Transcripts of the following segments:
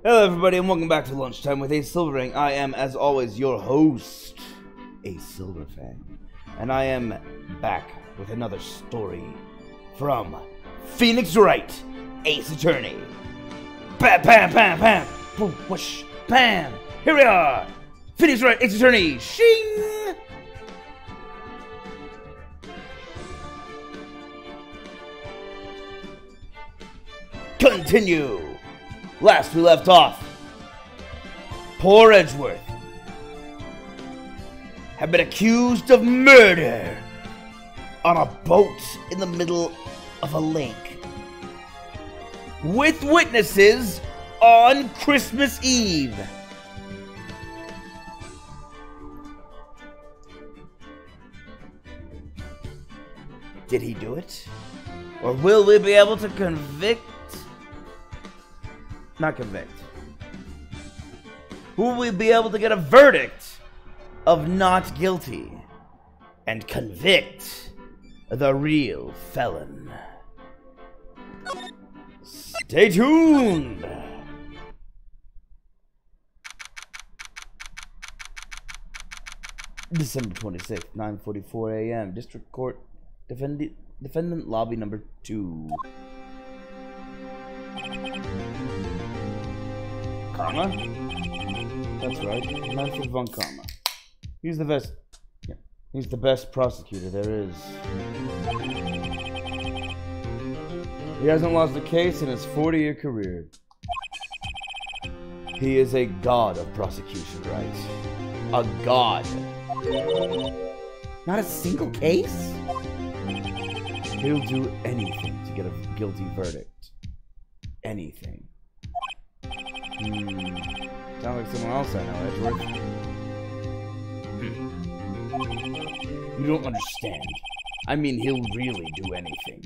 Hello everybody and welcome back to Lunchtime with Ace Silverfang. I am, as always, your host, Ace Silverfang. And I am back with another story from Phoenix Wright, Ace Attorney. Bam, bam, bam, bam, boom, whoosh, bam. Here we are, Phoenix Wright, Ace Attorney, shing! Continue. Last we left off, poor Edgeworth had been accused of murder on a boat in the middle of a lake with witnesses on Christmas Eve. Did he do it? Or will we be able to convict? Not convict. Will we be able to get a verdict of not guilty and convict the real felon? Stay tuned! December 26th, 9:44 a.m. District Court, Defendant Lobby number 2. Karma? That's right, Manfred von Karma. He's the best. Yeah, he's the best prosecutor there is. He hasn't lost a case in his 40-year career. He is a god of prosecution, right? A god. Not a single case? He'll do anything to get a guilty verdict. Anything. Sounds like someone else I know, Edgeworth. You don't understand. I mean, he'll really do anything.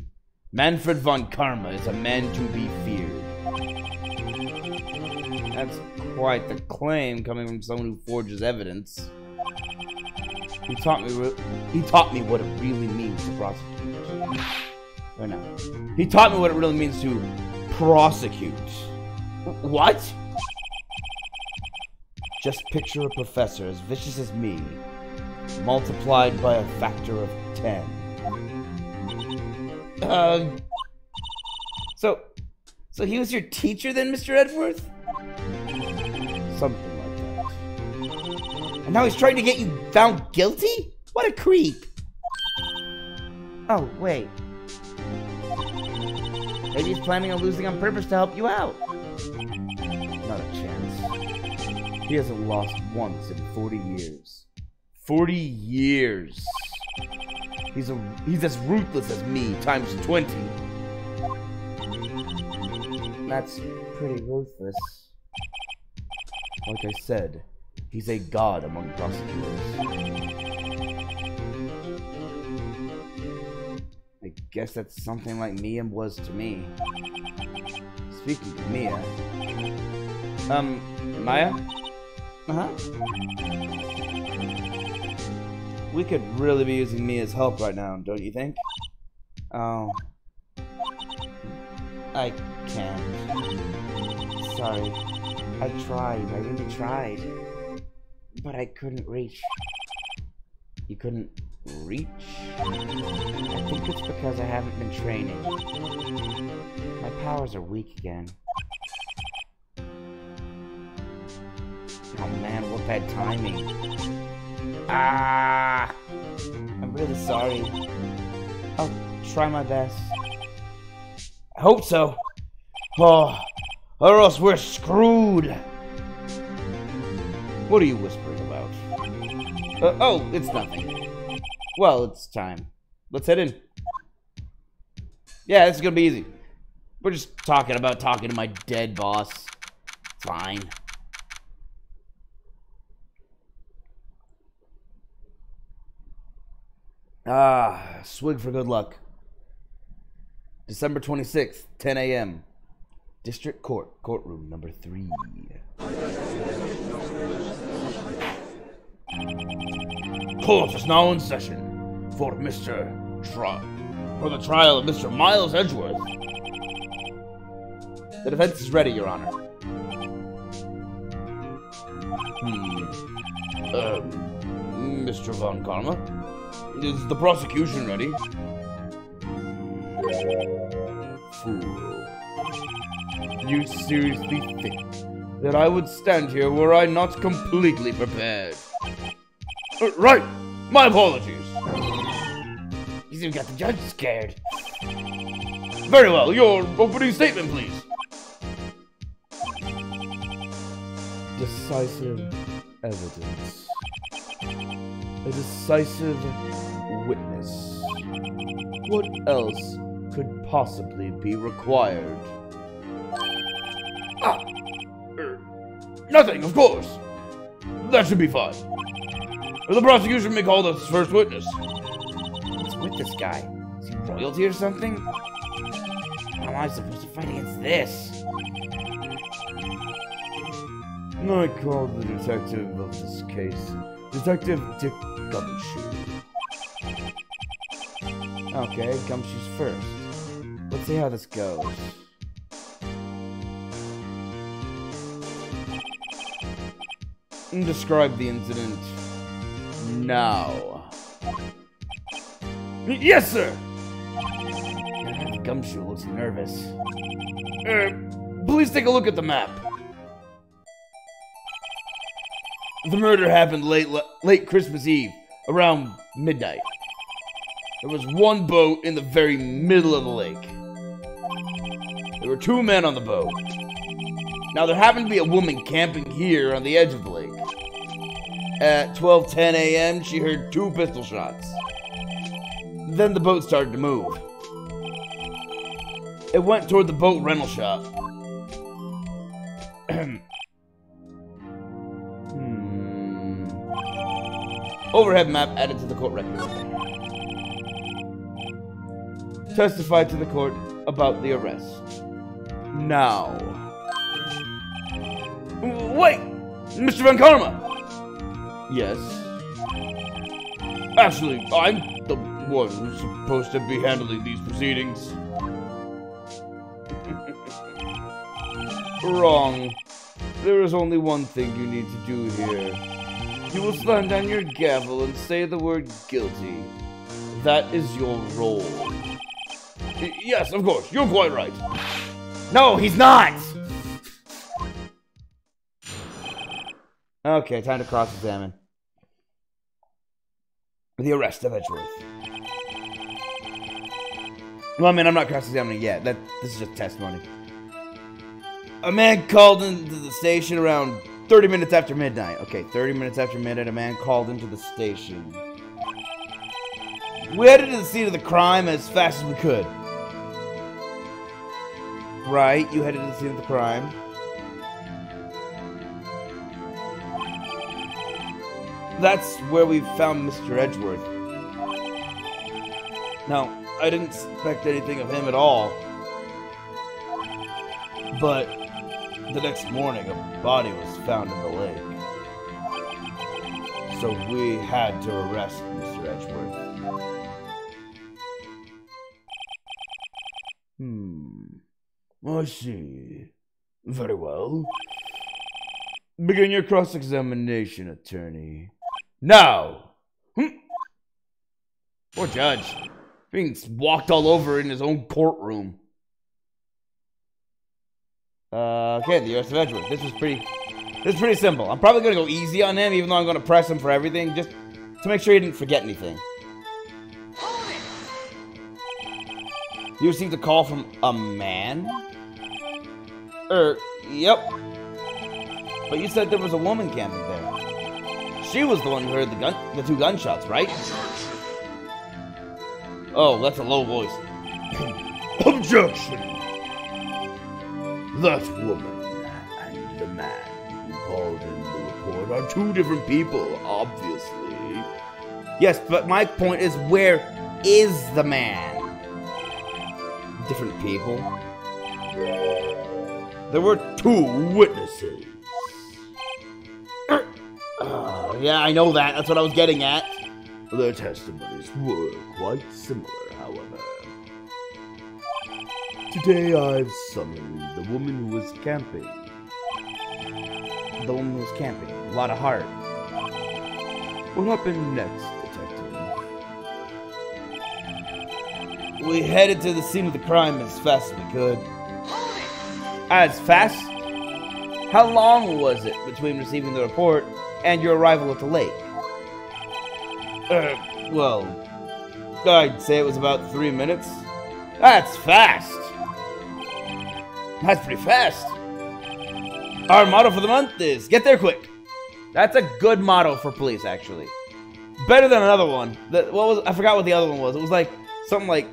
Manfred von Karma is a man to be feared. That's quite the claim coming from someone who forges evidence. He taught me what it really means to prosecute. Or no. He taught me what it really means to prosecute. What? Just picture a professor as vicious as me, multiplied by a factor of 10. So he was your teacher then, Mr. Edgeworth? Something like that. And now he's trying to get you found guilty? What a creep! Oh, wait. Maybe he's planning on losing on purpose to help you out. Not a chance. He hasn't lost once in 40 years. 40 years! He's as ruthless as me, times 20. That's pretty ruthless. Like I said, he's a god among prosecutors. I guess that's something like Mia was to me. Speaking of Mia... Maya? Uh-huh. We could really be using Mia's help right now, don't you think? Oh. I can't. Sorry. I tried. I really tried. But I couldn't reach. You couldn't reach? I think it's because I haven't been training. My powers are weak again. Oh man, what bad timing. Ah! I'm really sorry. I'll try my best. I hope so. Oh, or else we're screwed. What are you whispering about? Oh, it's nothing. Well, it's time. Let's head in. Yeah, this is gonna be easy. We're just talking to my dead boss. It's fine. Ah, swig for good luck. December 26th, 10 a.m. District Court, courtroom number 3. Court is now in session for the trial of Mr. Miles Edgeworth. The defense is ready, Your Honor. Mr. Von Karma? Is the prosecution ready? Fool. You seriously think that I would stand here were I not completely prepared? Right! My apologies! He's even got the judge scared. Very well, your opening statement, please. Decisive evidence. A decisive witness. What else could possibly be required? Nothing, of course. That should be fine. The prosecution may call the first witness. What's with this guy? Is he royalty or something? How am I supposed to fight against this? I call the detective of this case Detective Dick Gumshoe. Okay, Gumshoe's first. Let's see how this goes. Describe the incident now. Yes, sir! Gumshoe looks nervous. Please take a look at the map. The murder happened late Christmas Eve, around midnight. There was one boat in the very middle of the lake. There were 2 men on the boat. Now, there happened to be a woman camping here on the edge of the lake. At 12:10 a.m., she heard 2 pistol shots. Then the boat started to move. It went toward the boat rental shop. Overhead map added to the court record. Testified to the court about the arrest. Now. Wait! Mr. Von Karma! Yes? Actually, I'm the one who's supposed to be handling these proceedings. Wrong. There is only one thing you need to do here. You will slam down your gavel and say the word guilty. That is your role. Yes, of course. You're quite right. No, he's not! Okay, time to cross-examine. The arrest of Edgeworth. Well, I mean, I'm not cross-examining yet. This is just testimony. A man called into the station around 30 minutes after midnight. Okay, 30 minutes after midnight, a man called into the station. We headed to the scene of the crime as fast as we could. Right, you headed to the scene of the crime. That's where we found Mr. Edgeworth. Now, I didn't expect anything of him at all. But the next morning, a body was found in the lake. So we had to arrest Mr. Edgeworth. I see. Very well. Begin your cross-examination, attorney. Now! Poor judge. Being walked all over in his own courtroom. Okay, the arrest of Edgeworth. This is pretty simple. I'm probably gonna go easy on him, even though I'm gonna press him for everything, just to make sure he didn't forget anything. You received a call from a man? Yep. But you said there was a woman camping there. She was the one who heard the 2 gunshots, right? Oh, that's a low voice. Objection! That woman and the man who called in the report are 2 different people, obviously. Yes, but my point is, where is the man? Different people. There were 2 witnesses. Yeah, I know that. That's what I was getting at. Their testimonies were quite similar, however. Today I've summoned the woman who was camping. The woman who was camping. A lot of heart. What happened next, Detective? We headed to the scene of the crime as fast as we could. As fast? How long was it between receiving the report and your arrival at the lake? Well, I'd say it was about 3 minutes. That's fast! That's pretty fast! Our motto for the month is, get there quick! That's a good motto for police, actually. Better than another one. I forgot what the other one was. It was like, something like...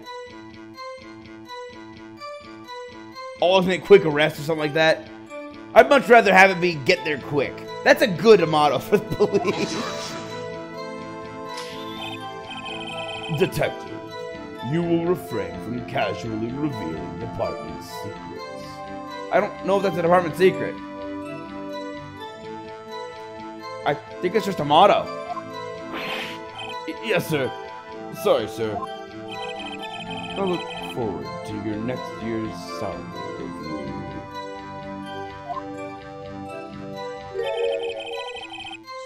ultimate quick arrest or something like that. I'd much rather have it be, get there quick. That's a good motto for the police. Detective, you will refrain from casually revealing department secrets. I don't know if that's a department secret. I think it's just a motto. Yes, sir. Sorry, sir. I look forward to your next year's salary review.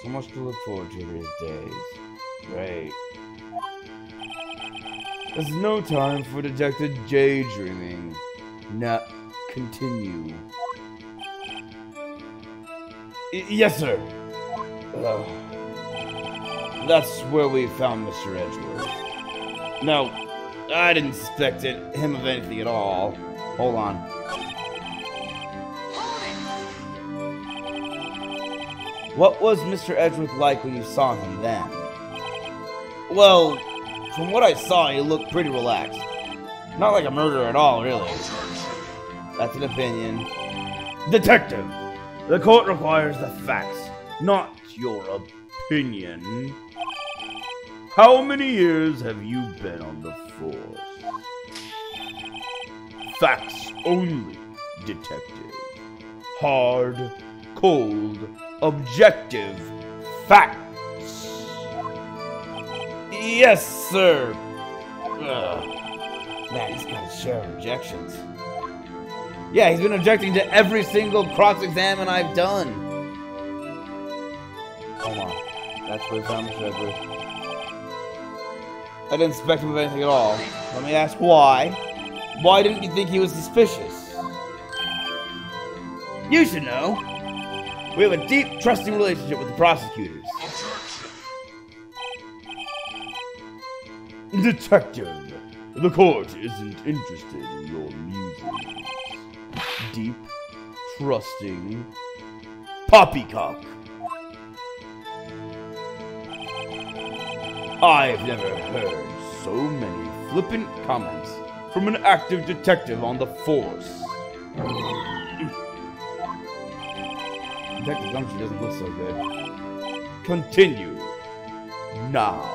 So much to look forward to these days. Great. There's no time for Detective daydreaming. Now, continue. Yes, sir. That's where we found Mr. Edgeworth. No, I didn't suspect him of anything at all. Hold on. What was Mr. Edgeworth like when you saw him then? Well, from what I saw, he looked pretty relaxed. Not like a murderer at all, really. That's an opinion. Detective, the court requires the facts, not your opinion. How many years have you been on the force? Facts only, detective. Hard, cold, objective facts. Yes, sir. Man, he's got his share of objections. Yeah, he's been objecting to every single cross-examine I've done. Hold on. That's where we found Mr. Edgeworth. I didn't suspect him of anything at all. Let me ask why. Why didn't you think he was suspicious? You should know. We have a deep, trusting relationship with the prosecutors. Detective, the court isn't interested in your musings. Deep, trusting, poppycock. I've never heard so many flippant comments from an active detective on the force. Detective Gumshoe doesn't look so good. Continue. Now.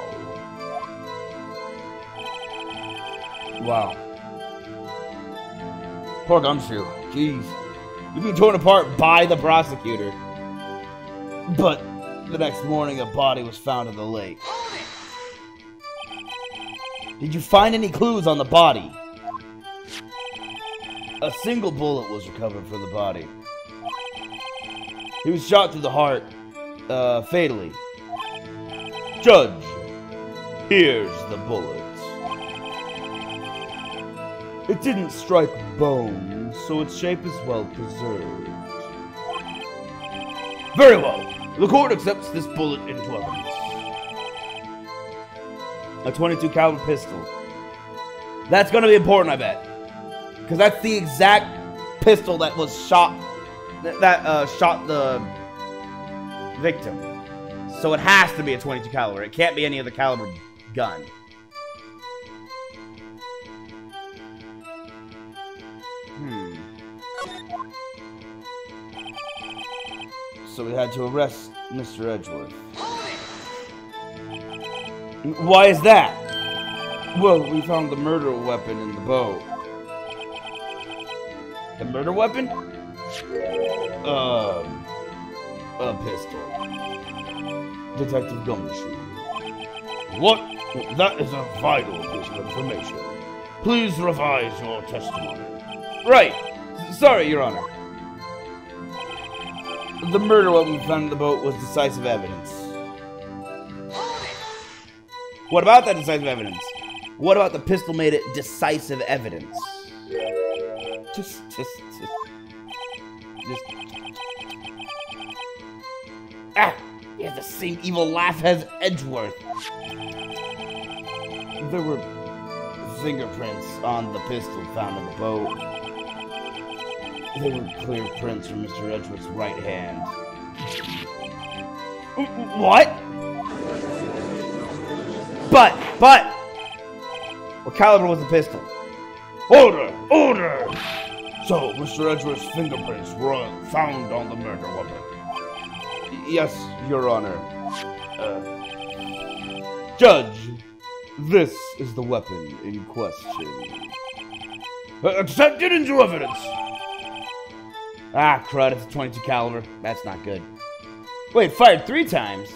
Wow. Poor Gumshoe. Jeez. You've been torn apart by the prosecutor. But the next morning, a body was found in the lake. Did you find any clues on the body? A single bullet was recovered from the body. He was shot through the heart, fatally. Judge, here's the bullet. It didn't strike bone, so its shape is well preserved. Very well. The court accepts this bullet into evidence. A .22 caliber pistol. That's going to be important, I bet. Because that's the exact pistol that was shot, shot the victim. So it has to be a .22 caliber. It can't be any other caliber gun. So we had to arrest Mr. Edgeworth. Why is that? Well, we found the murder weapon in the boat. The murder weapon? A pistol. Detective Gumshoe. What? That is a vital piece of information. Please revise your testimony. Right. Sorry, Your Honor. The murder weapon found in the boat was decisive evidence. What about that decisive evidence? What about the pistol made it decisive evidence? Just. Ah! He has the same evil laugh as Edgeworth. There were fingerprints on the pistol found in the boat. They were clear prints from Mr. Edgeworth's right hand. What? But! What caliber was the pistol? Order! So, Mr. Edgeworth's fingerprints were found on the murder weapon. Yes, Your Honor. Judge, this is the weapon in question. Accepted into evidence! Ah, crud, it's a .22 caliber. That's not good. Wait, fired 3 times?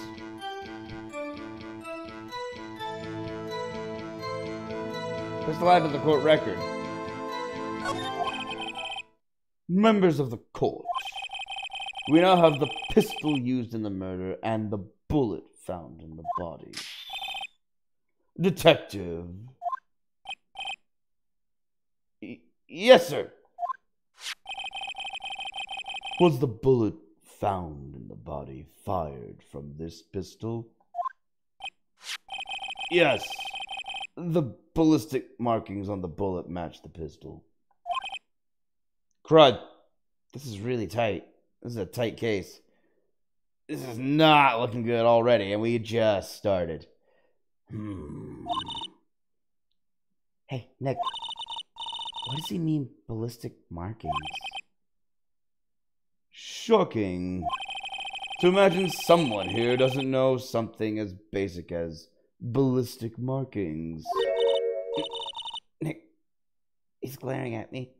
Pistol added to the court record. Members of the court, we now have the pistol used in the murder and the bullet found in the body. Detective. Yes, sir. Was the bullet found in the body fired from this pistol? Yes. The ballistic markings on the bullet match the pistol. Crud. This is really tight. This is a tight case. This is not looking good already, and we just started. Hey, Nick. What does he mean, ballistic markings? Shocking. To imagine someone here doesn't know something as basic as ballistic markings. Nick. He's glaring at me.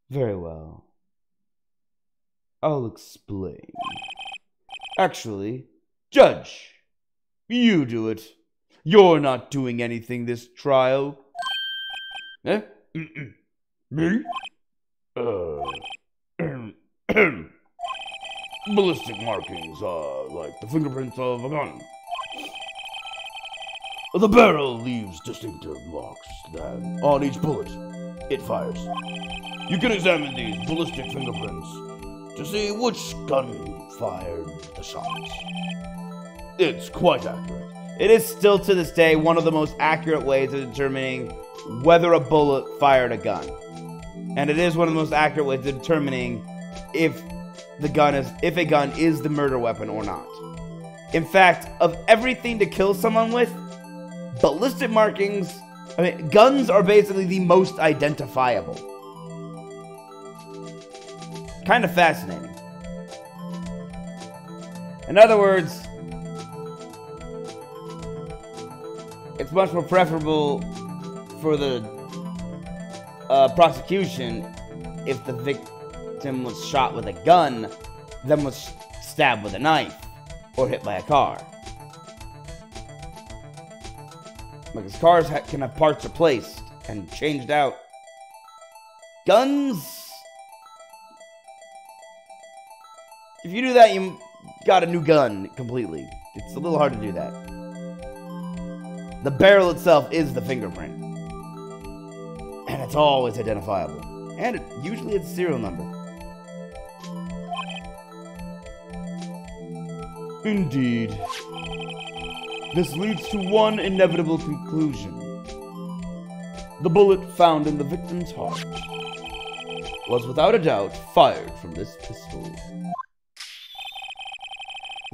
Very well. I'll explain. Actually, Judge, you do it. You're not doing anything this trial. Eh? Me? Ballistic markings are like the fingerprints of a gun. The barrel leaves distinctive marks that on each bullet it fires. You can examine these ballistic fingerprints to see which gun fired the shot. It's quite accurate. It is still to this day one of the most accurate ways of determining whether a bullet fired a gun. And it is one of the most accurate ways of determining if a gun is the murder weapon or not. In fact, of everything to kill someone with, ballistic markings, guns are basically the most identifiable. Kind of fascinating. In other words, it's much more preferable for the prosecution if the victim was shot with a gun than was stabbed with a knife or hit by a car. Because cars can have parts replaced and changed out. Guns, if you do that, you got a new gun completely. It's a little hard to do that. The barrel itself is the fingerprint. And it's always identifiable. And usually it's a serial number. Indeed. This leads to one inevitable conclusion. The bullet found in the victim's heart was without a doubt fired from this pistol.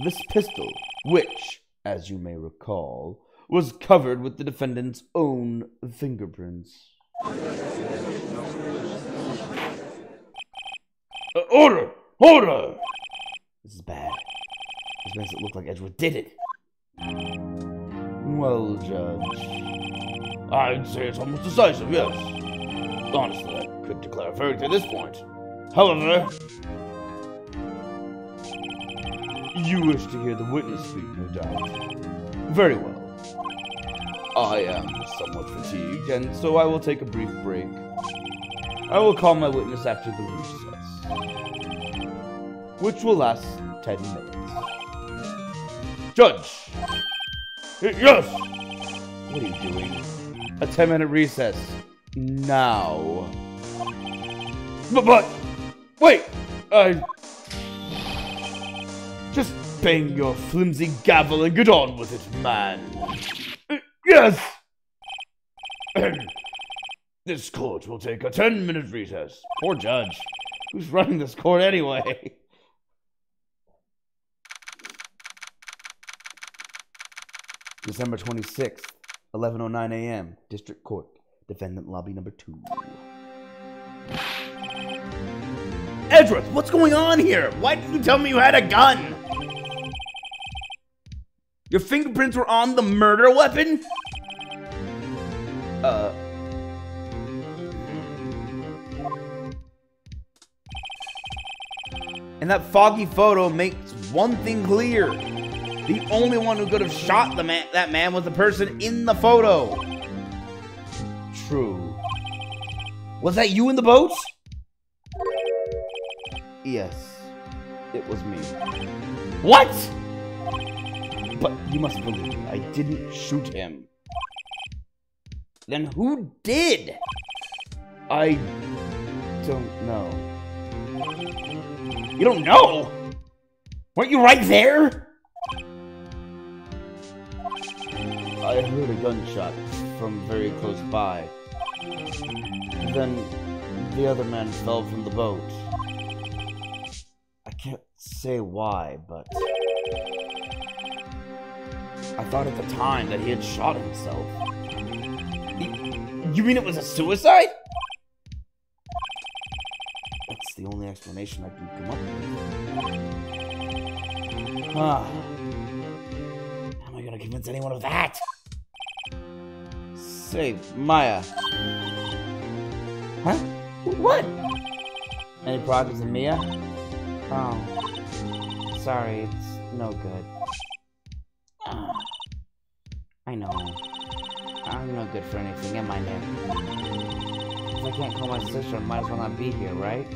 This pistol, which, as you may recall, was covered with the defendant's own fingerprints. Order! Order! This is bad. This makes it look like Edgeworth did it. Well, Judge, I'd say it's almost decisive, yes. Honestly, I could declare a verdict at this point. However, you wish to hear the witness speak, no doubt. Very well. I am somewhat fatigued, and so I will take a brief break. I will call my witness after the recess, which will last 10 minutes. Judge! Yes! What are you doing? A 10-minute recess. Now. But wait! Just bang your flimsy gavel and get on with it, man. Yes! This court will take a 10-minute recess. Poor judge. Who's running this court anyway? December 26th, 11:09 a.m. District Court. Defendant lobby number 2. Edgeworth, what's going on here? Why didn't you tell me you had a gun? Your fingerprints were on the murder weapon? And that foggy photo makes one thing clear. The only one who could have shot that man was the person in the photo. True. Was that you in the boat? Yes, it was me. What? But you must believe me, I didn't shoot him. Then who did? I don't know. You don't know? Weren't you right there? I heard a gunshot from very close by. Then the other man fell from the boat. I can't say why, but I thought at the time that he had shot himself. You mean it was a suicide? That's the only explanation I can come up with. How am I gonna convince anyone of that? Say, Maya. Huh? What? Any problems with Mia? Oh. Sorry, it's no good. I know. I'm no good for anything, am I, Nick? If I can't call my sister, I might as well not be here, right?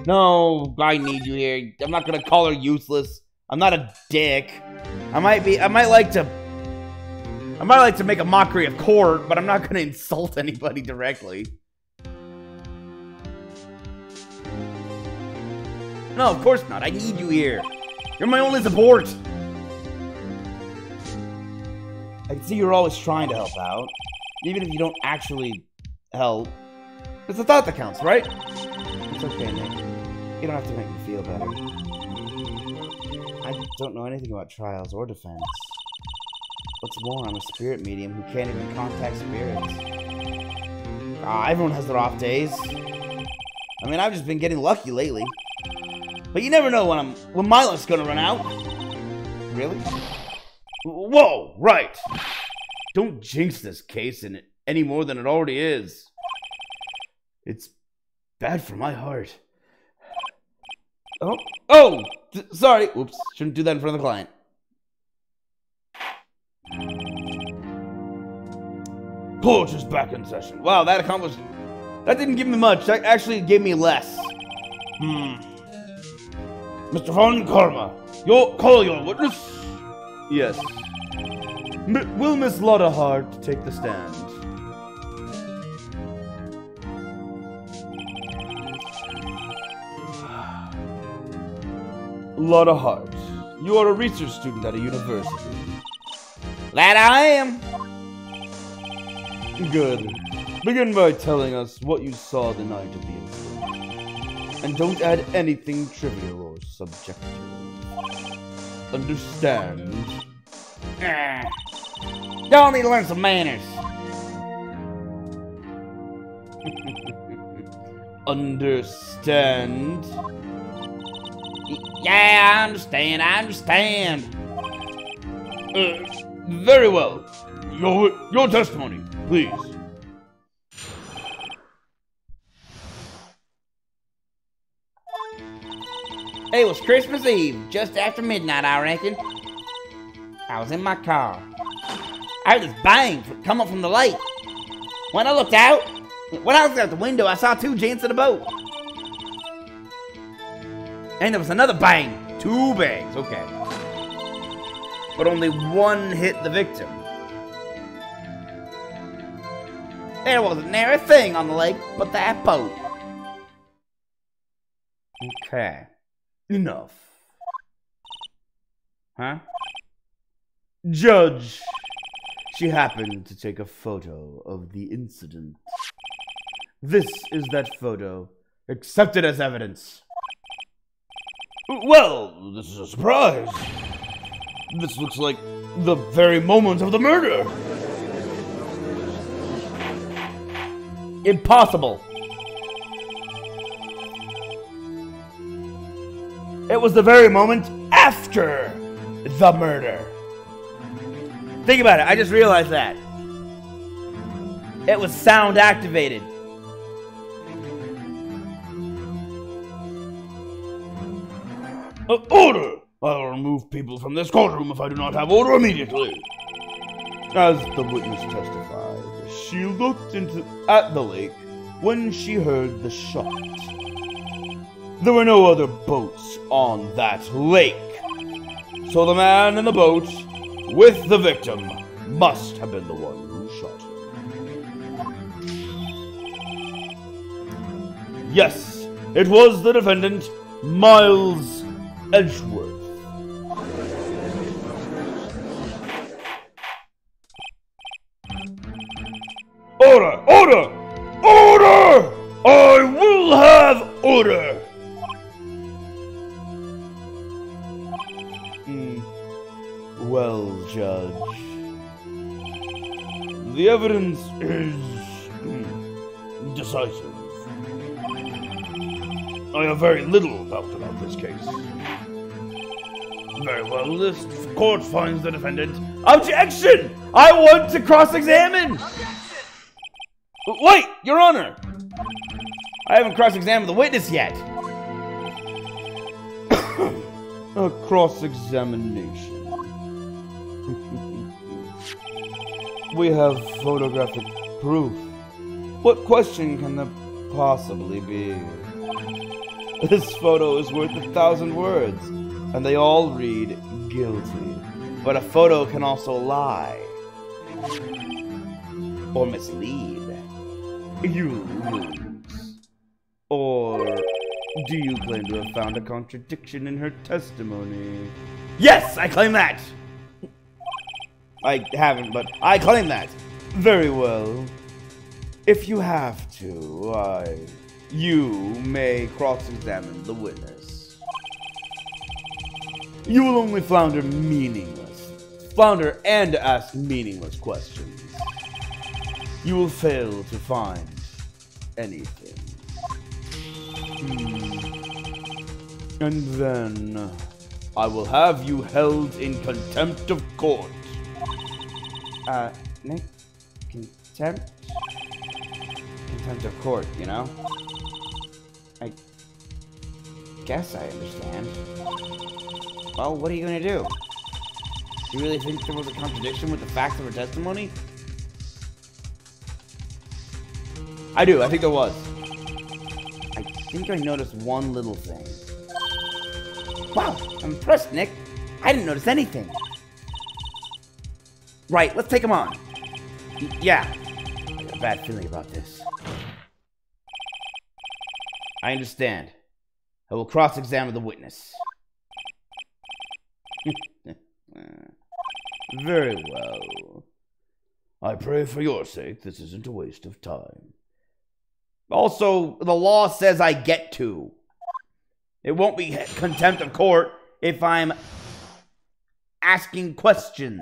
No, I need you here. I'm not gonna call her useless. I'm not a dick. I might like to make a mockery of court, but I'm not gonna insult anybody directly. No, of course not. I need you here. You're my only support. I can see you're always trying to help out, even if you don't actually help. It's the thought that counts, right? It's okay, Nick. You don't have to make me feel better. I don't know anything about trials or defense. What's more, I'm a spirit medium who can't even contact spirits. Everyone has their off days. I mean, I've just been getting lucky lately. But you never know when my luck's gonna run out. Really? Whoa, Wright! Don't jinx this case any more than it already is. It's bad for my heart. Oh! Sorry! Oops, shouldn't do that in front of the client. Court is back in session. Wow, that didn't give me much. That actually gave me less. Mr. Von Karma, call your witness. Yes. Will Miss Lotta Hart take the stand? Lotta Hart, you are a research student at a university. That I am. Good. Begin by telling us what you saw the night of the incident. And don't add anything trivial or subjective. Understand? Y'all need to learn some manners. Understand? Yeah, I understand. Very well. Your testimony, please. It was Christmas Eve, just after midnight, I reckon. I was in my car. I heard this bang come up from the lake. When I looked out, When I looked out the window, I saw 2 gents in a boat. And there was another bang. 2 bangs, okay. But only 1 hit the victim. There wasn't near a thing on the lake but that boat. Okay. Enough. Huh? Judge. She happened to take a photo of the incident. This is that photo. Accepted as evidence. Well, this is a surprise. This looks like the very moment of the murder. Impossible. It was the very moment after the murder. Think about it. I just realized that. It was sound activated. Order! I'll remove people from this courtroom if I do not have order immediately. As the witness testified, she looked at the lake when she heard the shot. There were no other boats on that lake, so the man in the boat with the victim must have been the one who shot him. Yes, it was the defendant, Miles Edgeworth. Order! Order! Order! I will have order! Well, Judge, the evidence is decisive. I have very little doubt about this case. Very well, this court finds the defendant. Objection! I want to cross-examine! Wait, Your Honor! I haven't cross-examined the witness yet. A cross-examination. We have photographic proof. What question can there possibly be? This photo is worth 1,000 words, and they all read guilty. But a photo can also lie. Or mislead. You lose. Or do you claim to have found a contradiction in her testimony? Yes, I claim that! I haven't, but I claim that. Very well. If you have to, you may cross-examine the witness. You will only flounder and ask meaningless questions. You will fail to find anything. And then I will have you held in contempt of court. Nick? Contempt? Contempt of court, you know? I guess I understand. Well, what are you gonna do? Do you really think there was a contradiction with the facts of her testimony? I do, I think there was. I think I noticed one little thing. Wow, I'm impressed, Nick. I didn't notice anything. Right, let's take him on. Yeah, I got a bad feeling about this. I understand. I will cross-examine the witness. Very well. I pray for your sake this isn't a waste of time. Also, the law says I get to. It won't be contempt of court if I'm asking questions.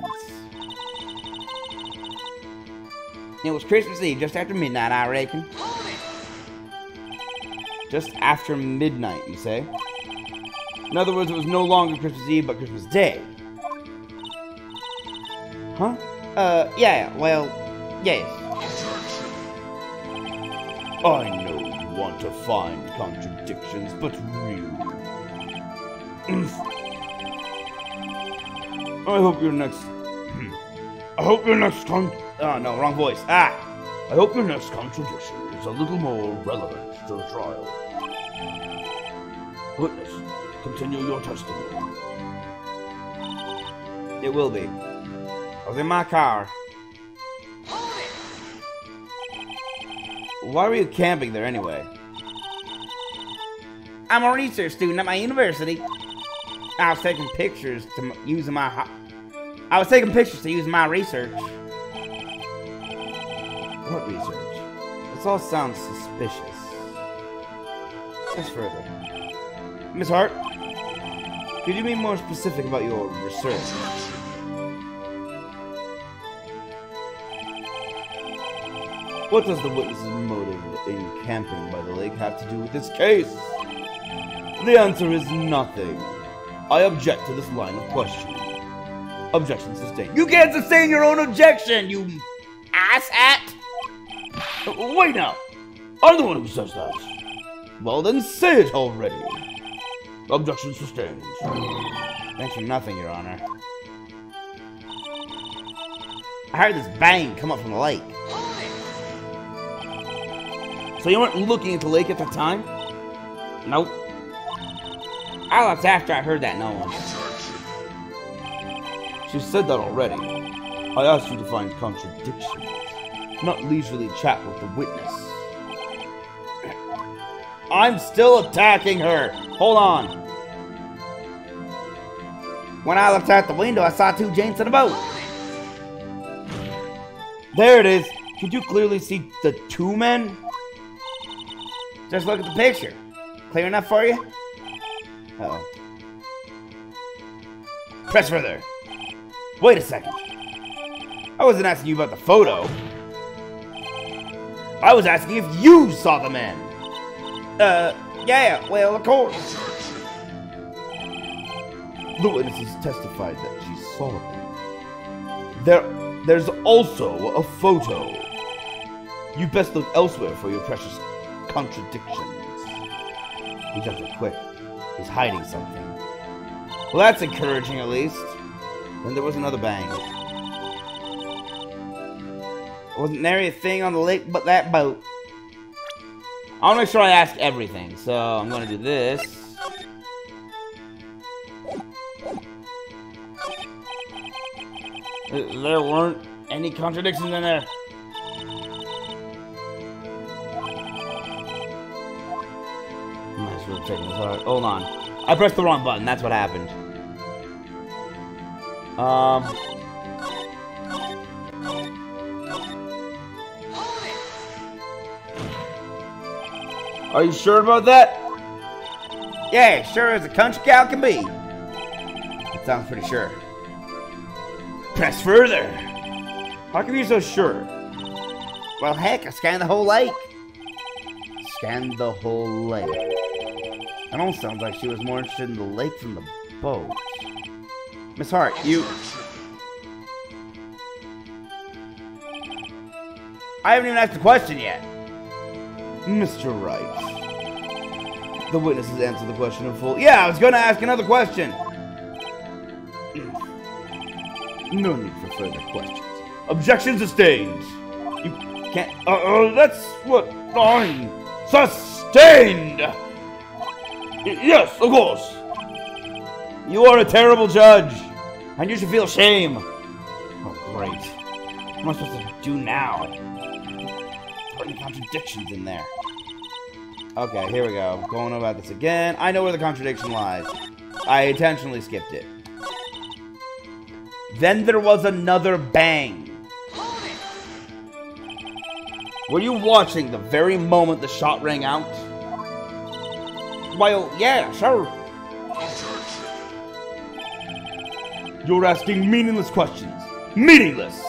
It was Christmas Eve, just after midnight, I reckon. Just after midnight, you say? In other words, it was no longer Christmas Eve, but Christmas Day. Huh? Yeah, well, yes. I know you want to find contradictions, but really... I hope your next... Oh, no, wrong voice. I I hope your next contradiction is a little more relevant to the trial. Witness, continue your testimony. It will be. I was in my car. Why were you camping there anyway? I'm a research student at my university. I was taking pictures to use in my research. What research? This all sounds suspicious. Just further. Miss Hart, could you be more specific about your research? What does the witness's motive in camping by the lake have to do with this case? The answer is nothing. I object to this line of questioning. Objection sustained. You can't sustain your own objection, you asshat! Wait now. I'm the one who says that. Well then say it already. Objection sustained. Thanks for nothing, Your Honor. I heard this bang come up from the lake. So you weren't looking at the lake at the time? Nope. I left after I heard that noise. She said that already. I asked you to find contradictions, not leisurely chat with the witness. I'm still attacking her. Hold on. When I looked out the window, I saw two gents in a boat. There it is. Could you clearly see the two men? Just look at the picture. Clear enough for you? Uh-oh. Press further. Wait a second. I wasn't asking you about the photo. I was asking if you saw the men. Yeah, well, of course. The witnesses testified that she saw them. There's also a photo. You best look elsewhere for your precious contradictions. He jumped it quick. He's hiding something. Well, that's encouraging at least. Then there was another bang. Wasn't there a thing on the lake but that boat? I want to make sure I ask everything, so I'm going to do this. There weren't any contradictions in there. Might as well check this out. Hold on. I pressed the wrong button, that's what happened. Are you sure about that? Yeah, sure as a country cow can be. That sounds pretty sure. Press further. How come you're so sure? Well, heck, I scanned the whole lake. Scanned the whole lake. That almost sounds like she was more interested in the lake than the boat. Miss Hart, you... I haven't even asked the question yet. Mr. Wright. The witnesses answered the question in full. Yeah, I was going to ask another question. No need for further questions. Objection sustained. You can't... that's what I'm... Sustained! Yes, of course. You are a terrible judge. And you should feel shame. Oh, great. What am I supposed to do now? Any contradictions in there. Okay, here we go. Going about this again. I know where the contradiction lies. I intentionally skipped it. Then there was another bang. Were you watching the very moment the shot rang out? Well, yeah, sure. You're asking meaningless questions. Meaningless!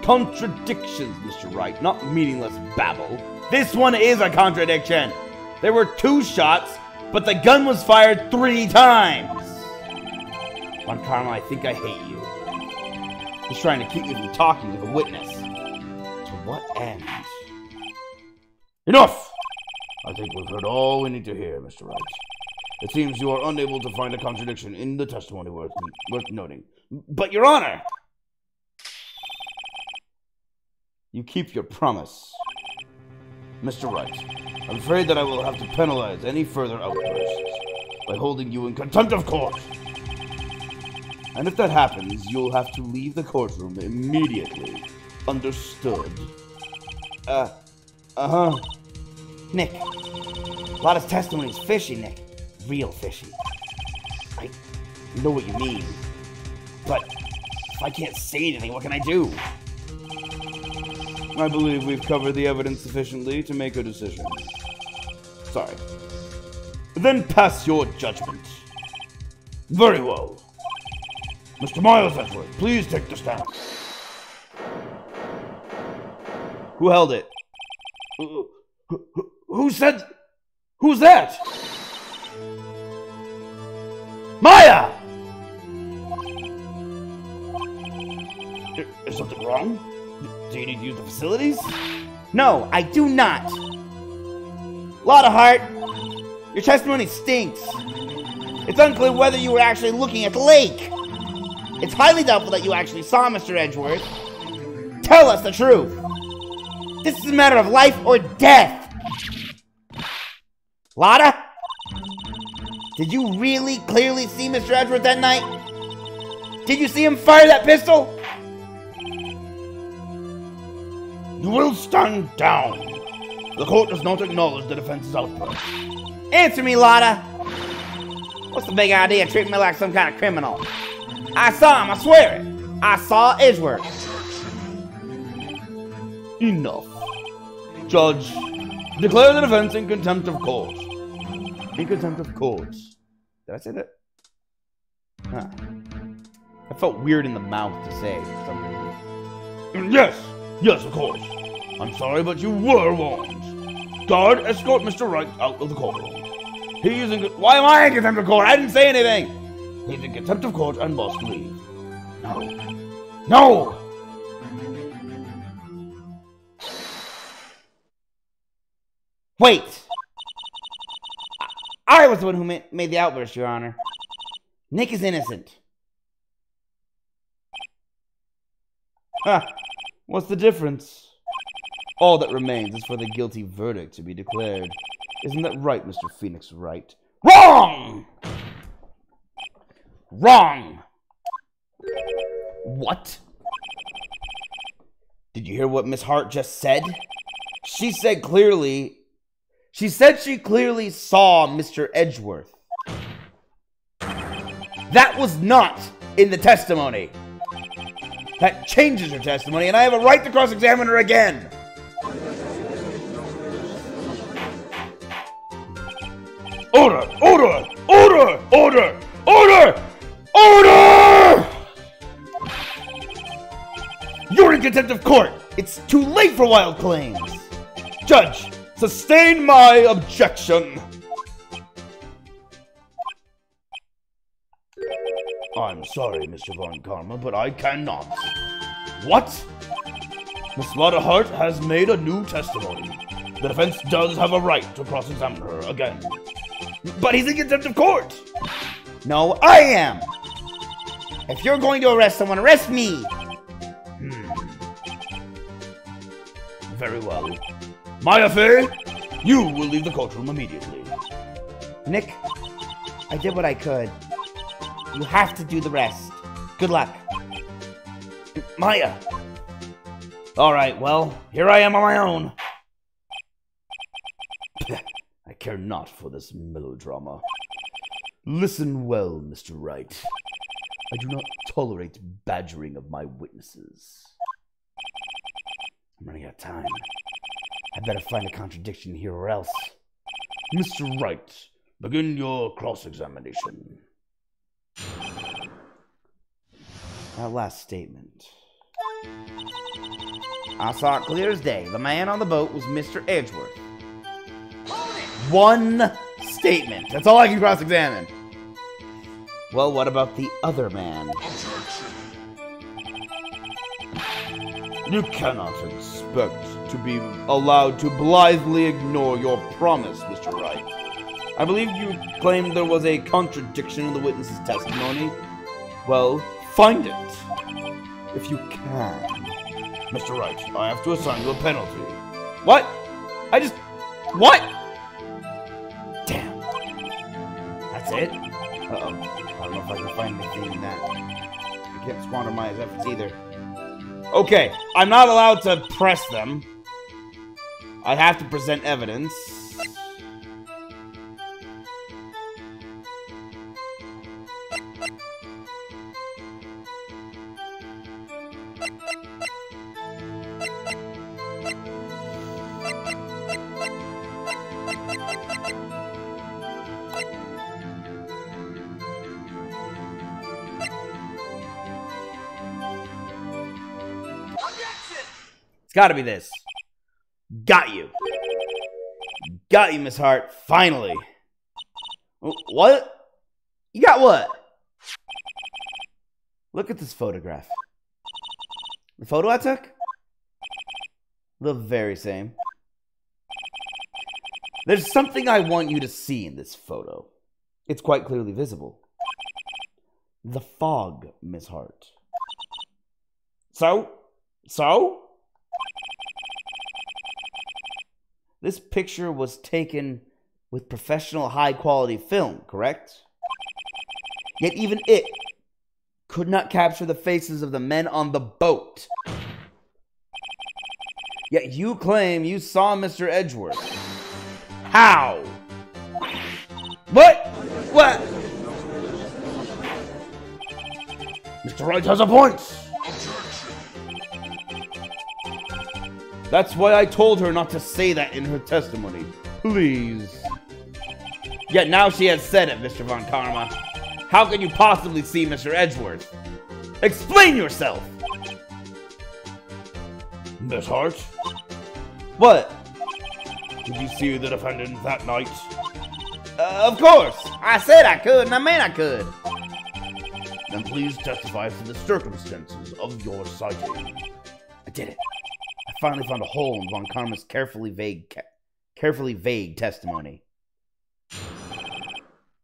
Contradictions, Mr. Wright, not meaningless babble. This one is a contradiction. There were 2 shots, but the gun was fired 3 times. Von Karma, I think I hate you. He's trying to keep me from talking to the witness. To what end? Enough! I think we've heard all we need to hear, Mr. Wright. It seems you are unable to find a contradiction in the testimony worth noting. But, Your Honor! You keep your promise. Mr. Wright, I'm afraid that I will have to penalize any further outbursts by holding you in contempt of court. And if that happens, you'll have to leave the courtroom immediately. Understood? Nick, Lotta's testimony is fishy, Nick. Real fishy. I know what you mean. But if I can't say anything, what can I do? I believe we've covered the evidence sufficiently to make a decision. Sorry. Then pass your judgment. Very well. Mr. Miles Edgeworth, please take the stand. Who held it? Who said... Who's that? Maya! Is something wrong? Do you need to use the facilities? No, I do not. Lotta Hart, your testimony stinks. It's unclear whether you were actually looking at the lake. It's highly doubtful that you actually saw Mr. Edgeworth. Tell us the truth. This is a matter of life or death. Lotta? Did you really clearly see Mr. Edgeworth that night? Did you see him fire that pistol? You will stand down. The court does not acknowledge the defense's outburst. Answer me, Lotta. What's the big idea of treating me like some kind of criminal? I saw him, I swear it. I saw Edgeworth. Enough. Judge, declare the defense in contempt of court. In contempt of court. Did I say that? Huh. I felt weird in the mouth to say for some reason. Yes, of course. I'm sorry, but you were warned. Guard, escort Mr. Wright out of the courtroom. He is in... Why am I in contempt of court? I didn't say anything! He's in contempt of court and must leave. No! Wait! I was the one who made the outburst, Your Honor. Nick is innocent. Huh. What's the difference? All that remains is for the guilty verdict to be declared. Isn't that right, Mr. Phoenix Wright? Wrong! Wrong! What? Did you hear what Miss Hart just said? She said she clearly saw Mr. Edgeworth. That was not in the testimony. That changes her testimony, and I have a right to cross-examine her again. Order! Order! Order! Order! Order! Order! You're in contempt of court. It's too late for wild claims. Judge, sustain my objection. I'm sorry, Mr. Von Karma, but I cannot. What? Miss Lotta Hart has made a new testimony. The defense does have a right to cross-examine her again. But he's in contempt of court! No, I am! If you're going to arrest someone, arrest me! Very well. Maya Fey, you will leave the courtroom immediately. Nick, I did what I could. You have to do the rest. Good luck. Maya! Alright, well, here I am on my own. I care not for this melodrama. Listen well, Mr. Wright. I do not tolerate badgering of my witnesses. I'm running out of time. I better find a contradiction here or else. Mr. Wright, begin your cross-examination. That last statement. I saw it clear as day. The man on the boat was Mr. Edgeworth. One statement. That's all I can cross-examine. Well, what about the other man? You cannot expect to be allowed to blithely ignore your promise, Mr. Wright. I believe you claimed there was a contradiction in the witness's testimony. Well, find it, if you can. Mr. Wright, I have to assign you a penalty. What? What? Damn. That's it? Uh-oh. I don't know if I can find anything in that. I can't squander my efforts either. Okay, I'm not allowed to press them. I have to present evidence. It's gotta be this. Got you. Got you, Miss Hart. Finally. What? You got what? Look at this photograph. The photo I took? The very same. There's something I want you to see in this photo. It's quite clearly visible. The fog, Miss Hart. So? This picture was taken with professional high-quality film, correct? Yet even it could not capture the faces of the men on the boat. Yet you claim you saw Mr. Edgeworth. How? What? Mr. Wright has a point. That's why I told her not to say that in her testimony. Please. Yet now she has said it, Mr. Von Karma. How can you possibly see Mr. Edgeworth? Explain yourself! Miss Hart? What? Did you see the defendant that night? Of course! I said I could, and I mean I could. Then please testify to the circumstances of your sighting. I did it. I finally found a hole in Von Karma's carefully vague testimony.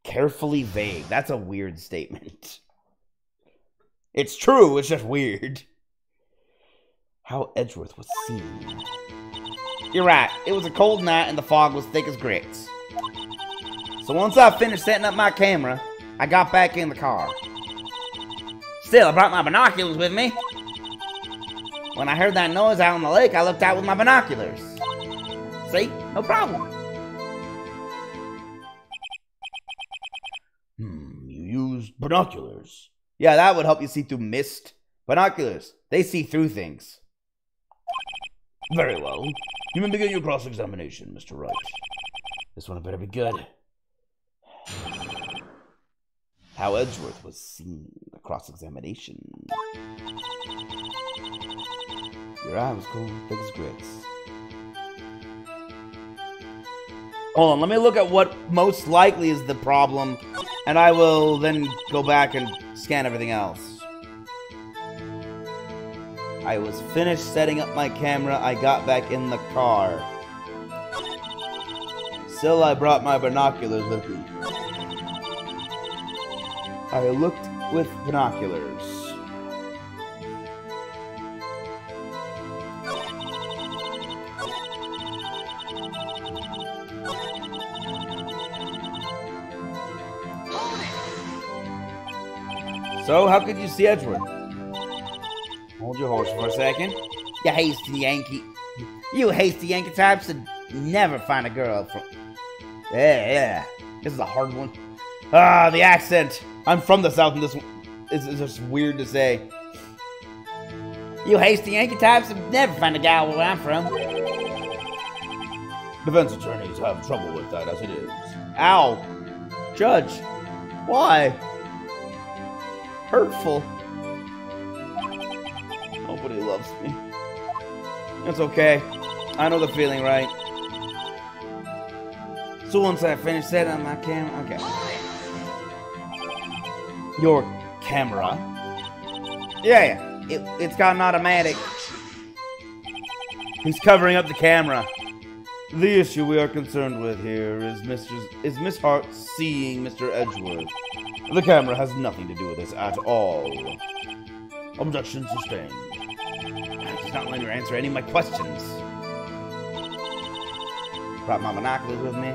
Carefully vague. That's a weird statement. It's true, it's just weird. How Edgeworth was seen. You're right. It was a cold night and the fog was thick as grits. So once I finished setting up my camera, I got back in the car. Still, I brought my binoculars with me. When I heard that noise out on the lake, I looked out with my binoculars. See? No problem. You used binoculars. Yeah, that would help you see through mist. Binoculars, they see through things. Very well. You may begin your cross-examination, Mr. Wright. This one better be good. How Edgeworth was seen. The cross-examination. Your eye was cold, thick as grits. Hold on, let me look at what most likely is the problem, and I will then go back and scan everything else. I was finished setting up my camera, I got back in the car. Still, I brought my binoculars with me. I looked with binoculars. So, how could you see Edgeworth? Hold your horse for a second. You hasty Yankee. You hasty Yankee types would never find a girl from... Yeah. This is a hard one. Ah, the accent. I'm from the South and this is just weird to say. You hasty Yankee types would never find a gal where I'm from. Defense attorneys have trouble with that as it is. Ow. Judge. Why? Hurtful. Nobody loves me. It's okay. I know the feeling, right? So once I finish setting up my camera, okay. Your camera? Yeah. It's got an automatic. He's covering up the camera. The issue we are concerned with here is Miss Hart seeing Mr. Edgeworth. The camera has nothing to do with this at all. Objection sustained. That is not letting her answer any of my questions. Brought my binoculars with me.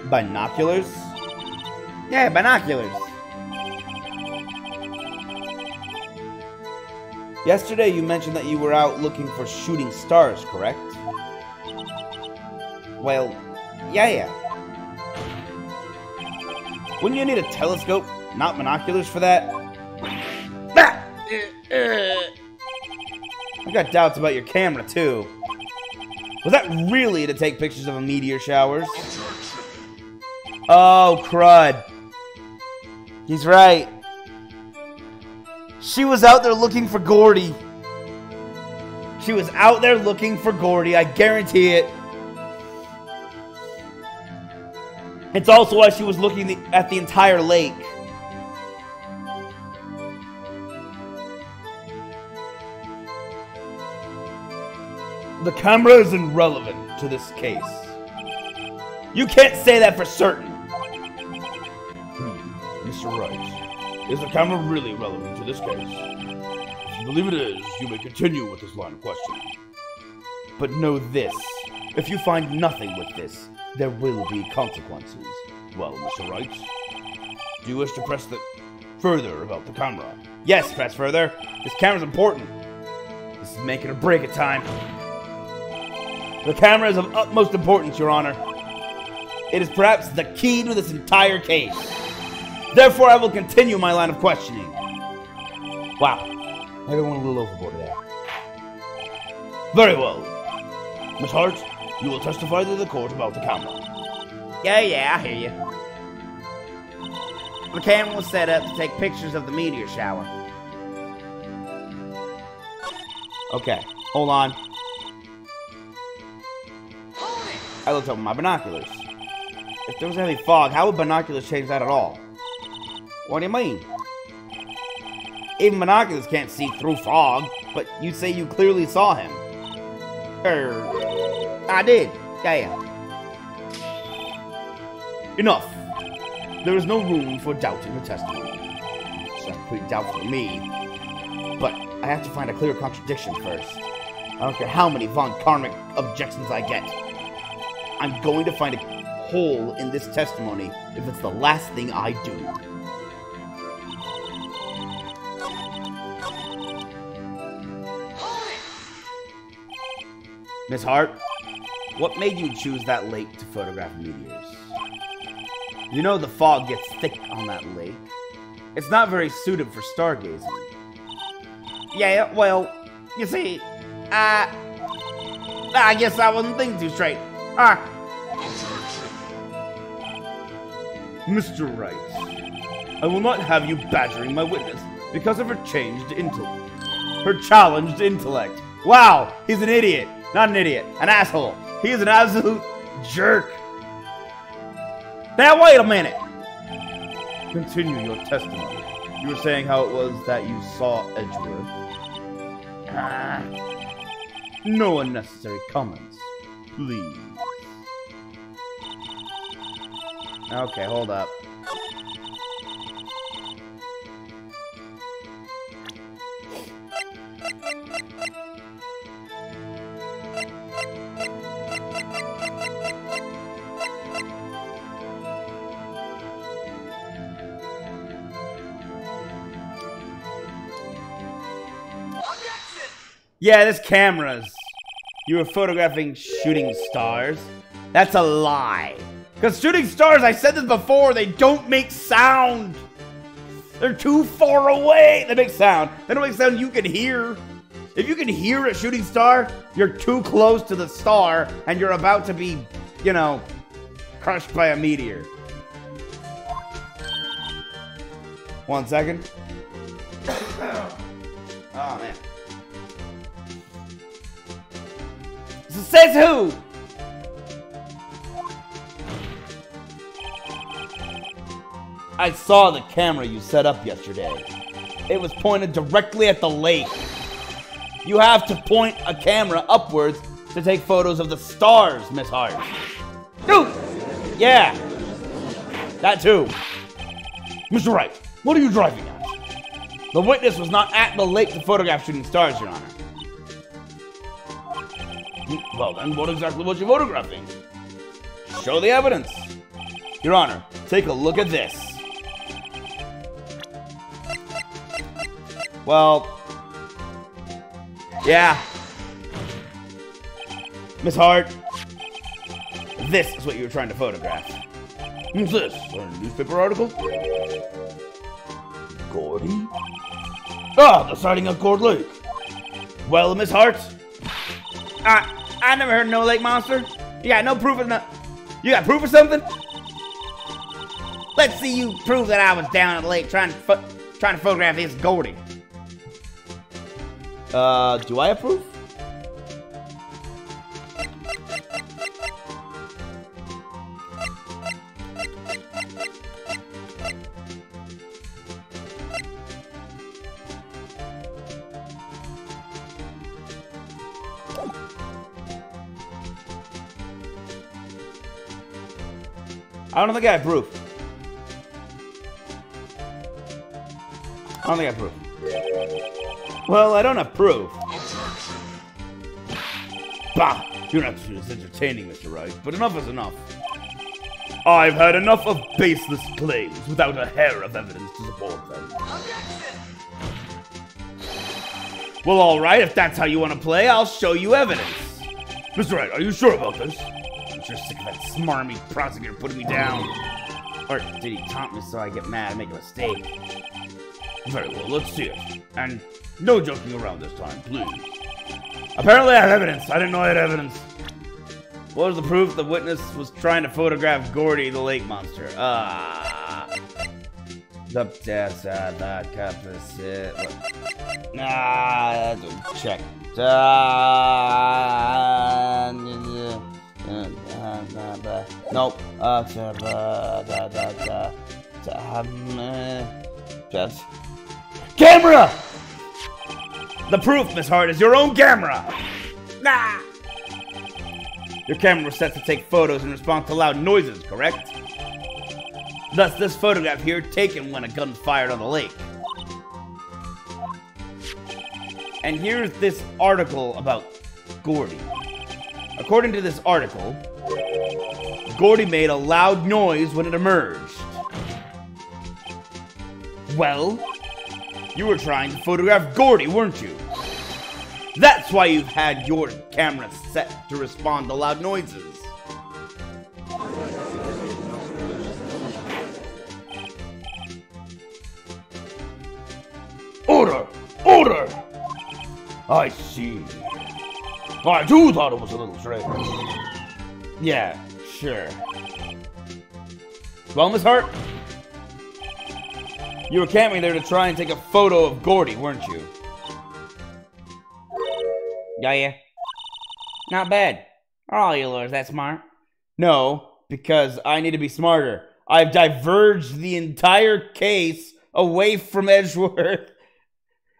Binoculars? Yeah, binoculars. Yesterday you mentioned that you were out looking for shooting stars, correct? Well, yeah. Wouldn't you need a telescope, not binoculars for that? I've got doubts about your camera, too. Was that really to take pictures of a meteor showers? Oh, crud. He's right. She was out there looking for Gordy. She was out there looking for Gordy, I guarantee it. It's also why she was looking at the entire lake. The camera is irrelevant to this case. You can't say that for certain. Mr. Wright, is the camera really relevant to this case? If you believe it is, you may continue with this line of questioning. But know this, if you find nothing with this, there will be consequences. Well, Mr. Wright, do you wish to press further about the camera? Yes, press further. This camera's important. This is make it or break it time. The camera is of utmost importance, Your Honor. It is perhaps the key to this entire case. Therefore, I will continue my line of questioning. Wow. Maybe I went a little overboard there. Very well. Miss Hart, you will testify to the court about the camera. Yeah, I hear you. The camera was set up to take pictures of the meteor shower. Okay, hold on. I looked up with my binoculars. If there was heavy fog, how would binoculars change that at all? What do you mean? Even binoculars can't see through fog, but you say you clearly saw him. I did. Yeah. Enough. There is no room for doubting the testimony. Sounds pretty doubtful to me. But I have to find a clear contradiction first. I don't care how many von Karmic objections I get. I'm going to find a hole in this testimony if it's the last thing I do. Miss Hart, what made you choose that lake to photograph meteors? You know the fog gets thick on that lake. It's not very suited for stargazing. Yeah, well, you see, I guess I wasn't thinking too straight. Mr. Wright, I will not have you badgering my witness because of her challenged intellect. Wow, he's an idiot. Not an idiot, an asshole. He is an absolute jerk. Now wait a minute. Continue your testimony. You were saying how it was that you saw Edgeworth. No unnecessary comments, please. Okay, hold up. Yeah, this camera's. You were photographing shooting stars. That's a lie. Because shooting stars, I said this before, they don't make sound. They're too far away. They make sound. They don't make sound you can hear. If you can hear a shooting star, you're too close to the star and you're about to be, you know, crushed by a meteor. 1 second. Oh, man. So says who? I saw the camera you set up yesterday. It was pointed directly at the lake. You have to point a camera upwards to take photos of the stars, Miss Hart. Dude! Yeah. That too. Mr. Wright, what are you driving at? The witness was not at the lake to photograph shooting stars, Your Honor. Well then, what exactly was you photographing? Show the evidence. Your Honor, take a look at this. Well, yeah. Miss Hart, this is what you were trying to photograph. What's this? A newspaper article? Gordy? Ah, the sighting of Gourd Lake. Well, Miss Hart, I never heard of no lake monster. You got no proof of You got proof of something? Let's see you prove that I was down at the lake trying to photograph this Gordy. Do I have proof? I don't think I have proof. I don't think I have proof. Well, I don't have proof. Bah! You're not as entertaining, Mr. Wright, but enough is enough. I've had enough of baseless claims without a hair of evidence to support them. Well, alright, if that's how you want to play, I'll show you evidence. Mr. Wright, are you sure about this? I'm sure sick of that smarmy prosecutor putting me down. Or did he taunt me so I get mad and make a mistake? Very well, let's see it. And no joking around this time, please. Apparently I have evidence. I didn't know I had evidence. What was the proof the witness was trying to photograph Gordy, the lake monster? The opposite. Check. Nope. Camera! The proof, Miss Hart, is your own camera! Nah! Your camera was set to take photos in response to loud noises, correct? Thus, this photograph here taken when a gun fired on the lake. And here's this article about Gordy. According to this article, Gordy made a loud noise when it emerged. Well, you were trying to photograph Gordy, weren't you? That's why you've had your camera set to respond to loud noises. Order! Order! I see. I too thought it was a little strange. Yeah, sure. Well, Miss Hart, you were camping there to try and take a photo of Gordy, weren't you? Yeah. Not bad. Are all you lawyers that smart? No, because I need to be smarter. I've diverged the entire case away from Edgeworth,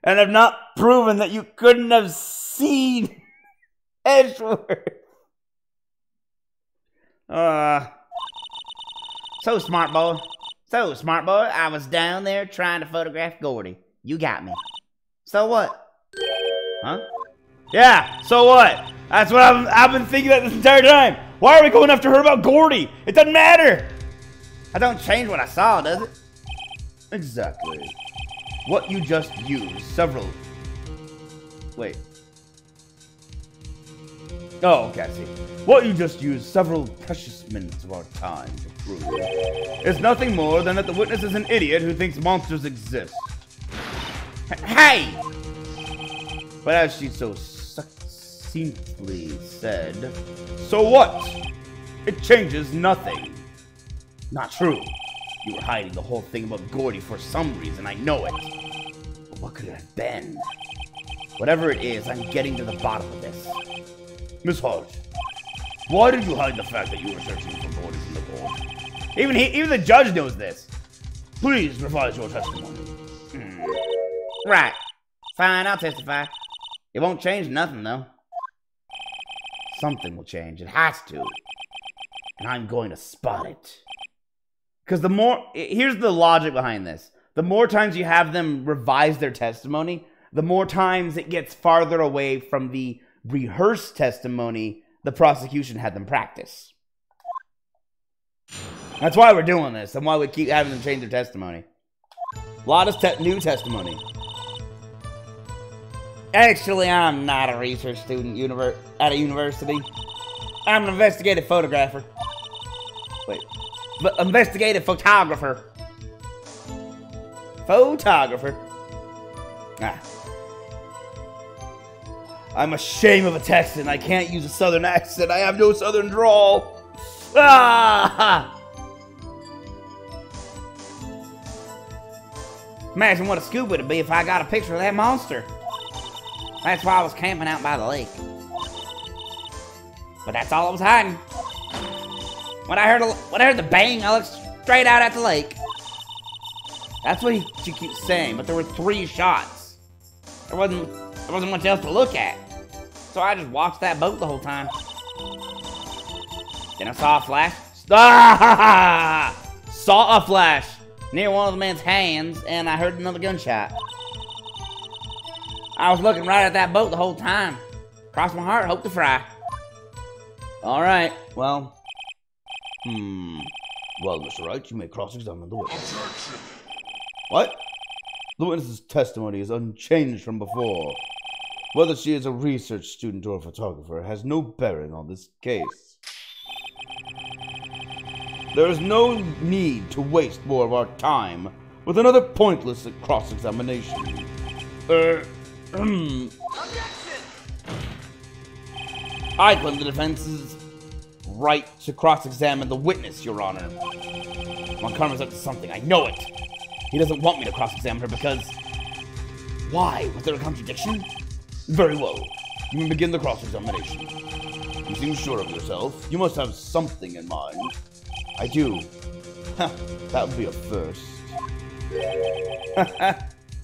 and I've not proven that you couldn't have seen Edgeworth. So smart, boy. So smart, boy. I was down there trying to photograph Gordy. You got me. So what? Huh? Yeah, so what? That's what I've been thinking that this entire time. Why are we going after her about Gordy? It doesn't matter. I don't change what I saw, does it? Exactly. What you just used several... Wait. Oh, okay, I see. What you just used several precious minutes of our time to prove is nothing more than that the witness is an idiot who thinks monsters exist. Hey! But as she so succinctly said, so what? It changes nothing. Not true. You were hiding the whole thing about Gordy for some reason, I know it. But what could it have been? Whatever it is, I'm getting to the bottom of this. Miss Hart, why did you hide the fact that you were searching for Gordy from the court? Even the judge knows this. Please revise your testimony. Right. Fine, I'll testify. It won't change nothing, though. Something will change. It has to. And I'm going to spot it. Because the more... Here's the logic behind this. the more times you have them revise their testimony, the more times it gets farther away from the rehearsed testimony the prosecution had them practice. That's why we're doing this, and why we keep having them change their testimony. A lot of new testimony. Actually, I'm not a research student at a university. I'm an investigative photographer. Wait. Investigative photographer. Photographer. Ah. I'm ashamed of a Texan. I can't use a southern accent. I have no southern drawl. Ah! Imagine what a scoop it'd be if I got a picture of that monster. That's why I was camping out by the lake. But that's all I was hiding. When I heard the bang, I looked straight out at the lake. That's what she keeps saying, but there were 3 shots. There wasn't much else to look at. So I just watched that boat the whole time. Then I saw a flash. Saw a flash near one of the man's hands, and I heard another gunshot. I was looking right at that boat the whole time. Cross my heart, hope to fry. Alright, well. Well, Mr. Wright, you may cross-examine the witness. Objection. What? The witness's testimony is unchanged from before. Whether she is a research student or a photographer has no bearing on this case. There is no need to waste more of our time with another pointless cross-examination. I claim the defense's right to cross-examine the witness, Your Honor. Montgomery's up to something, I know it. He doesn't want me to cross-examine her because... Why? Was there a contradiction? Very well. You may begin the cross-examination. You seem sure of yourself. You must have something in mind. I do. That would be a first.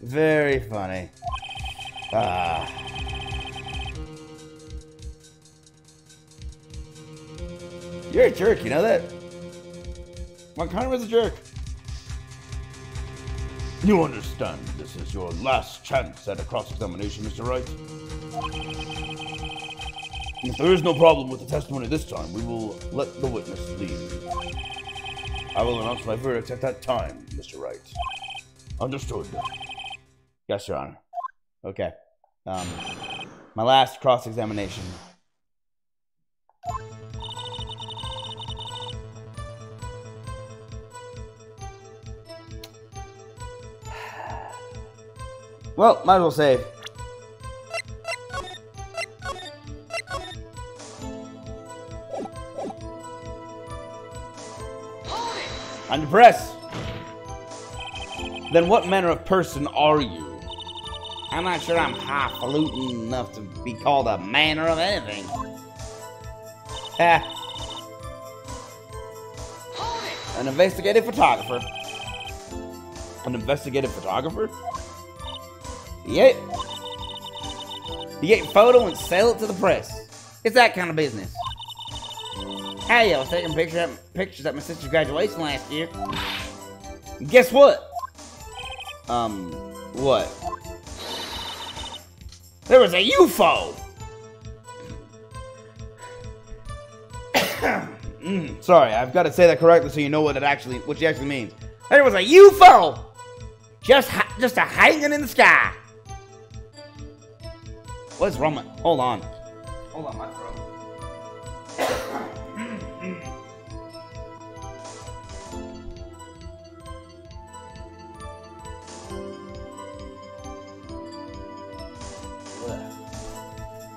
Very funny. You're a jerk, you know that? Montgomery's a jerk. You understand this is your last chance at a cross-examination, Mr. Wright? If there is no problem with the testimony this time, we will let the witness leave. I will announce my verdict at that time, Mr. Wright. Understood. Yes, Your Honor. Okay. My last cross-examination. Well, might as well save. Under press. Then what manner of person are you? I'm not sure I'm highfalutin enough to be called a manner of anything. An investigative photographer. An investigative photographer? Yep. You get your photo and sell it to the press. It's that kind of business. Hey, I was taking pictures at my sister's graduation last year. And guess what? What? There was a UFO! Sorry, I've got to say that correctly so you know what she actually means. There was a UFO! Just a hanging in the sky. What's wrong with... Hold on. Hold on, my throat.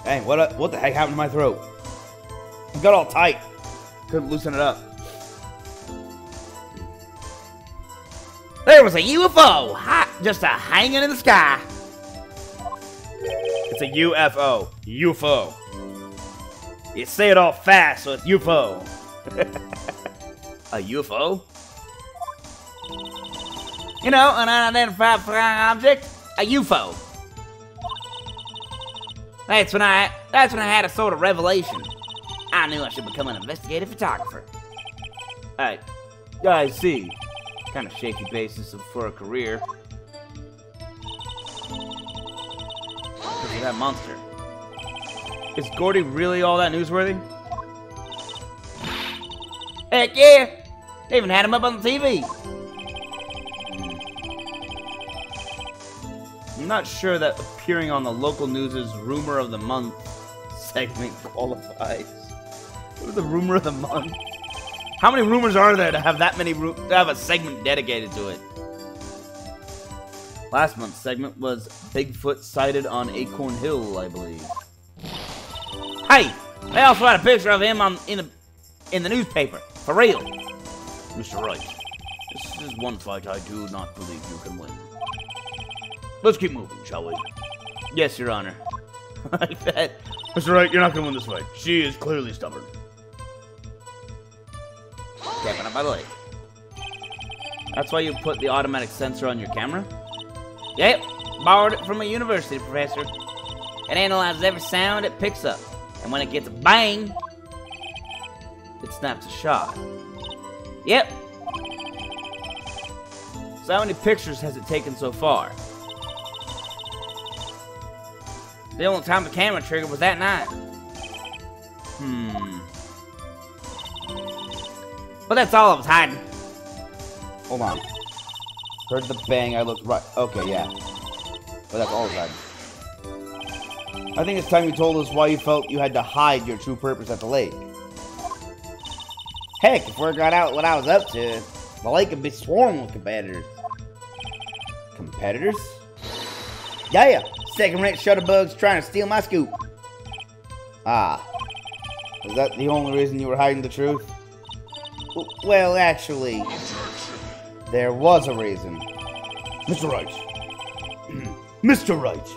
Hey, what the heck happened to my throat? It got all tight. Couldn't loosen it up. There was a UFO, just a hanging in the sky. It's a UFO. UFO. You say it all fast, so it's UFO. A UFO? You know, an unidentified flying object. A UFO. That's when I had a sort of revelation. I knew I should become an investigative photographer. Hey, I see. Kind of shaky basis for a career. Because of that monster. Is Gordy really all that newsworthy? Heck yeah! They even had him up on the TV. I'm not sure that appearing on the local news' Rumor of the Month segment qualifies. What was the Rumor of the Month? How many rumors are there to have that many to have a segment dedicated to it? Last month's segment was Bigfoot sighted on Acorn Hill, I believe. Hey, they also had a picture of him in the newspaper. For real. Mr. Wright, this is one fight I do not believe you can win. Let's keep moving, shall we? Yes, Your Honor. Like that. Mr. Wright, you're not going to win this fight. She is clearly stubborn. Tapping up my leg. That's why you put the automatic sensor on your camera? Yep, borrowed it from a university professor. It analyzes every sound it picks up. And when it gets a bang, it snaps a shot. Yep. So how many pictures has it taken so far? The only time the camera triggered was that night. But that's all I was hiding. Hold on. Heard the bang, I looked right. Okay, yeah. But that's all I was hiding. I think it's time you told us why you felt you had to hide your true purpose at the lake. Heck, if word got out what I was up to, the lake would be swarming with competitors. Competitors? Yeah, second-rate shutterbugs trying to steal my scoop. Ah. Is that the only reason you were hiding the truth? Well, actually, there was a reason. Mr. Wright. Mr. Wright,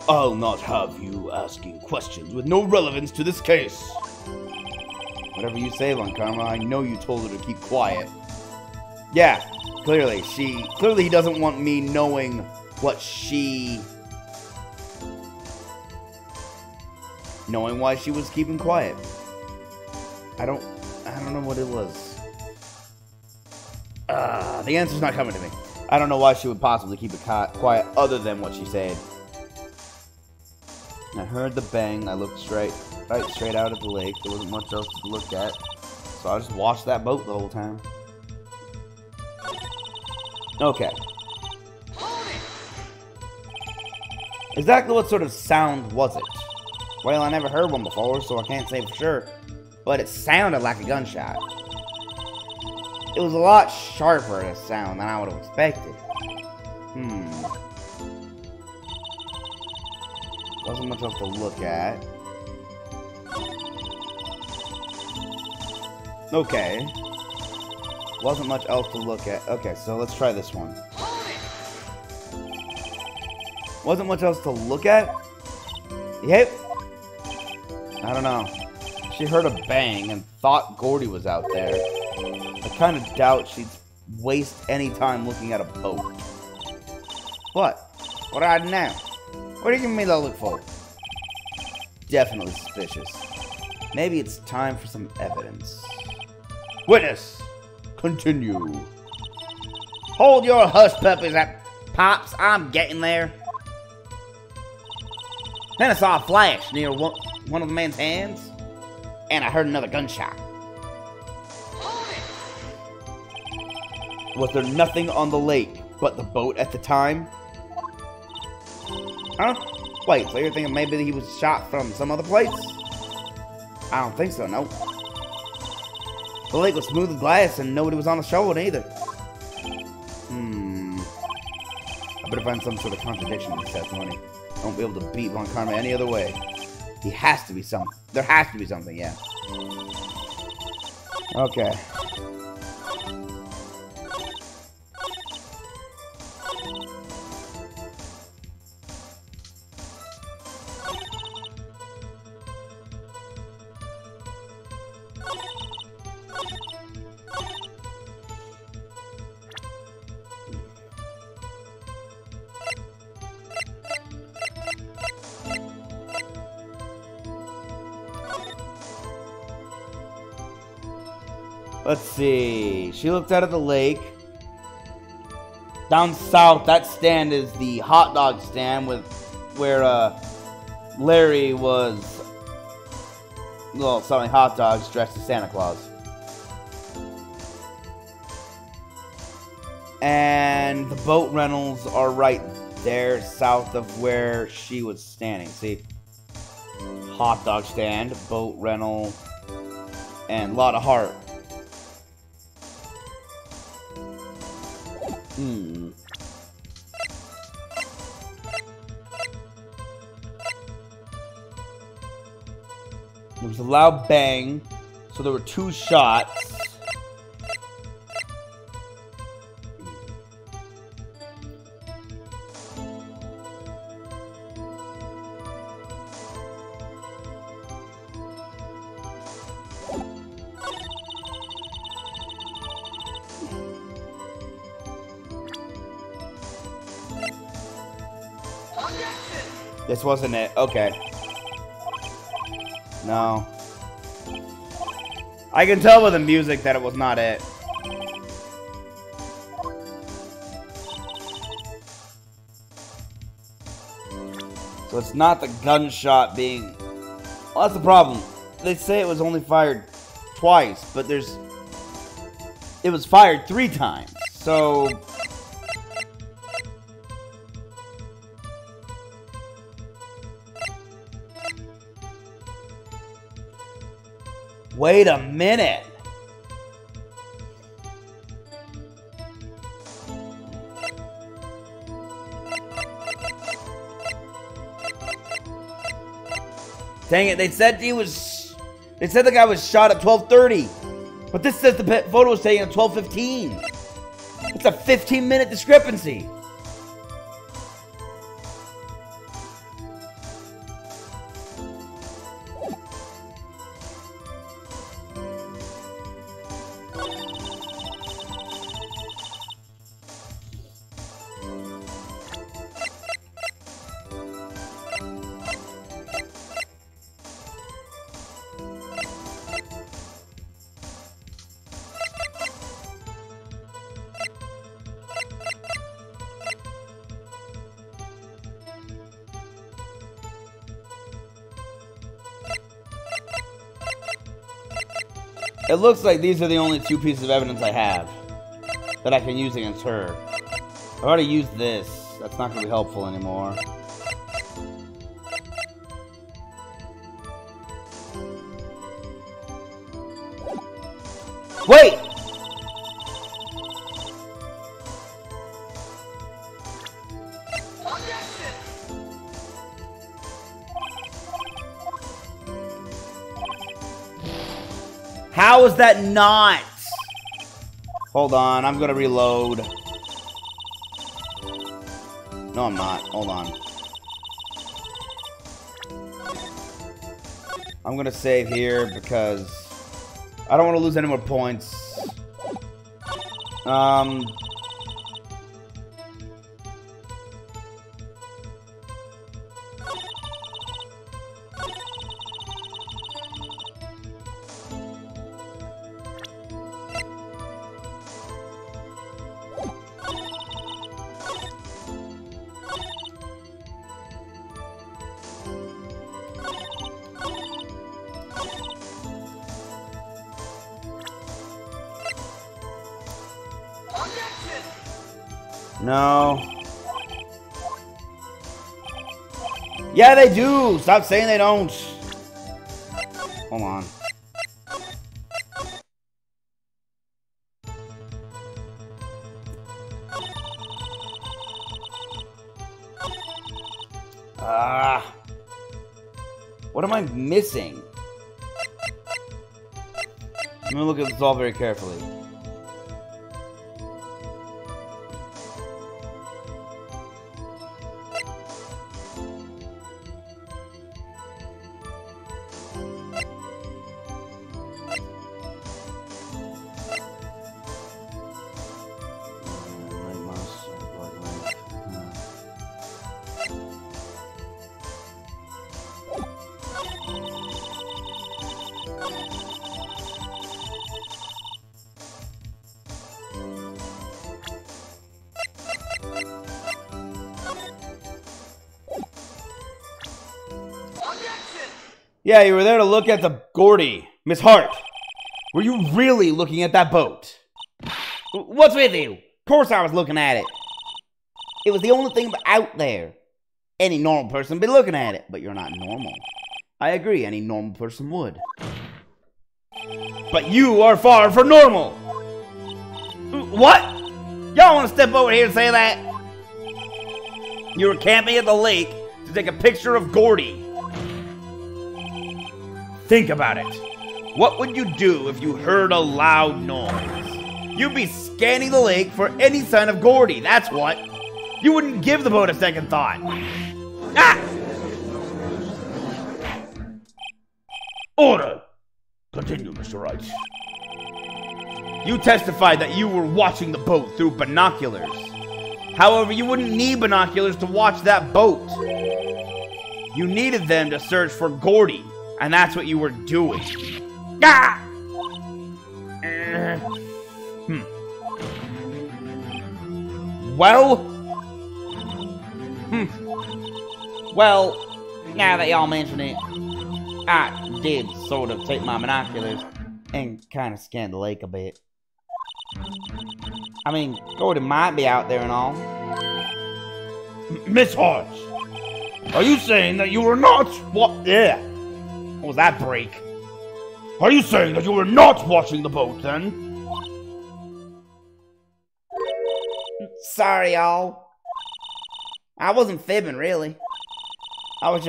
I'll not have you asking questions with no relevance to this case. Whatever you say, Von Karma, I know you told her to keep quiet. Yeah, clearly he doesn't want me knowing what knowing why she was keeping quiet. I don't know what it was. The answer's not coming to me. I don't know why she would possibly keep it quiet other than what she said. I heard the bang. I looked straight out at the lake. There wasn't much else to look at. So I just watched that boat the whole time. Okay. Exactly what sort of sound was it? Well, I never heard one before, so I can't say for sure. But it sounded like a gunshot. It was a lot sharper a sound than I would have expected. Wasn't much else to look at. Okay. Wasn't much else to look at. Okay, so let's try this one. Wasn't much else to look at? Yep. I don't know. She heard a bang and thought Gordy was out there. I kind of doubt she'd waste any time looking at a boat. What? What do I do now? What are you giving me to look for? Definitely suspicious. Maybe it's time for some evidence. Witness! Continue. Hold your hush puppies up, Pops. I'm getting there. Then I saw a flash near one of the man's hands, and I heard another gunshot. Was there nothing on the lake but the boat at the time? Huh? Wait, so you're thinking maybe he was shot from some other place? I don't think so, no. The lake was smooth as glass and nobody was on the shoulder either. I better find some sort of contradiction in this testimony. I won't be able to beat Von Karma any other way. He has to be something. There has to be something, yeah. Okay. Let's see. She looked out at the lake. Down south, that stand is the hot dog stand where Larry was, well, selling hot dogs dressed as Santa Claus. And the boat rentals are right there south of where she was standing. See? Hot dog stand, boat rental, and lot of heart. There was a loud bang, so there were 2 shots. This wasn't it. Okay. No. I can tell by the music that it was not it. So it's not the gunshot being... Well, that's the problem. They say it was only fired twice, but there's... It was fired 3 times. So... Wait a minute. Dang it, they said the guy was shot at 12:30. But this says the photo was taken at 12:15. It's a 15-minute discrepancy. It looks like these are the only 2 pieces of evidence I have that I can use against her. I've already used this. That's not going to be helpful anymore. Wait! How is that not? Hold on, I'm gonna reload. No, I'm not. Hold on. I'm gonna save here because I don't want to lose any more points. No. Yeah, they do. Stop saying they don't. Hold on. What am I missing? I'm gonna look at this all very carefully. Yeah, you were there to look at the Gordy. Miss Hart, were you really looking at that boat? What's with you? Of course I was looking at it. It was the only thing out there. Any normal person would be looking at it, but you're not normal. I agree, any normal person would. But you are far from normal! What? Y'all want to step over here and say that? You were camping at the lake to take a picture of Gordy. Think about it. What would you do if you heard a loud noise? You'd be scanning the lake for any sign of Gordy, that's what. You wouldn't give the boat a second thought. Ah! Order! Continue, Mr. Wright. You testified that you were watching the boat through binoculars. However, you wouldn't need binoculars to watch that boat. You needed them to search for Gordy, and that's what you were doing. Ah! Well? Well, now that y'all mention it, I did sort of take my binoculars and kind of scan the lake a bit. I mean, Gordy might be out there and all. Miss Hart, are you saying that you were not What? Yeah. What was that break? Are you saying that you were not watching the boat, then? Sorry, y'all. I wasn't fibbing, really. I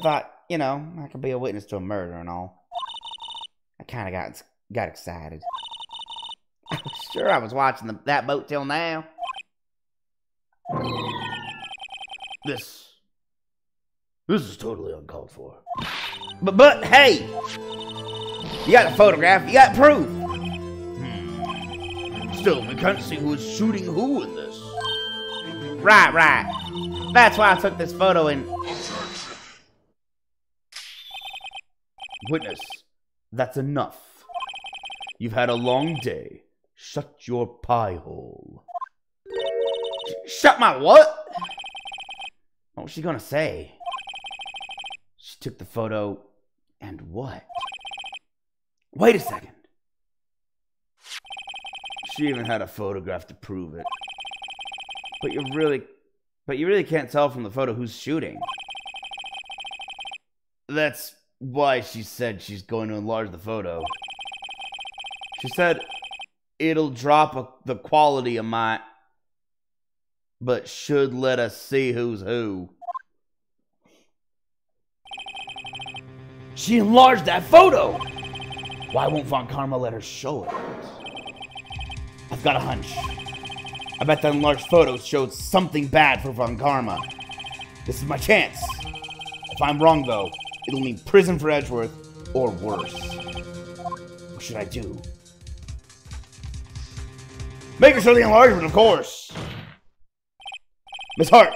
thought, you know, I could be a witness to a murder and all. I kind of got excited. I was sure I was watching that boat till now. This is totally uncalled for. But hey, you got the photograph, you got proof. Still, we can't see who is shooting who in this. Right. That's why I took this photo and... Witness, that's enough. You've had a long day. Shut your pie hole. Shut my what? What was she gonna say? She took the photo, and what? Wait a second. She even had a photograph to prove it. But you really can't tell from the photo who's shooting. That's why she said she's going to enlarge the photo. She said it'll drop the quality of my, but should let us see who's who. She enlarged that photo! Why won't Von Karma let her show it? I've got a hunch. I bet that enlarged photo showed something bad for Von Karma. This is my chance. If I'm wrong, though, it'll mean prison for Edgeworth, or worse. What should I do? Make her show the enlargement, of course! Miss Hart,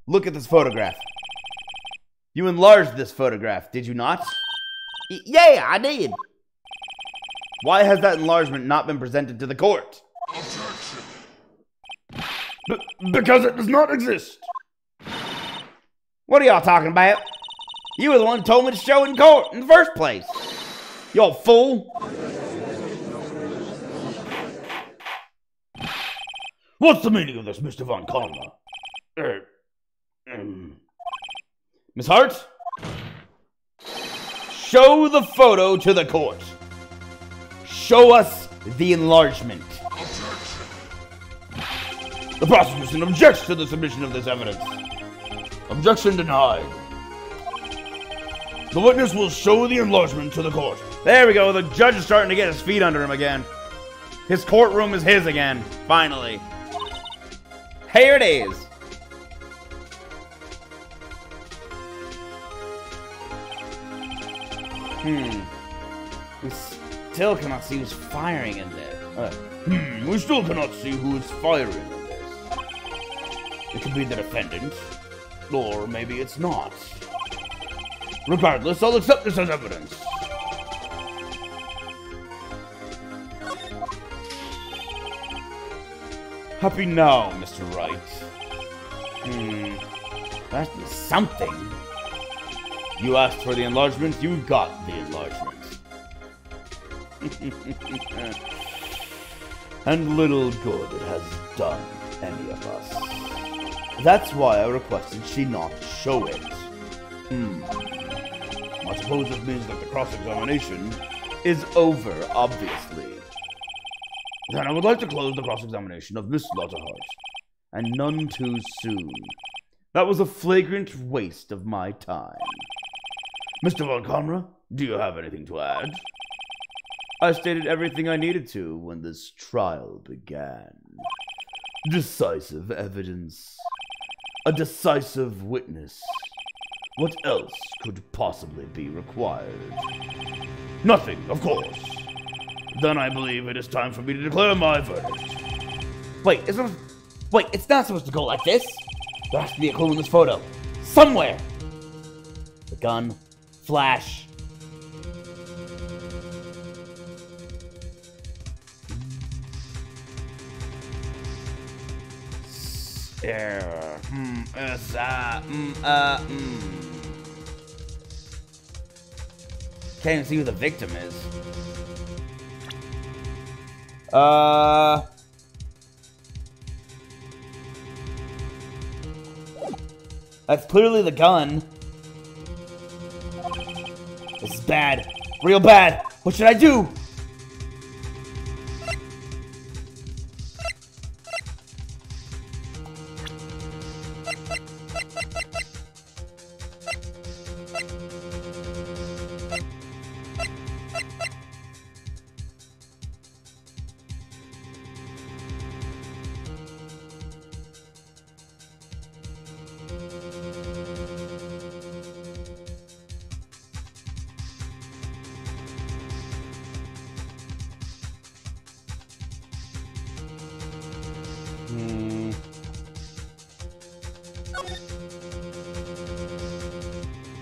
look at this photograph. You enlarged this photograph, did you not? Yeah, I did. Why has that enlargement not been presented to the court? Because it does not exist. What are y'all talking about? You were the one who told me to show it in court in the first place. You old fool. What's the meaning of this, Mr. Von Karma? Miss Hart? Show the photo to the court. Show us the enlargement. The prosecution objects to the submission of this evidence. Objection denied. The witness will show the enlargement to the court. There we go. The judge is starting to get his feet under him again. His courtroom is his again. Finally. Here it is. We still cannot see who's firing in there. We still cannot see who is firing in this. It could be the defendant, or maybe it's not. Regardless, I'll accept this as evidence. Happy now, Mr. Wright. That must be something. You asked for the enlargement, you got the enlargement. And little good it has done any of us. That's why I requested she not show it. I suppose this means that the cross-examination is over, obviously. Then I would like to close the cross-examination of Miss Lotterheart. And none too soon. That was a flagrant waste of my time. Mr. Von Conra, do you have anything to add? I stated everything I needed to when this trial began. Decisive evidence. A decisive witness. What else could possibly be required? Nothing, of course. Then I believe it is time for me to declare my verdict. Wait, it's not supposed to go like this. There has to be a clue in this photo. Somewhere. The gun. Flash. Can't even see who the victim is. That's clearly the gun. This is bad. Real bad. What should I do?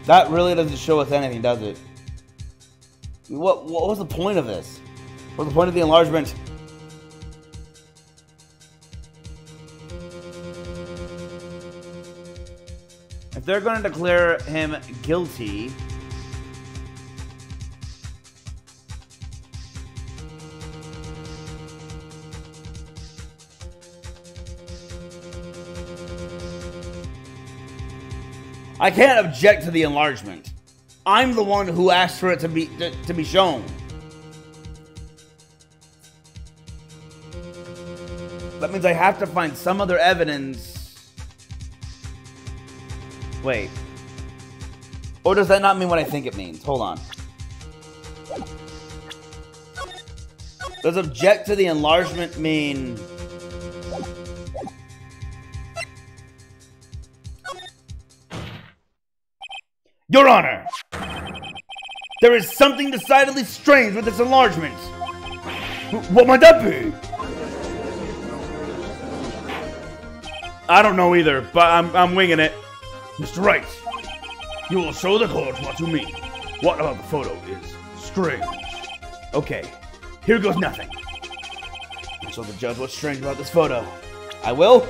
That really doesn't show us anything, does it? What was the point of this? What's the point of the enlargement? If they're going to declare him guilty... I can't object to the enlargement. I'm the one who asked for it to be shown. That means I have to find some other evidence. Wait. Or does that not mean what I think it means? Hold on. Does object to the enlargement mean... Your Honor! There is something decidedly strange with this enlargement. What might that be? I don't know either, but I'm winging it. Mr. Wright, you will show the court what you mean. What about the photo is strange? Okay, here goes nothing. I'll show the judge what's strange about this photo. I will.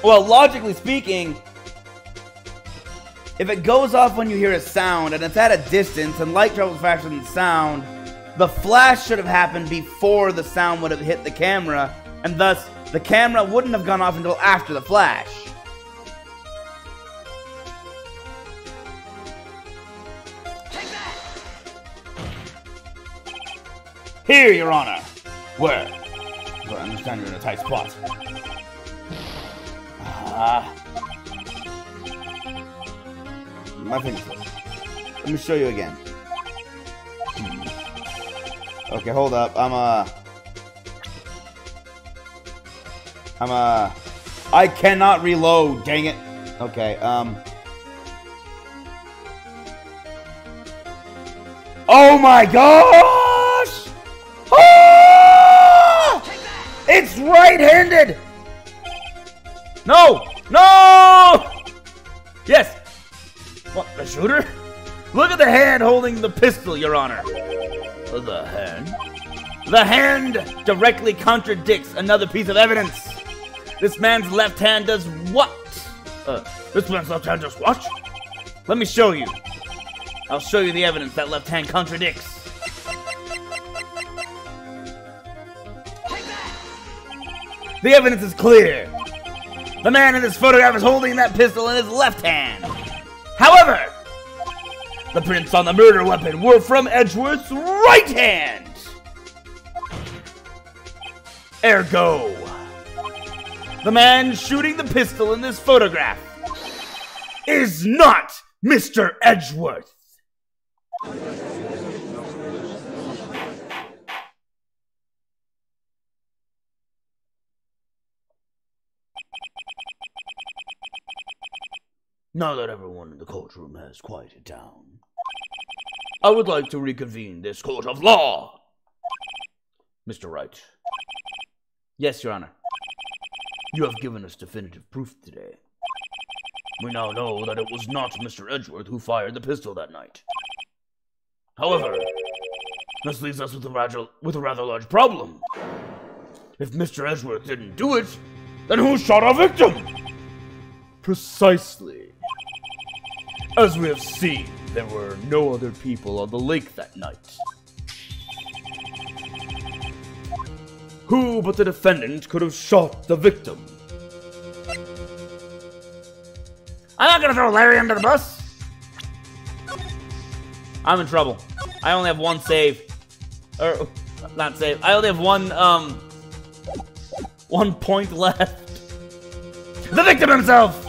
Well, logically speaking, if it goes off when you hear a sound and it's at a distance and light travels faster than sound, the flash should have happened before the sound would have hit the camera, and thus the camera wouldn't have gone off until after the flash. Take that! Here, Your Honor. Where? I understand you're in a tight spot. My fingertip. Let me show you again. Okay, hold up. I cannot reload, dang it. Okay, oh my gosh! Ah! It's right-handed! No! No! Yes! What, the shooter? Look at the hand holding the pistol, Your Honor. The hand? The hand directly contradicts another piece of evidence. This man's left hand does what? This man's left hand does what? Let me show you. I'll show you the evidence that left hand contradicts. The evidence is clear. The man in this photograph is holding that pistol in his left hand. However, the prints on the murder weapon were from Edgeworth's right hand. Ergo, the man shooting the pistol in this photograph is not Mr. Edgeworth. Now that everyone in the courtroom has quieted down, I would like to reconvene this court of law. Mr. Wright. Yes, Your Honor. You have given us definitive proof today. We now know that it was not Mr. Edgeworth who fired the pistol that night. However, this leaves us with a rather large problem. If Mr. Edgeworth didn't do it, then who shot our victim? Precisely. As we have seen, there were no other people on the lake that night. Who but the defendant could have shot the victim? I'm not gonna throw Larry under the bus. I'm in trouble. I only have one save. Or, not save. I only have one point left. The victim himself!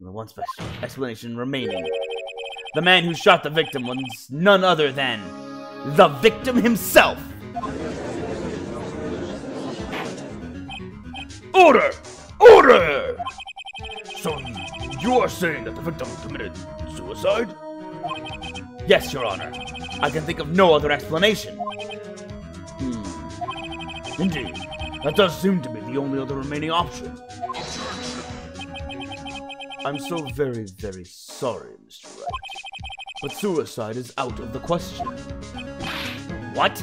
The one special explanation remaining. The man who shot the victim was none other than the victim himself. Order! Order! So, you are saying that the victim committed suicide? Yes, Your Honor. I can think of no other explanation. Indeed. That does seem to be the only other remaining option. I'm so very, very sorry, Mr. Wright. But suicide is out of the question. What?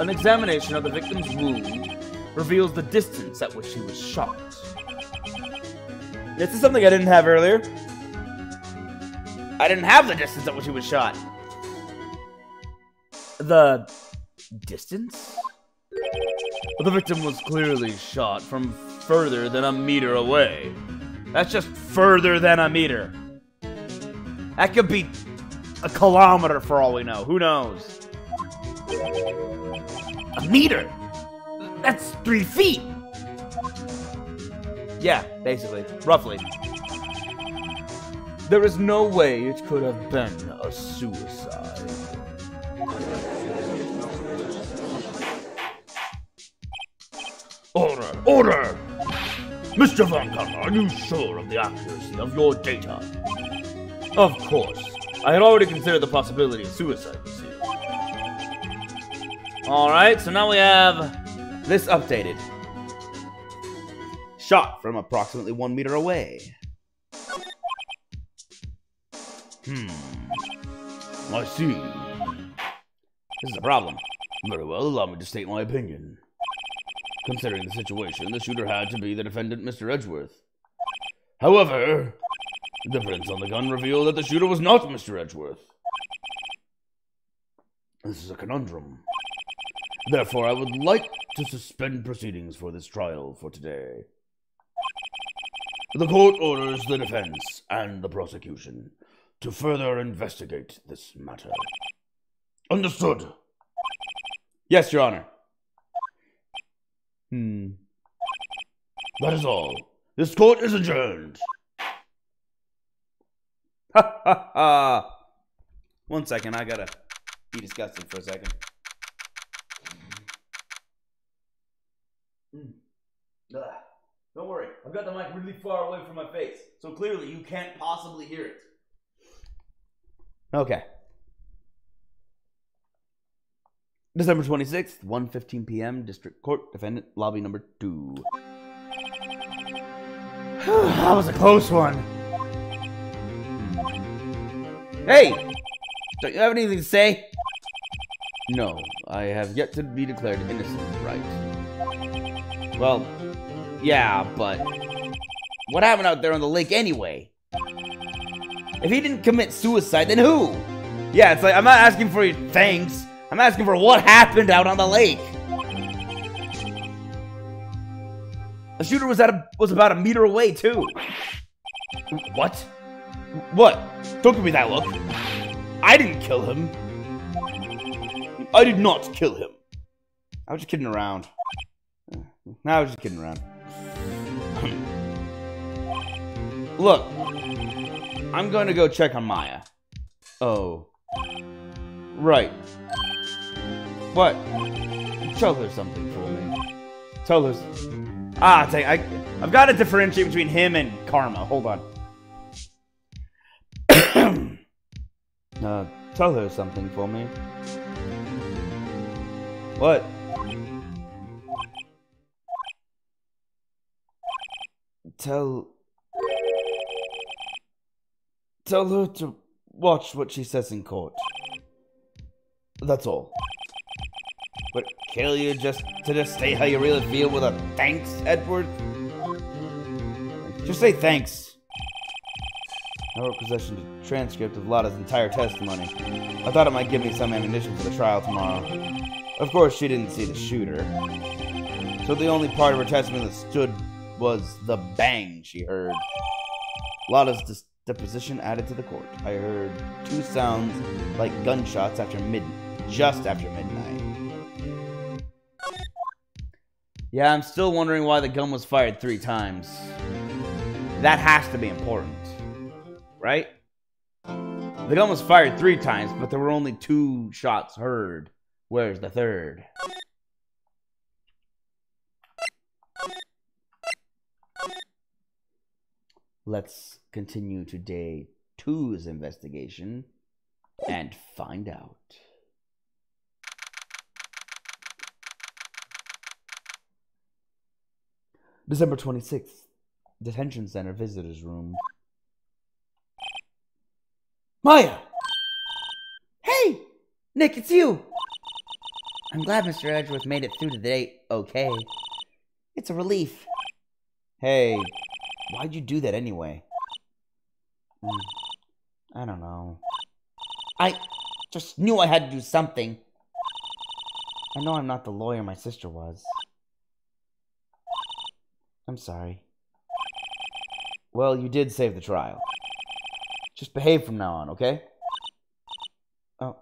An examination of the victim's wound reveals the distance at which he was shot. This is something I didn't have earlier. I didn't have the distance at which he was shot. The distance? The victim was clearly shot from further than a meter away. That's just further than a meter. That could be a kilometer for all we know. Who knows? A meter? That's 3 feet. Yeah, basically. Roughly. There is no way it could have been a suicide. Order! Order! Mr. Van Kammer, are you sure of the accuracy of your data? Of course. I had already considered the possibility of suicide, you see. Alright, so now we have this updated. Shot from approximately 1 meter away. I see. This is a problem. Very well, allow me to state my opinion. Considering the situation, the shooter had to be the defendant, Mr. Edgeworth. However, the prints on the gun reveal that the shooter was not Mr. Edgeworth. This is a conundrum. Therefore, I would like to suspend proceedings for this trial for today. The court orders the defense and the prosecution to further investigate this matter. Understood? Yes, Your Honor. That is all. This court is adjourned. Ha ha ha. 1 second, I gotta be disgusted for a second. Don't worry, I've got the mic really far away from my face, so clearly you can't possibly hear it. Okay. December 26th, 1:15 p.m., District Court, Defendant, Lobby number 2. That was a close one. Hey! Don't you have anything to say? No, I have yet to be declared innocent, right? Well, yeah, but what happened out there on the lake anyway? If he didn't commit suicide, then who? Yeah, it's like, I'm not asking for your thanks. I'm asking for what happened out on the lake. The shooter was about a meter away, too. What? What? Don't give me that look. I didn't kill him. I did not kill him. I was just kidding around. No, I was just kidding around. Look, I'm going to go check on Maya. Oh. Right. What? Tell her something for me. Tell her... Ah, I've got to differentiate between him and Karma. Hold on. Tell her something for me. What? Tell her to watch what she says in court. That's all. But kill you just to say how you really feel with a thanks, Edward? Just say thanks. I wrote possession of a transcript of Lotta's entire testimony. I thought it might give me some ammunition for the trial tomorrow. Of course, she didn't see the shooter. So the only part of her testimony that stood was the bang she heard. Lotta's deposition added to the court. I heard 2 sounds like gunshots just after midnight. Yeah, I'm still wondering why the gun was fired 3 times. That has to be important. Right? The gun was fired 3 times, but there were only 2 shots heard. Where's the 3rd? Let's continue to day 2's investigation and find out. December 26th. Detention Center Visitors Room. Maya! Hey! Nick, it's you! I'm glad Mr. Edgeworth made it through the day okay. It's a relief. Hey, why'd you do that anyway? I don't know. I just knew I had to do something. I know I'm not the lawyer my sister was. I'm sorry. Well, you did save the trial. Just behave from now on, okay? Oh,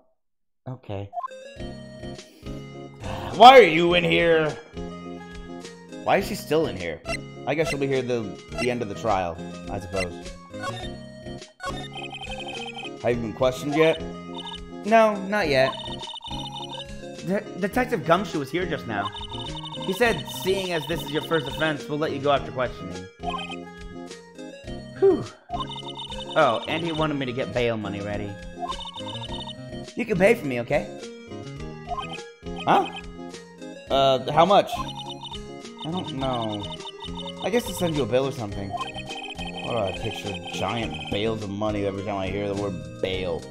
okay. Why are you in here? Why is she still in here? I guess she'll be here the end of the trial, I suppose. Have you been questioned yet? No, not yet. Detective Gumshoe was here just now. He said, seeing as this is your first offense, we'll let you go after questioning. Whew. Oh, and he wanted me to get bail money ready. You can pay for me, okay? Huh? How much? I don't know. I guess to send you a bill or something. What do I picture? Giant bales of money every time I hear the word bail.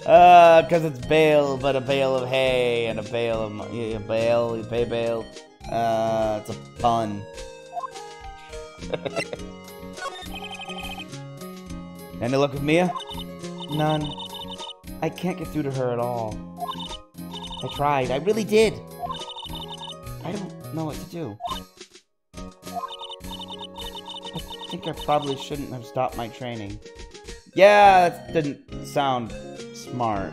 Cause it's bail, but a bale of hay and a bale of money. Bail, you pay bail. It's a pun. Any luck with Mia? None. I can't get through to her at all. I tried. I really did. I don't know what to do. I think I probably shouldn't have stopped my training. Yeah, that didn't sound smart.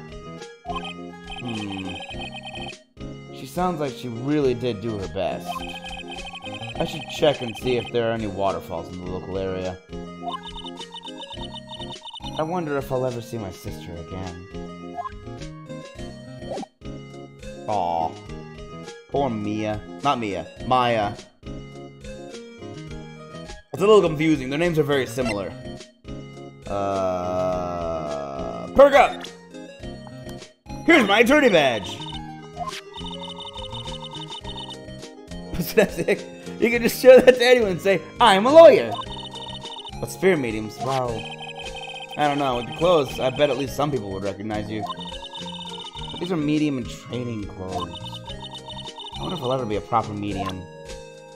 She sounds like she really did do her best. I should check and see if there are any waterfalls in the local area. I wonder if I'll ever see my sister again. Aw. Poor Mia. Not Mia. Maya. It's a little confusing. Their names are very similar. Perk up! Here's my attorney badge! Pathetic. You can just show that to anyone and say, I'm a lawyer! But spirit mediums, wow. I don't know. With the clothes, I bet at least some people would recognize you. But these are medium and training clothes. I wonder if I'll ever be a proper medium.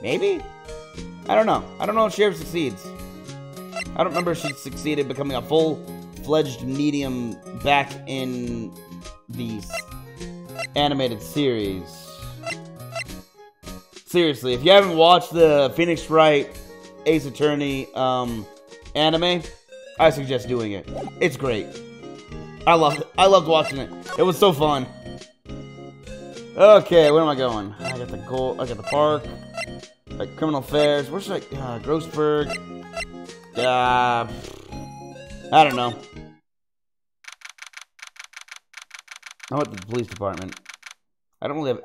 Maybe? I don't know. I don't know if she ever succeeds. I don't remember if she succeeded becoming a full-fledged medium back in the animated series. Seriously, if you haven't watched the Phoenix Wright Ace Attorney anime, I suggest doing it. It's great. I loved it. I loved watching it. It was so fun. Okay, where am I going? I got the goal. I got the park. Like criminal affairs. Where should I? Grossberg. I don't know. I went to the police department. I don't really have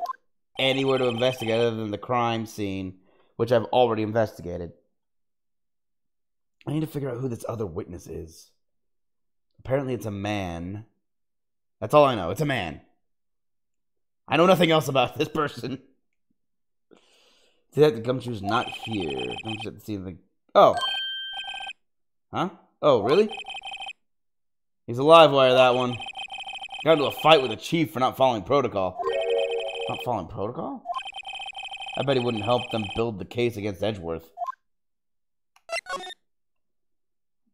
anywhere to investigate other than the crime scene, which I've already investigated. I need to figure out who this other witness is. Apparently it's a man. That's all I know. It's a man. I know nothing else about this person. Detective Gumshoe's not here. Don't you see anything? Oh. Huh? Oh, really? He's a live wire, that one. Got into a fight with the chief for not following protocol. Not following protocol? I bet he wouldn't help them build the case against Edgeworth.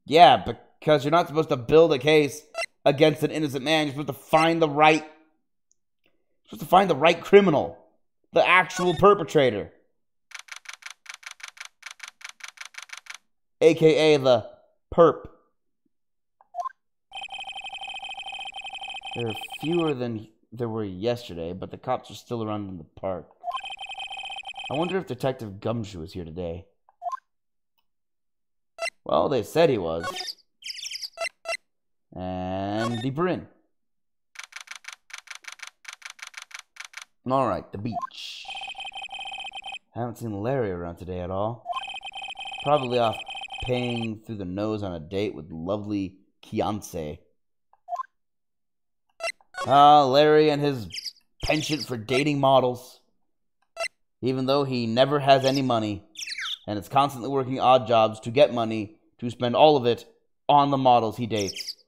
Yeah, because you're not supposed to build a case against an innocent man. You're supposed to find the right... You're supposed to find the right criminal. The actual perpetrator. AKA the perp. There are fewer than there were yesterday, but the cops are still around in the park. I wonder if Detective Gumshoe is here today. Well, they said he was. And deeper in. Alright, the beach. Haven't seen Larry around today at all. Probably off paying through the nose on a date with lovely Kiance. Larry and his penchant for dating models. Even though he never has any money and is constantly working odd jobs to get money to spend all of it on the models he dates.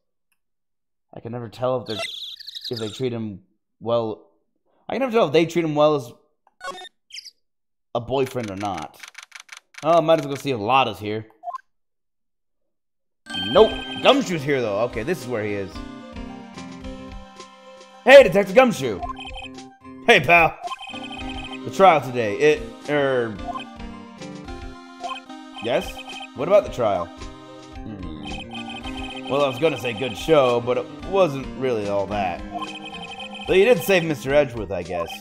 I can never tell if they treat him well. I can never tell if they treat him well as a boyfriend or not. Oh, might as well go see if Lotta's here. Nope, Gumshoe's here though. Okay, this is where he is. Hey, Detective Gumshoe. Hey, pal. The trial today, yes? What about the trial? Well, I was gonna say good show, but it wasn't really all that. Though you did save Mr. Edgeworth, I guess.